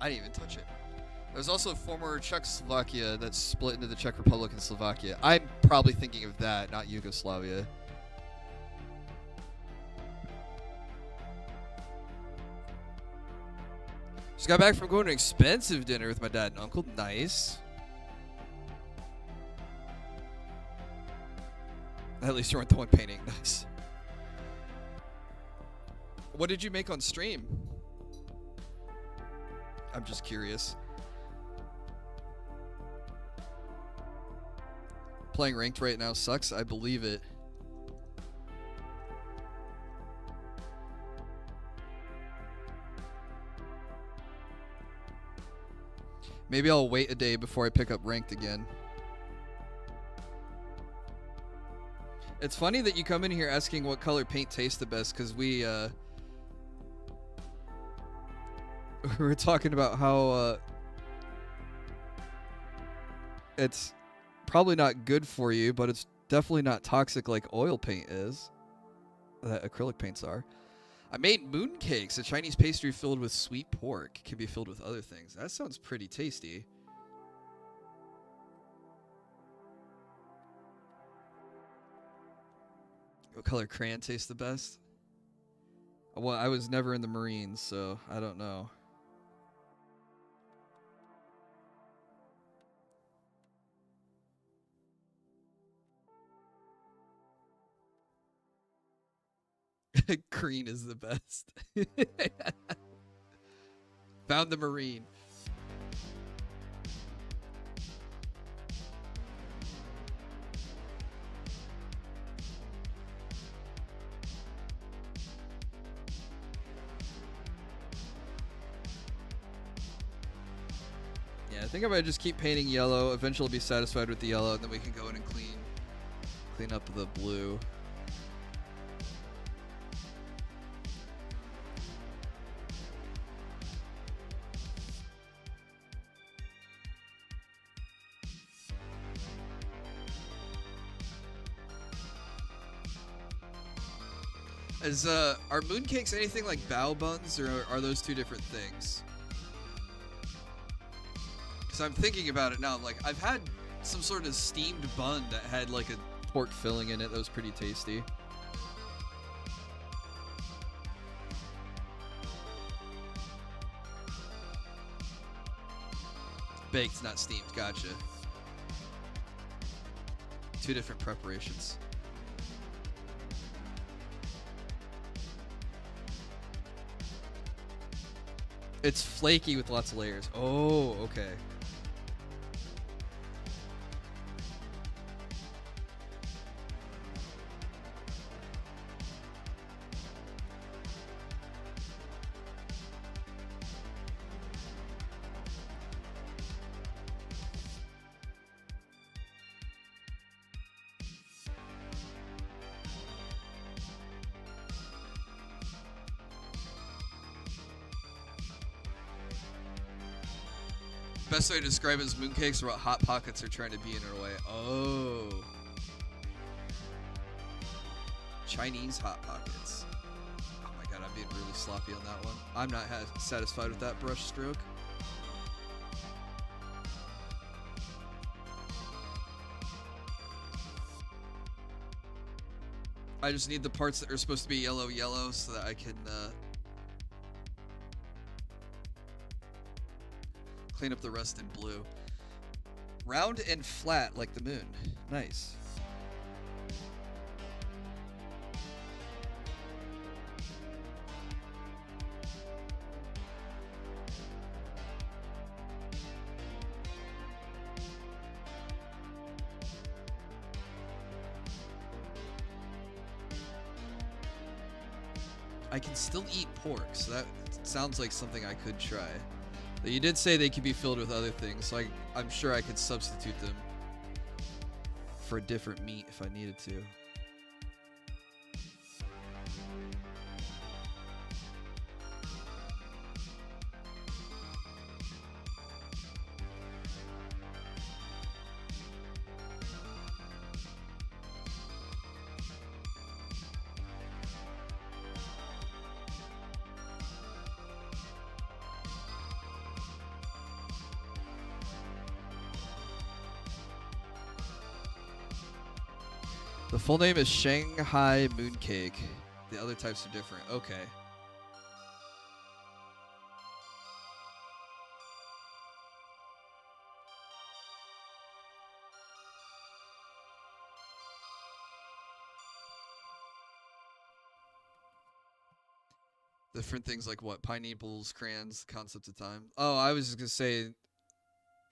I didn't even touch it. There's also former Czechoslovakia that's split into the Czech Republic and Slovakia. I'm probably thinking of that, not Yugoslavia. Just got back from going to an expensive dinner with my dad and uncle. Nice. At least you weren't the one painting. Nice. What did you make on stream? I'm just curious. Playing ranked right now sucks. I believe it. Maybe I'll wait a day before I pick up ranked again. It's funny that you come in here asking what color paint tastes the best, because we were talking about how it's probably not good for you, but it's definitely not toxic like oil paint is, that acrylic paints are. I made mooncakes, a Chinese pastry filled with sweet pork. Can be filled with other things. That sounds pretty tasty. What color crayon tastes the best? Well, I was never in the Marines, so I don't know. Green is the best. Found the Marine. Yeah, I think I might just keep painting yellow. Eventually I'll be satisfied with the yellow, and then we can go in and clean up the blue. Are mooncakes anything like bao buns, or are those two different things? Because I'm thinking about it now. Like, I've had some sort of steamed bun that had like a pork filling in it that was pretty tasty. Baked, not steamed. Gotcha. Two different preparations. It's flaky with lots of layers. Oh, okay. Best way to describe it is mooncakes are what Hot Pockets are trying to be in a way. Oh. Chinese Hot Pockets. Oh my god, I'm being really sloppy on that one. I'm not satisfied with that brush stroke. I just need the parts that are supposed to be yellow so that I can clean up the rest in blue. Round and flat like the moon. Nice. I can still eat pork, so that sounds like something I could try. But you did say they could be filled with other things, so I'm sure I could substitute them for a different meat if I needed to. The full name is Shanghai Mooncake. The other types are different. Okay. Different things like what? Pineapples, crayons, concept of time. Oh, I was just gonna say,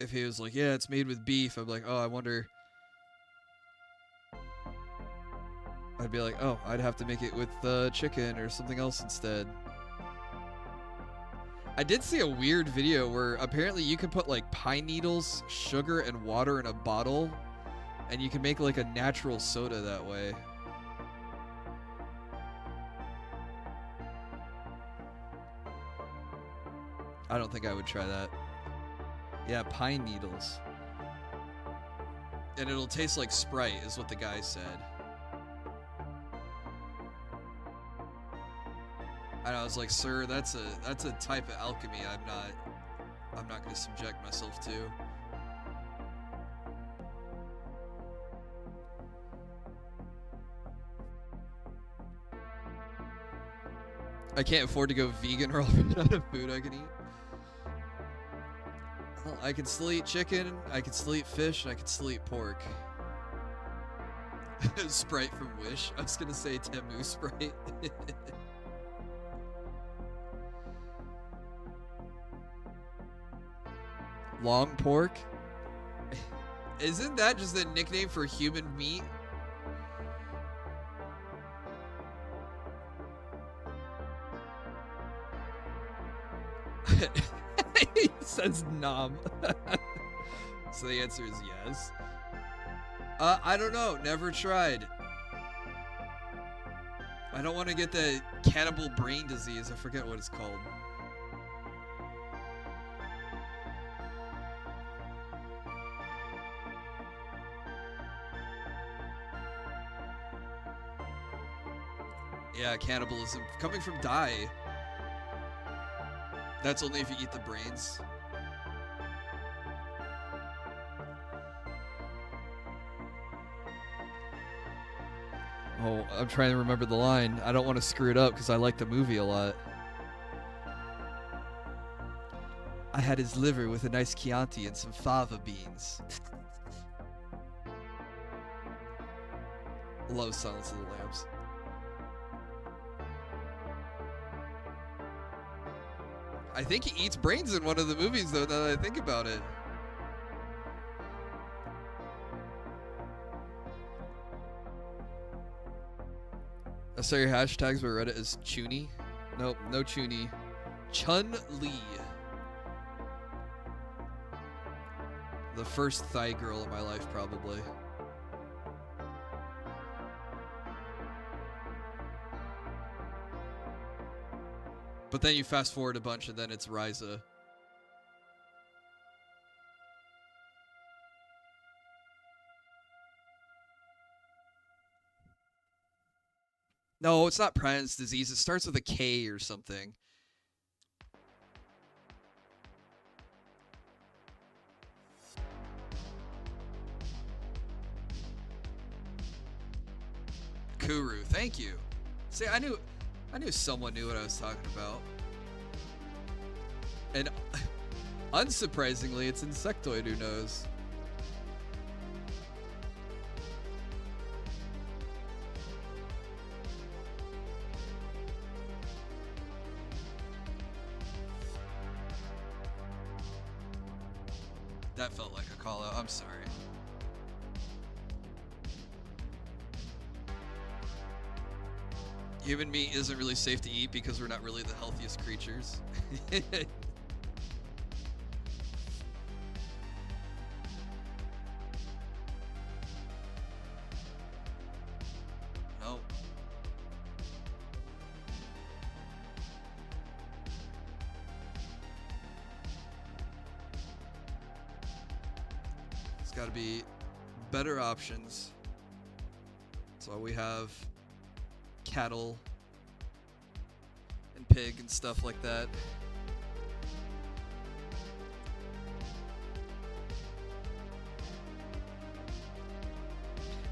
if he was like, yeah, it's made with beef, I'd be like, oh, I wonder. I'd be like, oh, I'd have to make it with chicken or something else instead. I did see a weird video where apparently you can put like pine needles, sugar, and water in a bottle, and you can make like a natural soda that way. I don't think I would try that. Yeah, pine needles. And it'll taste like Sprite, is what the guy said. And I was like, sir, that's a type of alchemy I'm not gonna subject myself to. I can't afford to go vegan or I'll run out of food I can eat. Well, I can still eat chicken, I can still eat fish, and I can still eat pork. Sprite from Wish. I was gonna say Temu Sprite. Long pork? Isn't that just a nickname for human meat? He says nom. So the answer is yes. I don't know. Never tried. I don't want to get the cannibal brain disease. I forget what it's called. Yeah, cannibalism. Coming from die. That's only if you eat the brains. Oh, I'm trying to remember the line. I don't want to screw it up because I like the movie a lot. I had his liver with a nice Chianti and some fava beans. Love Silence of the Lambs. I think he eats brains in one of the movies, though, now that I think about it. I saw your hashtags by Reddit as Chun-Li. Nope, no Chun-Li. Chun Li. The first Thai girl in my life, probably. But then you fast forward a bunch and then it's Ryza. No, it's not Prince disease. It starts with a K or something. Kuru, thank you. See, I knew someone knew what I was talking about. And unsurprisingly, it's Insectoid who knows. That felt like a call out. I'm sorry. Human meat isn't really safe to eat because we're not really the healthiest creatures. No. There's got to be better options. So we have cattle and pig and stuff like that.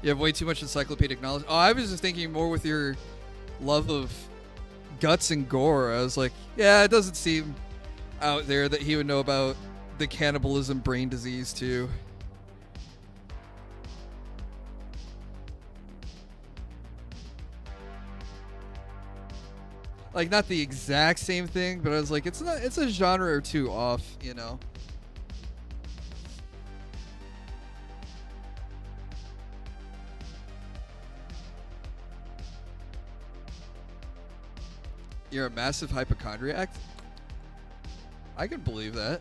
You have way too much encyclopedic knowledge. Oh, I was just thinking more with your love of guts and gore. I was like, yeah, it doesn't seem out there that he would know about the cannibalism brain disease too. Like, not the exact same thing, but I was like, it's a genre or two off, you know. You're a massive hypochondriac? I can believe that.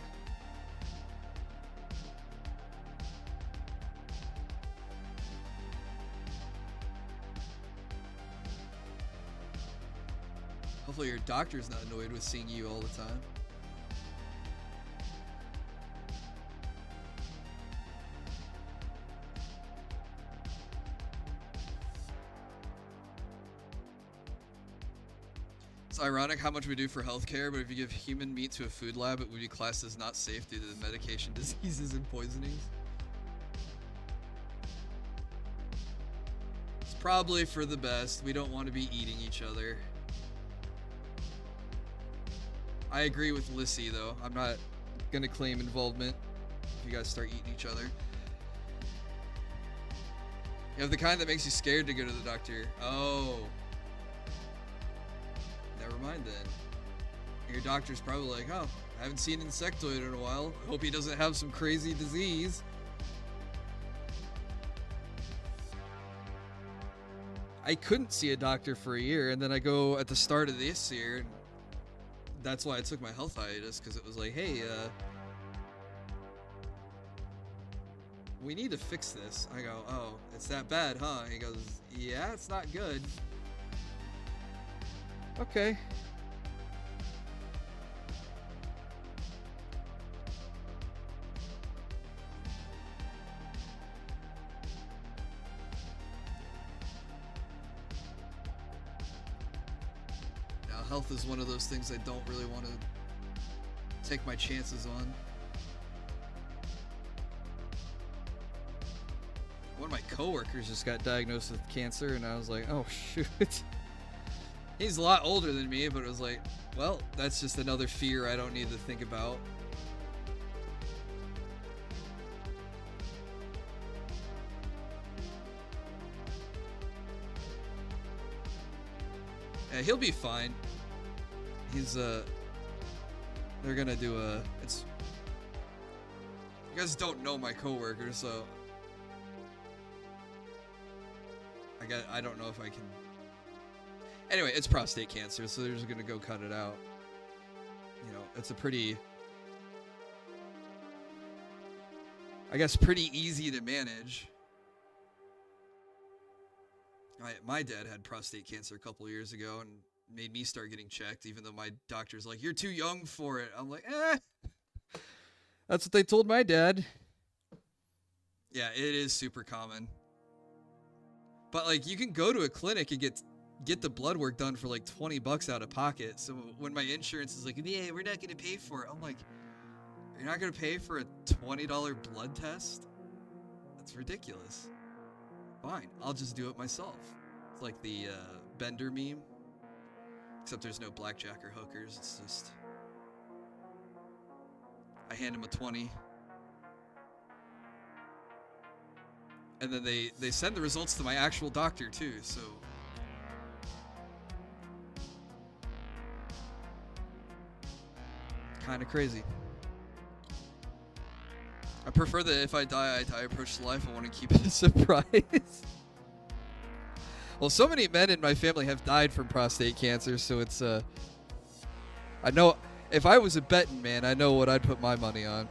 Hopefully your doctor's not annoyed with seeing you all the time. It's ironic how much we do for healthcare, but if you give human meat to a food lab, it would be classed as not safe due to the medication diseases and poisonings. It's probably for the best. We don't want to be eating each other. I agree with Lissy, though. I'm not going to claim involvement if you guys start eating each other. You have the kind that makes you scared to go to the doctor. Oh. Never mind then. Your doctor's probably like, oh, I haven't seen an insectoid in a while. Hope he doesn't have some crazy disease. I couldn't see a doctor for a year, and then I go at the start of this year, and that's why I took my health hiatus, because it was like, hey, we need to fix this. I go, oh, it's that bad, huh? He goes, yeah, it's not good. Okay. Now, health is one of those things I don't really want to take my chances on. One of my coworkers just got diagnosed with cancer, and I was like, oh, shoot. He's a lot older than me, but it was like, well, that's just another fear I don't need to think about. Yeah, he'll be fine. He's, they're gonna do it's, you guys don't know my coworker, so I don't know if I can. Anyway, it's prostate cancer, so they're just gonna go cut it out. You know, it's a pretty, I guess, pretty easy to manage. My dad had prostate cancer a couple years ago and made me start getting checked, even though my doctor's like, you're too young for it. I'm like, that's what they told my dad. Yeah, it is super common. But, like, you can go to a clinic and get the blood work done for like $20 out of pocket. So when my insurance is like, yeah, we're not going to pay for it. I'm like, you're not going to pay for a $20 blood test? That's ridiculous. Fine, I'll just do it myself. It's like the Bender meme. Except there's no blackjack or hookers. It's just, I hand him a 20. And then they send the results to my actual doctor too, so. Kind of crazy. I prefer that if I die approach life. I want to keep it a surprise. Well, so many men in my family have died from prostate cancer, so it's, I know, if I was a betting man, I know what I'd put my money on.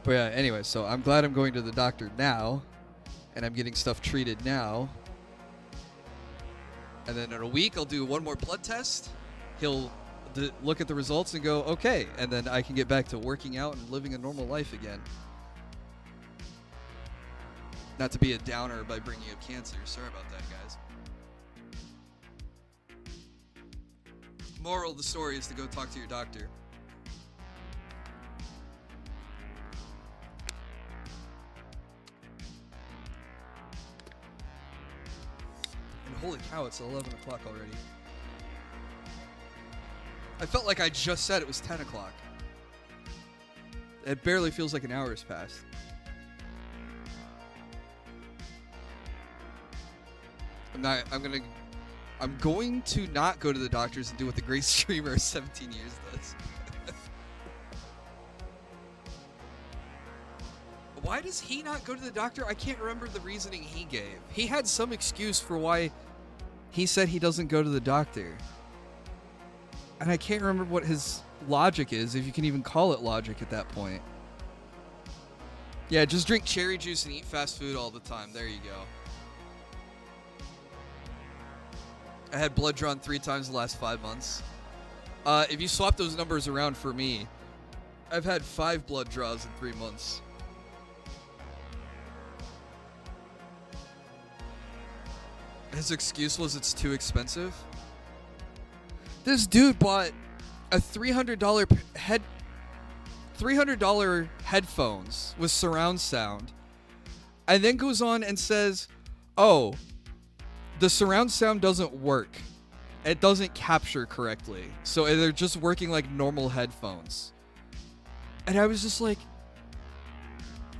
But yeah, anyway, so I'm glad I'm going to the doctor now, and I'm getting stuff treated now. And then in a week, I'll do one more blood test. He'll look at the results and go, okay, and then I can get back to working out and living a normal life again. Not to be a downer by bringing up cancer. Sorry about that, guys. Moral of the story is to go talk to your doctor. Holy cow, it's 11 o'clock already. I felt like I just said it was 10 o'clock. It barely feels like an hour has passed. I'm going to not go to the doctors and do what the great streamer of 17 years does. Why does he not go to the doctor? I can't remember the reasoning he gave. He had some excuse for why he said he doesn't go to the doctor. And I can't remember what his logic is, if you can even call it logic at that point. Yeah, just drink cherry juice and eat fast food all the time. There you go. I had blood drawn 3 times the last 5 months. If you swap those numbers around for me, I've had 5 blood draws in 3 months. His excuse was it's too expensive. This dude bought a $300 headphones with surround sound, and then goes on and says, "Oh, the surround sound doesn't work. It doesn't capture correctly. So they're just working like normal headphones." And I was just like,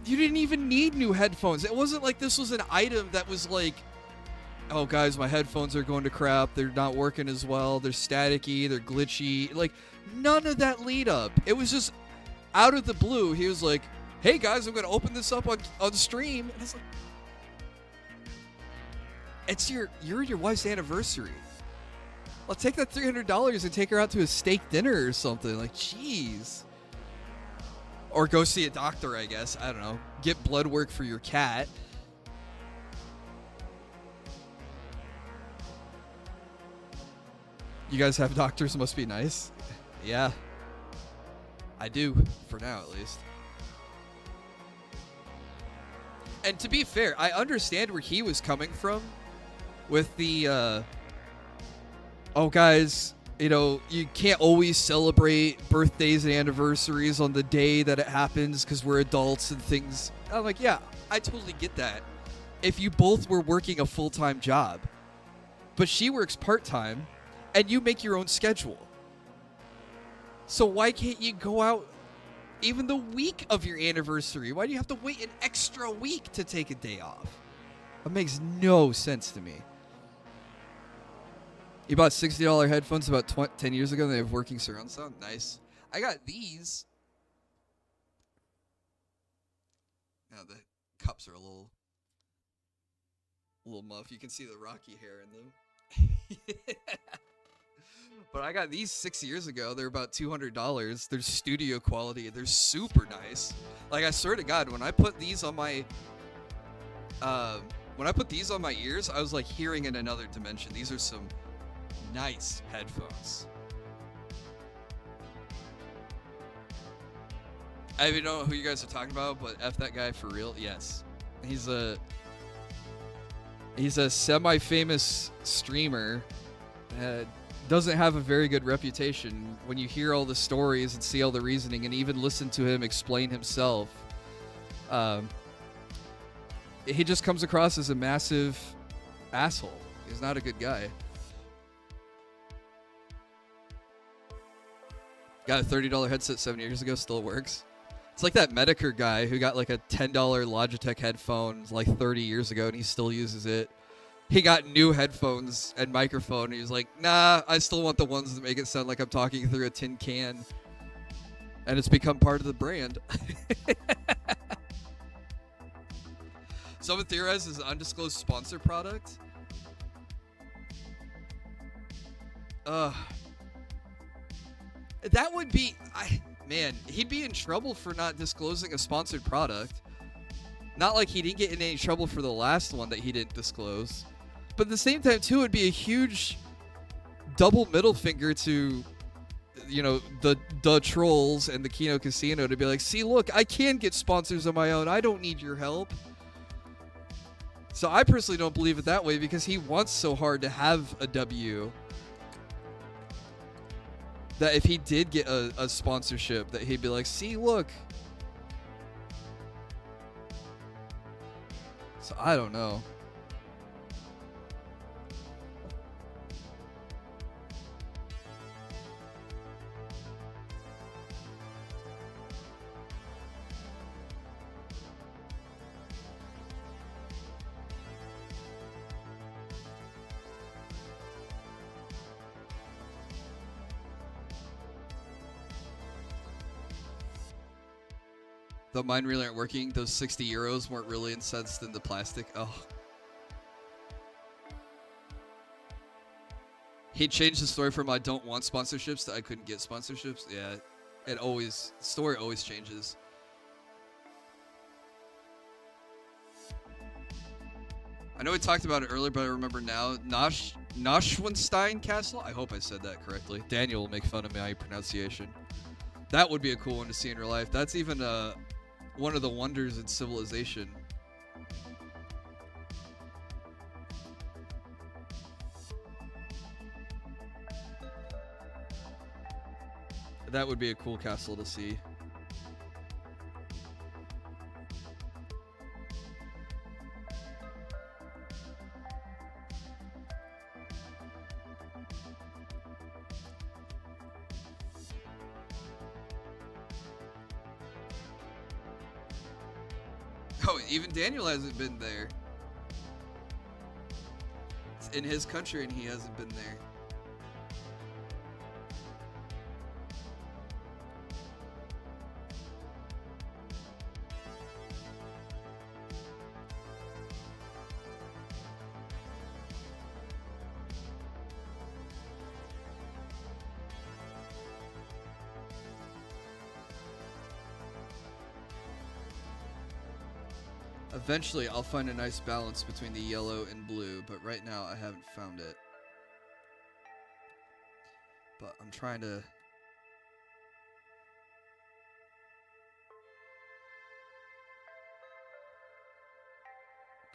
you didn't even need new headphones. It wasn't like this was an item that was like, "Oh guys, my headphones are going to crap. They're not working as well. They're staticky. They're glitchy." Like, none of that lead up. It was just out of the blue. He was like, "Hey guys, I'm going to open this up on stream." And it's like, it's your wife's anniversary. I'll take that $300 and take her out to a steak dinner or something. Like, jeez. Or go see a doctor, I guess. I don't know. Get blood work for your cat. You guys have doctors, must be nice. Yeah. I do, for now at least. And to be fair, I understand where he was coming from with the, oh guys, you know, you can't always celebrate birthdays and anniversaries on the day that it happens because we're adults and things. I'm like, yeah, I totally get that. If you both were working a full-time job. But she works part-time, and you make your own schedule. So why can't you go out even the week of your anniversary? Why do you have to wait an extra week to take a day off? That makes no sense to me. You bought $60 headphones about 10 years ago, and they have working surround sound. Nice. I got these. Now the cups are a little muff. You can see the rocky hair in them. But I got these 6 years ago. They're about $200. They're studio quality. They're super nice. Like, I swear to God, when I put these on my ears, I was like hearing in another dimension. These are some nice headphones. I don't know who you guys are talking about, but F that guy for real. Yes, he's a semi-famous streamer. Doesn't have a very good reputation. When you hear all the stories and see all the reasoning and even listen to him explain himself, he just comes across as a massive asshole. He's not a good guy. Got a $30 headset 7 years ago, still works. It's like that Medicare guy who got like a $10 Logitech headphone like 30 years ago and he still uses it. He got new headphones and microphone and he was like, "Nah, I still want the ones that make it sound like I'm talking through a tin can." And it's become part of the brand. Someone theorized is an undisclosed sponsor product. That would be... Man, he'd be in trouble for not disclosing a sponsored product. Not like he didn't get in any trouble for the last one that he didn't disclose. But at the same time, too, it'd be a huge double middle finger to, you know, the trolls and the Kino Casino to be like, "See, look, I can get sponsors on my own. I don't need your help." So I personally don't believe it that way because he wants so hard to have a W that if he did get a sponsorship, that he'd be like, "See, look." So I don't know. Though mine really aren't working. Those 60 euros weren't really incensed in the plastic. Oh. He changed the story from I don't want sponsorships to I couldn't get sponsorships. Yeah, the story always changes. I know we talked about it earlier, but I remember now. Neuschwanstein Castle? I hope I said that correctly. Daniel will make fun of my pronunciation. That would be a cool one to see in real life. That's even one of the wonders in civilization. That would be a cool castle to see. Oh, even Daniel hasn't been there. It's in his country and he hasn't been there. Eventually, I'll find a nice balance between the yellow and blue, but right now I haven't found it. But I'm trying to...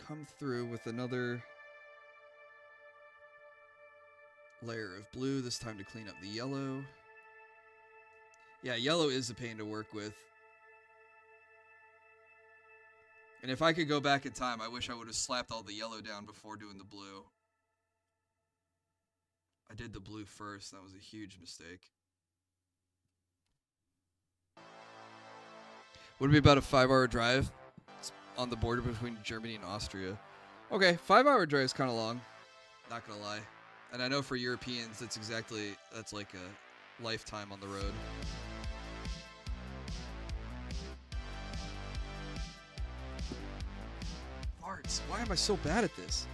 come through with another layer of blue, this time to clean up the yellow. Yeah, yellow is a pain to work with. And if I could go back in time, I wish I would have slapped all the yellow down before doing the blue. I did the blue first. That was a huge mistake. Would it be about a 5-hour drive? It's on the border between Germany and Austria. Okay, 5-hour drive is kind of long. Not gonna lie. And I know for Europeans, that's like a lifetime on the road. Why am I so bad at this?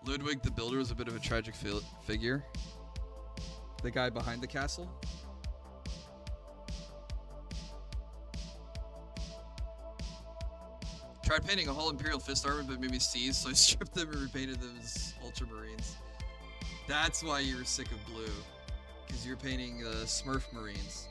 Ludwig the Builder was a bit of a tragic figure. The guy behind the castle. Tried painting a whole Imperial Fist armor, but made me seize, so I stripped them and repainted them as Ultramarines. That's why you were sick of blue, because you're painting Smurf Marines.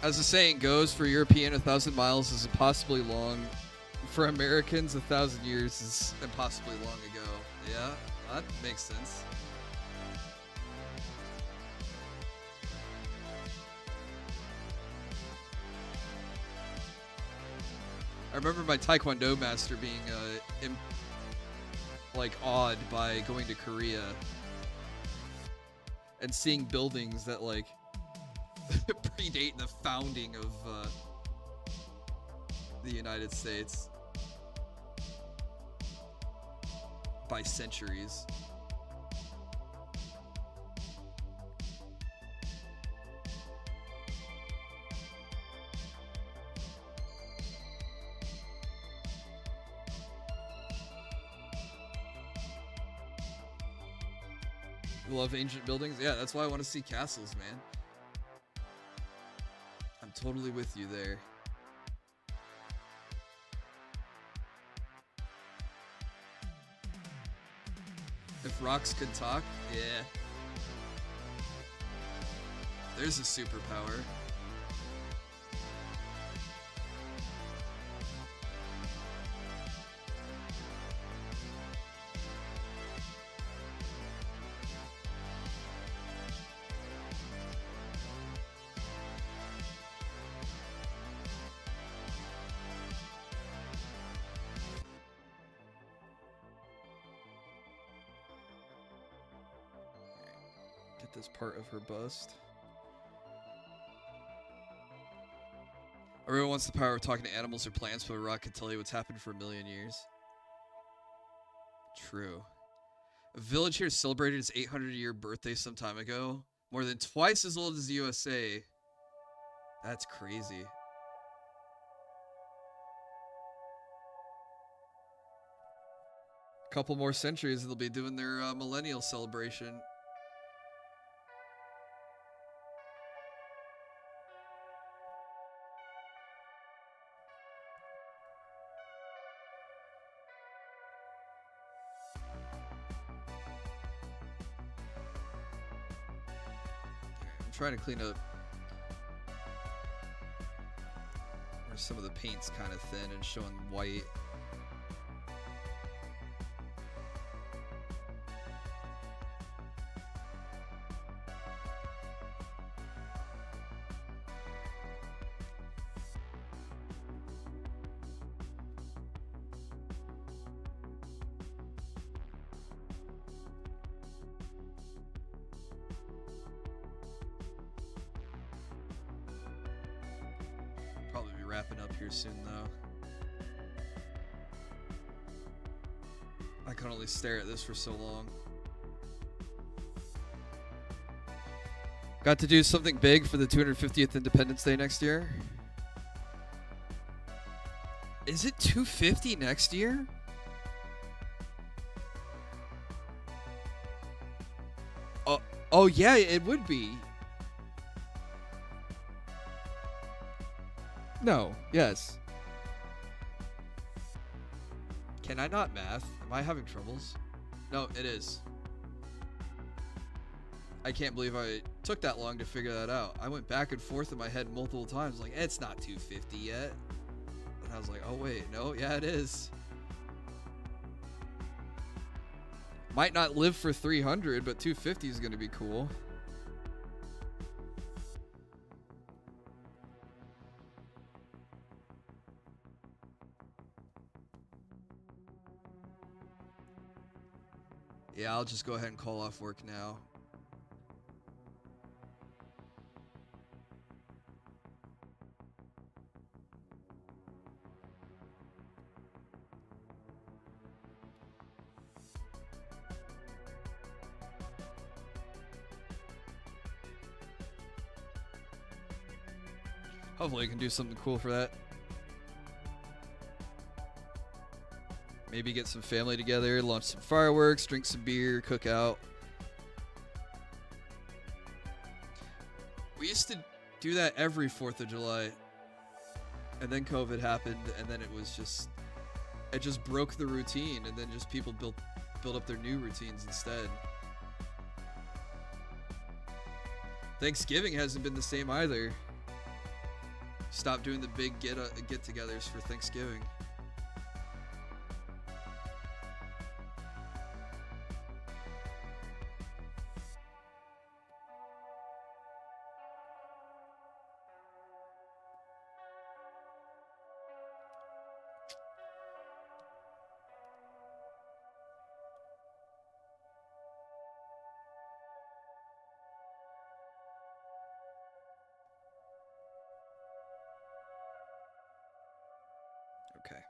As the saying goes, for European, 1,000 miles is impossibly long. For Americans, 1,000 years is impossibly long ago. Yeah, that makes sense. I remember my Taekwondo master being awed by going to Korea and seeing buildings that predate the founding of the United States by centuries. Love ancient buildings. Yeah, that's why I want to see castles, man. I'm totally with you there. If rocks could talk, yeah. There's a superpower. at this part of her bust. Everyone wants the power of talking to animals or plants, but a rock can tell you what's happened for a million years. True. A village here celebrated its 800-year birthday some time ago. More than twice as old as the USA. That's crazy. A couple more centuries, they'll be doing their millennial celebration. I'm trying to clean up where some of the paint's kind of thin and showing white. Probably be wrapping up here soon, though. I can only stare at this for so long. Got to do something big for the 250th Independence Day next year. Is it 250 next year? Oh yeah, it would be. No, yes. Can I not math? Am I having troubles? No, it is. I can't believe I took that long to figure that out. I went back and forth in my head multiple times, like, it's not 250 yet. And I was like, oh wait, no, yeah, it is. Might not live for 300, but 250 is going to be cool. Yeah, I'll just go ahead and call off work now. Hopefully I can do something cool for that. Maybe get some family together, launch some fireworks, drink some beer, cook out. We used to do that every 4th of July. And then COVID happened, and then it just broke the routine, and then just people built up their new routines instead. Thanksgiving hasn't been the same either. Stop doing the big get-togethers for Thanksgiving. Okay.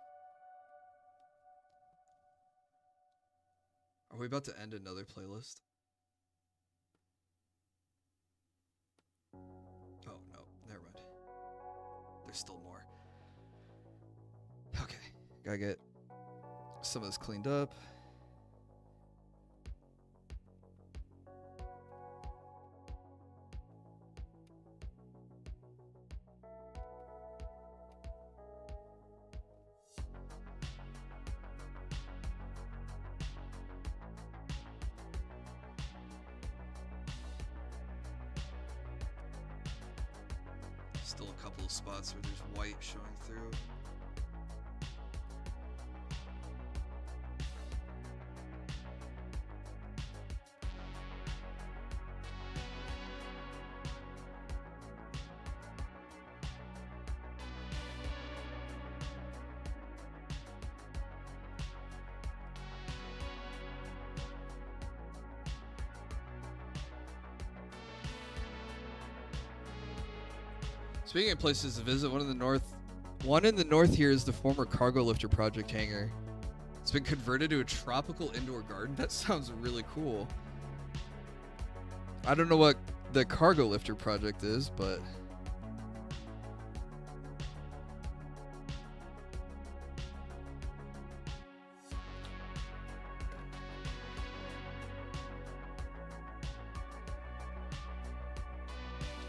Are we about to end another playlist? Oh, no. Never mind. There's still more. Okay. Gotta get some of this cleaned up. Still a couple of spots where there's white showing through. Speaking of places to visit, one in the north here is the former cargo lifter project hangar. It's been converted to a tropical indoor garden. That sounds really cool. I don't know what the cargo lifter project is, but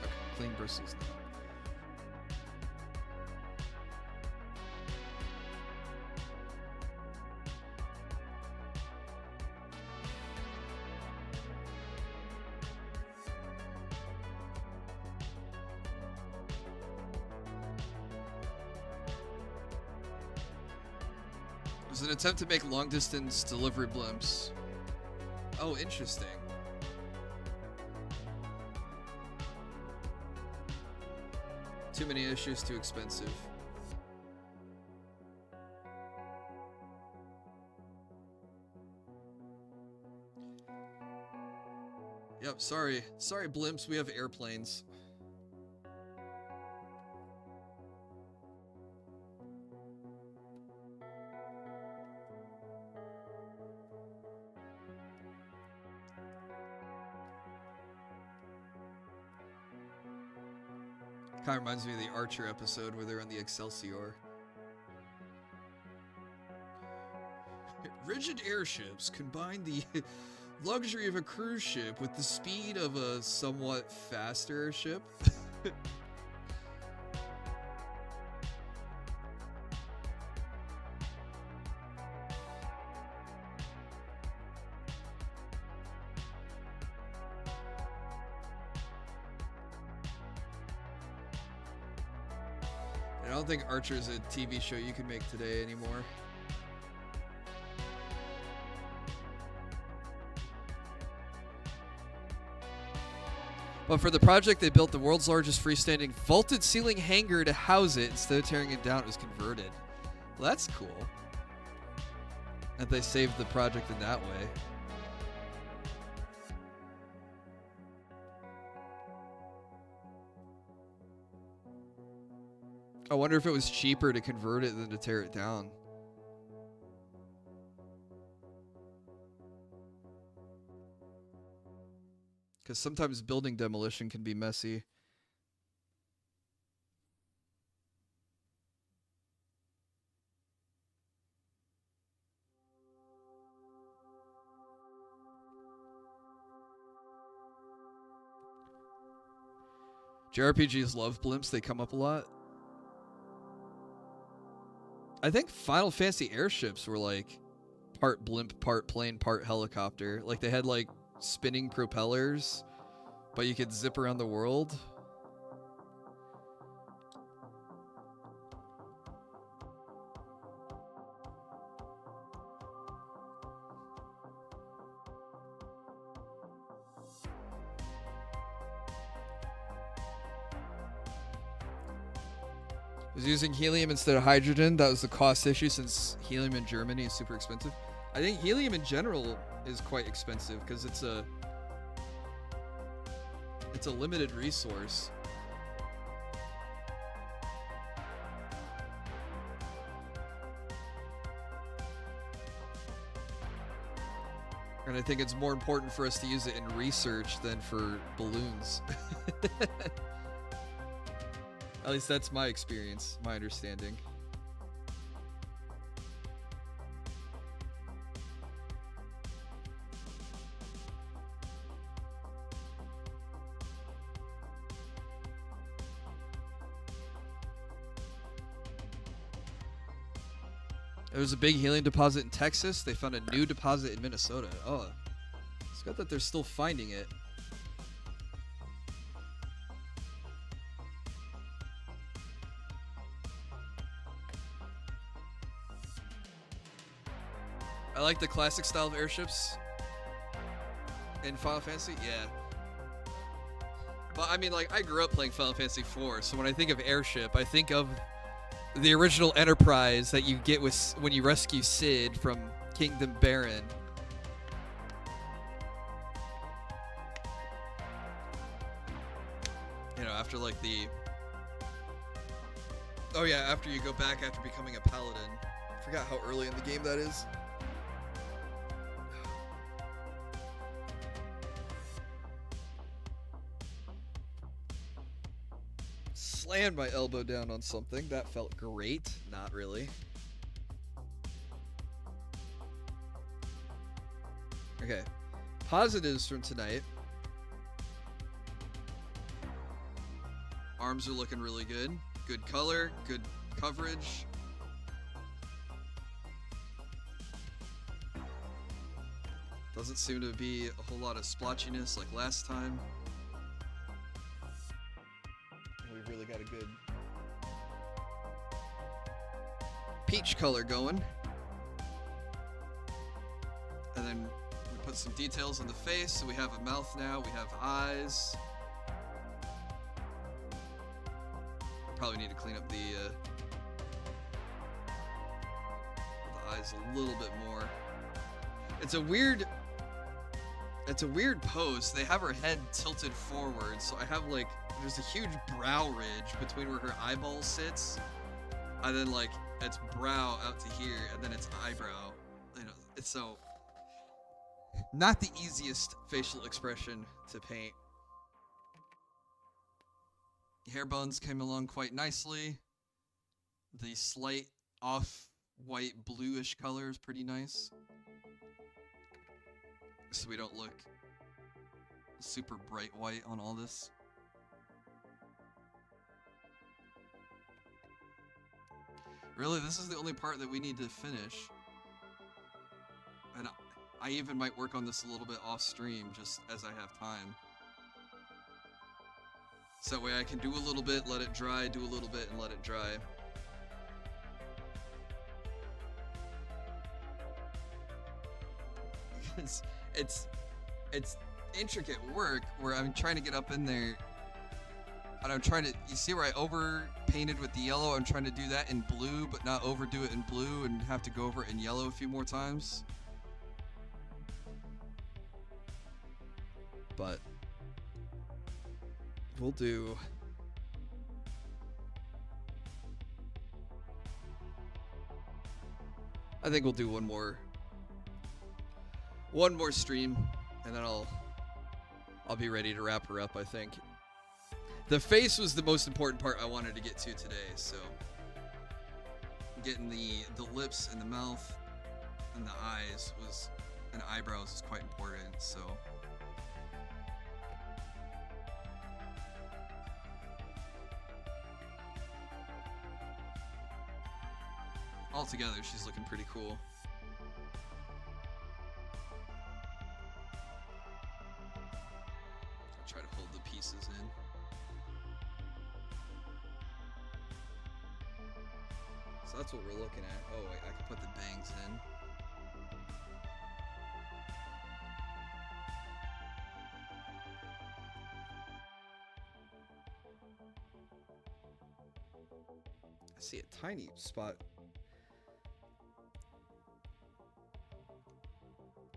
okay, clean bristles now. It was an attempt to make long-distance delivery blimps. Oh, interesting. Too many issues, too expensive. Yep, sorry. Sorry, blimps, we have airplanes. Kind of reminds me of the Archer episode where they're on the Excelsior. Rigid airships combine the luxury of a cruise ship with the speed of a somewhat faster airship. I don't think Archer is a TV show you can make today anymore. But for the project, they built the world's largest freestanding vaulted ceiling hangar to house it. Instead of tearing it down, it was converted. Well, that's cool. That they saved the project in that way. I wonder if it was cheaper to convert it than to tear it down. Because sometimes building demolition can be messy. JRPGs love blimps, they come up a lot. I think Final Fantasy airships were like part blimp, part plane, part helicopter. Like they had like spinning propellers, but you could zip around the world. Was using helium instead of hydrogen. That was the cost issue since helium in Germany is super expensive. I think helium in general is quite expensive because it's a limited resource. And I think it's more important for us to use it in research than for balloons. At least that's my experience, my understanding. There was a big helium deposit in Texas. They found a new deposit in Minnesota. Oh, it's good that they're still finding it. I like the classic style of airships in Final Fantasy. Yeah. But I mean, like, I grew up playing Final Fantasy IV, so when I think of airship, I think of the original Enterprise that you get with when you rescue Cid from Kingdom Baron. You know, after like the Oh yeah, after you go back after becoming a paladin. I forgot how early in the game that is. Slammed my elbow down on something. That felt great. Not really. Okay. Positives from tonight. Arms are looking really good. Good color, good coverage. Doesn't seem to be a whole lot of splotchiness like last time. We've really got a good peach color going. And then we put some details on the face. So we have a mouth now, we have eyes. Probably need to clean up the eyes a little bit more. It's a weird pose. They have her head tilted forward, so I have like there's a huge brow ridge between where her eyeball sits, and then like it's brow out to here, and then it's eyebrow. You know, it's so not the easiest facial expression to paint. Hair buns came along quite nicely. The slight off-white bluish color is pretty nice. So we don't look super bright white on all this. Really, this is the only part that we need to finish. And I even might work on this a little bit off stream just as I have time. So that way I can do a little bit, let it dry, do a little bit, and let it dry. It's intricate work where I'm trying to get up in there, and I'm trying to, you see where I over painted with the yellow? I'm trying to do that in blue, but not overdo it in blue and have to go over it in yellow a few more times. But we'll do. I think we'll do one more stream, and then I'll be ready to wrap her up, I think. The face was the most important part I wanted to get to today, so getting the lips and the mouth and the eyes and eyebrows is quite important, so altogether she's looking pretty cool. Try to hold the pieces in. So that's what we're looking at. Oh wait, I can put the bangs in. I see a tiny spot.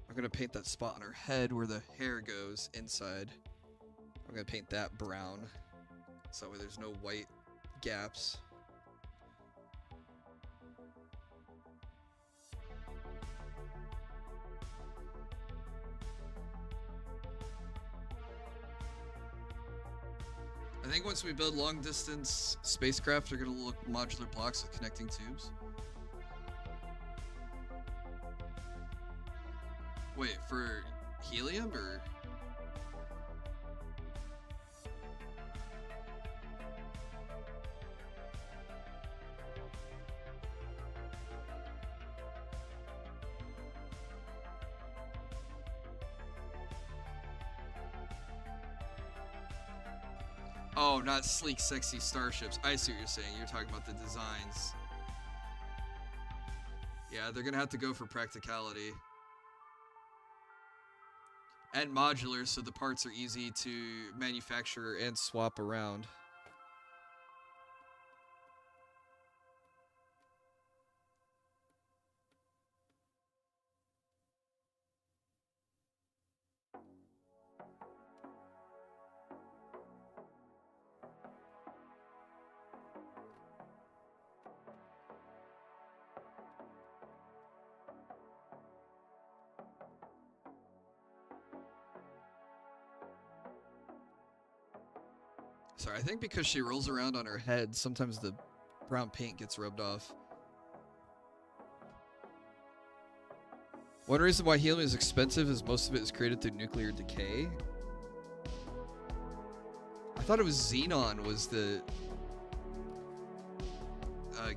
I'm gonna paint that spot on her head where the hair goes inside. I'm gonna paint that brown, so that way there's no white gaps. I think once we build long distance spacecraft, they're gonna look modular blocks with connecting tubes. Wait, for helium or? Oh, not sleek, sexy starships. I see what you're saying. You're talking about the designs. Yeah, they're gonna have to go for practicality. And modular, so the parts are easy to manufacture and swap around. Sorry, I think because she rolls around on her head, sometimes the brown paint gets rubbed off. One reason why helium is expensive is most of it is created through nuclear decay. I thought it was xenon was the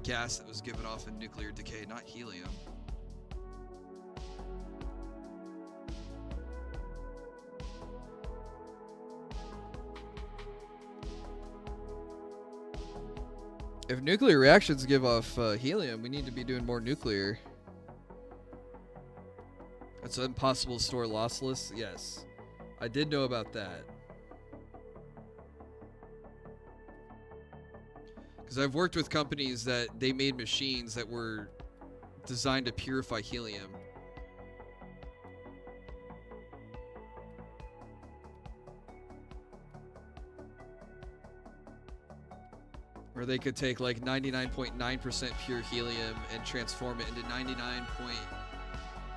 gas that was given off in nuclear decay, not helium. If nuclear reactions give off helium, we need to be doing more nuclear. It's impossible to store lossless? Yes. I did know about that. Because I've worked with companies that they made machines that were designed to purify helium. Where they could take like 99.9% pure helium and transform it into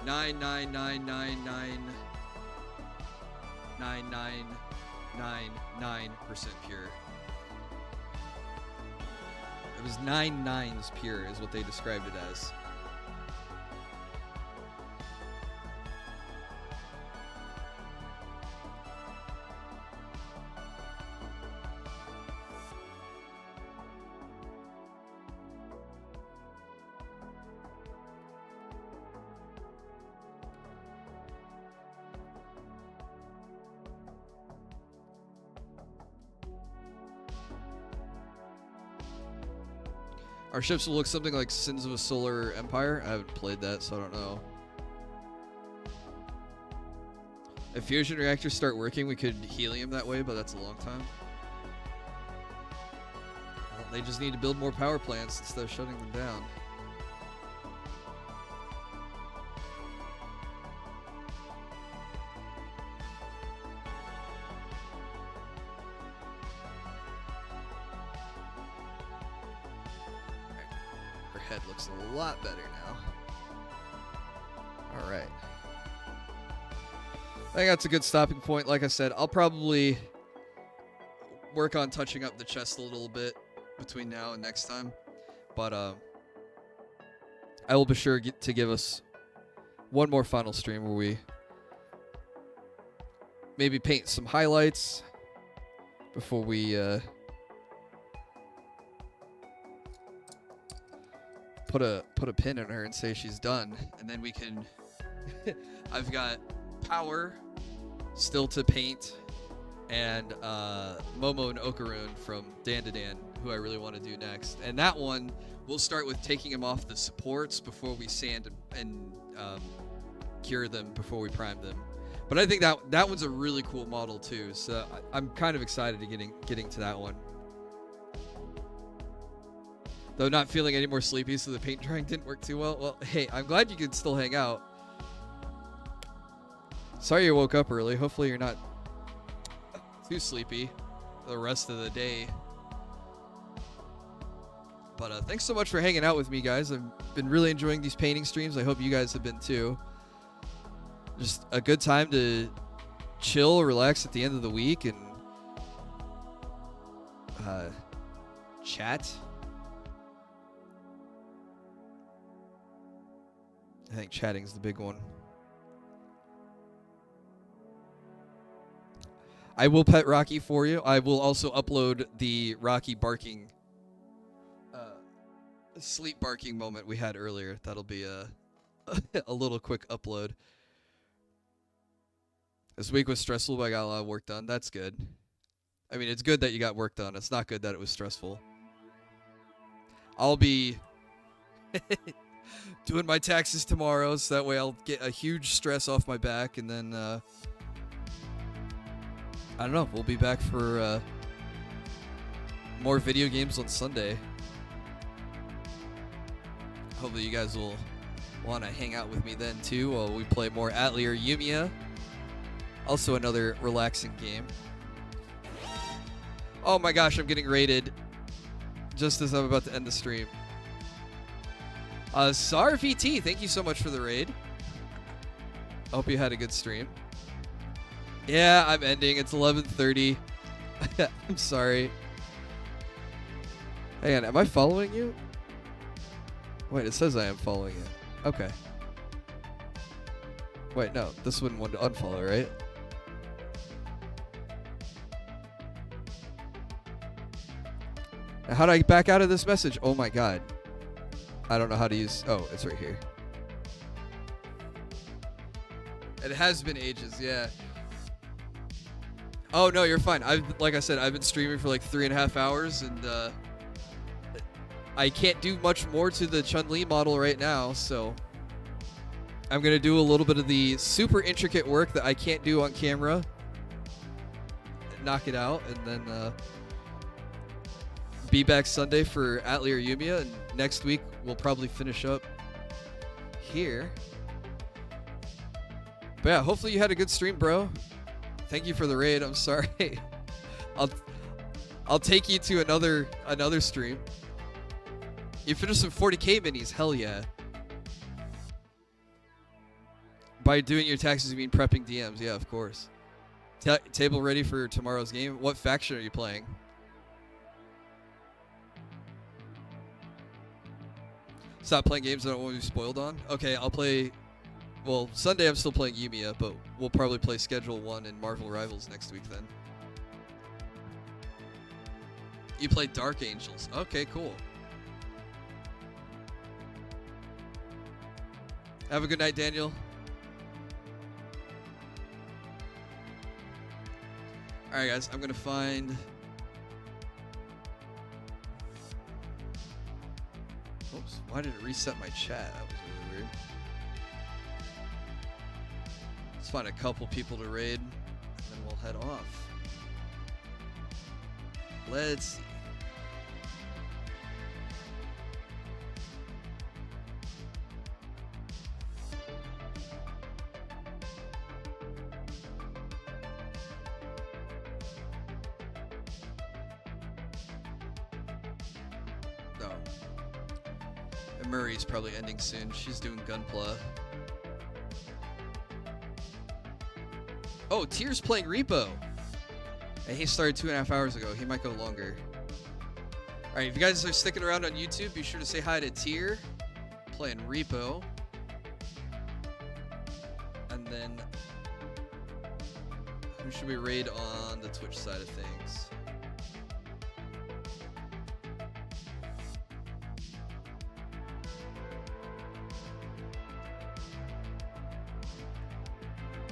99.999999999% pure. It was 9 nines pure is what they described it as. Our ships will look something like Sins of a Solar Empire. I haven't played that, so I don't know. If fusion reactors start working, we could helium that way, but that's a long time. Well, they just need to build more power plants instead of shutting them down. Head looks a lot better now. All right. I think that's a good stopping point. Like I said, I'll probably work on touching up the chest a little bit between now and next time. But I will be sure to give us one more final stream where we maybe paint some highlights before we put a pin in her and say she's done, and then we can I've got Power still to paint, and Momo and Okaroon from Dan to Dan, who I really want to do next. And that one we'll start with taking them off the supports before we sand and cure them before we prime them. But I think that one's a really cool model too, so I'm kind of excited to getting to that one. Though not feeling any more sleepy, so the paint drying didn't work too well. Well, hey, I'm glad you could still hang out. Sorry you woke up early. Hopefully you're not too sleepy the rest of the day. But thanks so much for hanging out with me, guys. I've been really enjoying these painting streams. I hope you guys have been too. Just a good time to chill, relax at the end of the week, and chat. I think chatting's the big one. I will pet Rocky for you. I will also upload the Rocky barking, sleep barking moment we had earlier. That'll be a little quick upload. This week was stressful, but I got a lot of work done. That's good. I mean, it's good that you got work done. It's not good that it was stressful. I'll be doing my taxes tomorrow, so that way I'll get a huge stress off my back, and then I don't know, we'll be back for more video games on Sunday. Hopefully you guys will want to hang out with me then too while we play more Atli or Yumiya. Also another relaxing game. Oh my gosh, I'm getting raided just as I'm about to end the stream. SARVT, thank you so much for the raid. I hope you had a good stream. Yeah, I'm ending. It's 11:30. I'm sorry. Hang on, am I following you? Wait, it says I am following you. Okay. Wait, no, this wouldn't want to unfollow, right? Now, how do I back out of this message? Oh my god. I don't know how to use... Oh, it's right here. It has been ages, yeah. Oh, no, you're fine. Like I said, I've been streaming for like 3.5 hours, and I can't do much more to the Chun Li model right now, so I'm going to do a little bit of the super intricate work that I can't do on camera. Knock it out, and then be back Sunday for Atelier Yumiya, and next week we'll probably finish up here. But yeah, hopefully you had a good stream, bro. Thank you for the raid. I'm sorry. I'll take you to another stream. You finished some 40k minis, hell yeah. By doing your taxes, you mean prepping DMs? Yeah, of course. Table ready for tomorrow's game. What faction are you playing? Stop playing games I don't want to be spoiled on. Okay, I'll play. Well, Sunday I'm still playing Yumiya, but we'll probably play Schedule 1 and Marvel Rivals next week then. You play Dark Angels. Okay, cool. Have a good night, Daniel. Alright, guys, I'm going to find... Oops, why did it reset my chat? That was really weird. Let's find a couple people to raid, and then we'll head off. Let's see. Oh. And Murray's probably ending soon. She's doing Gunpla. Oh, Tier's playing Repo. And he started 2.5 hours ago. He might go longer. Alright, if you guys are sticking around on YouTube, be sure to say hi to Tier. Playing Repo. And then... who should we raid on the Twitch side of things?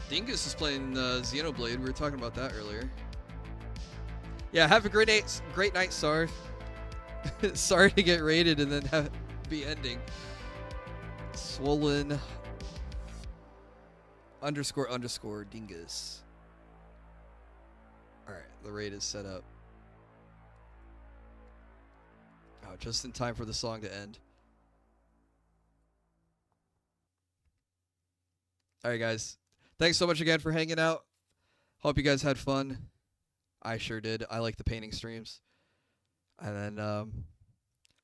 Dingus is playing Xenoblade. We were talking about that earlier. Yeah, have a great night, Sar. Sorry to get raided and then be ending. Swollen _ Dingus. Alright, the raid is set up. Oh, just in time for the song to end. Alright, guys. Thanks so much again for hanging out. Hope you guys had fun. I sure did. I like the painting streams. And then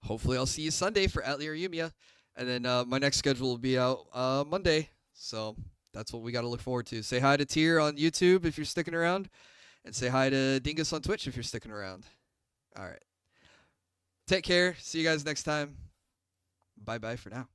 hopefully I'll see you Sunday for Atelier Yumiya. And then my next schedule will be out Monday. So that's what we got to look forward to. Say hi to Tier on YouTube if you're sticking around. And say hi to Dingus on Twitch if you're sticking around. All right. Take care. See you guys next time. Bye-bye for now.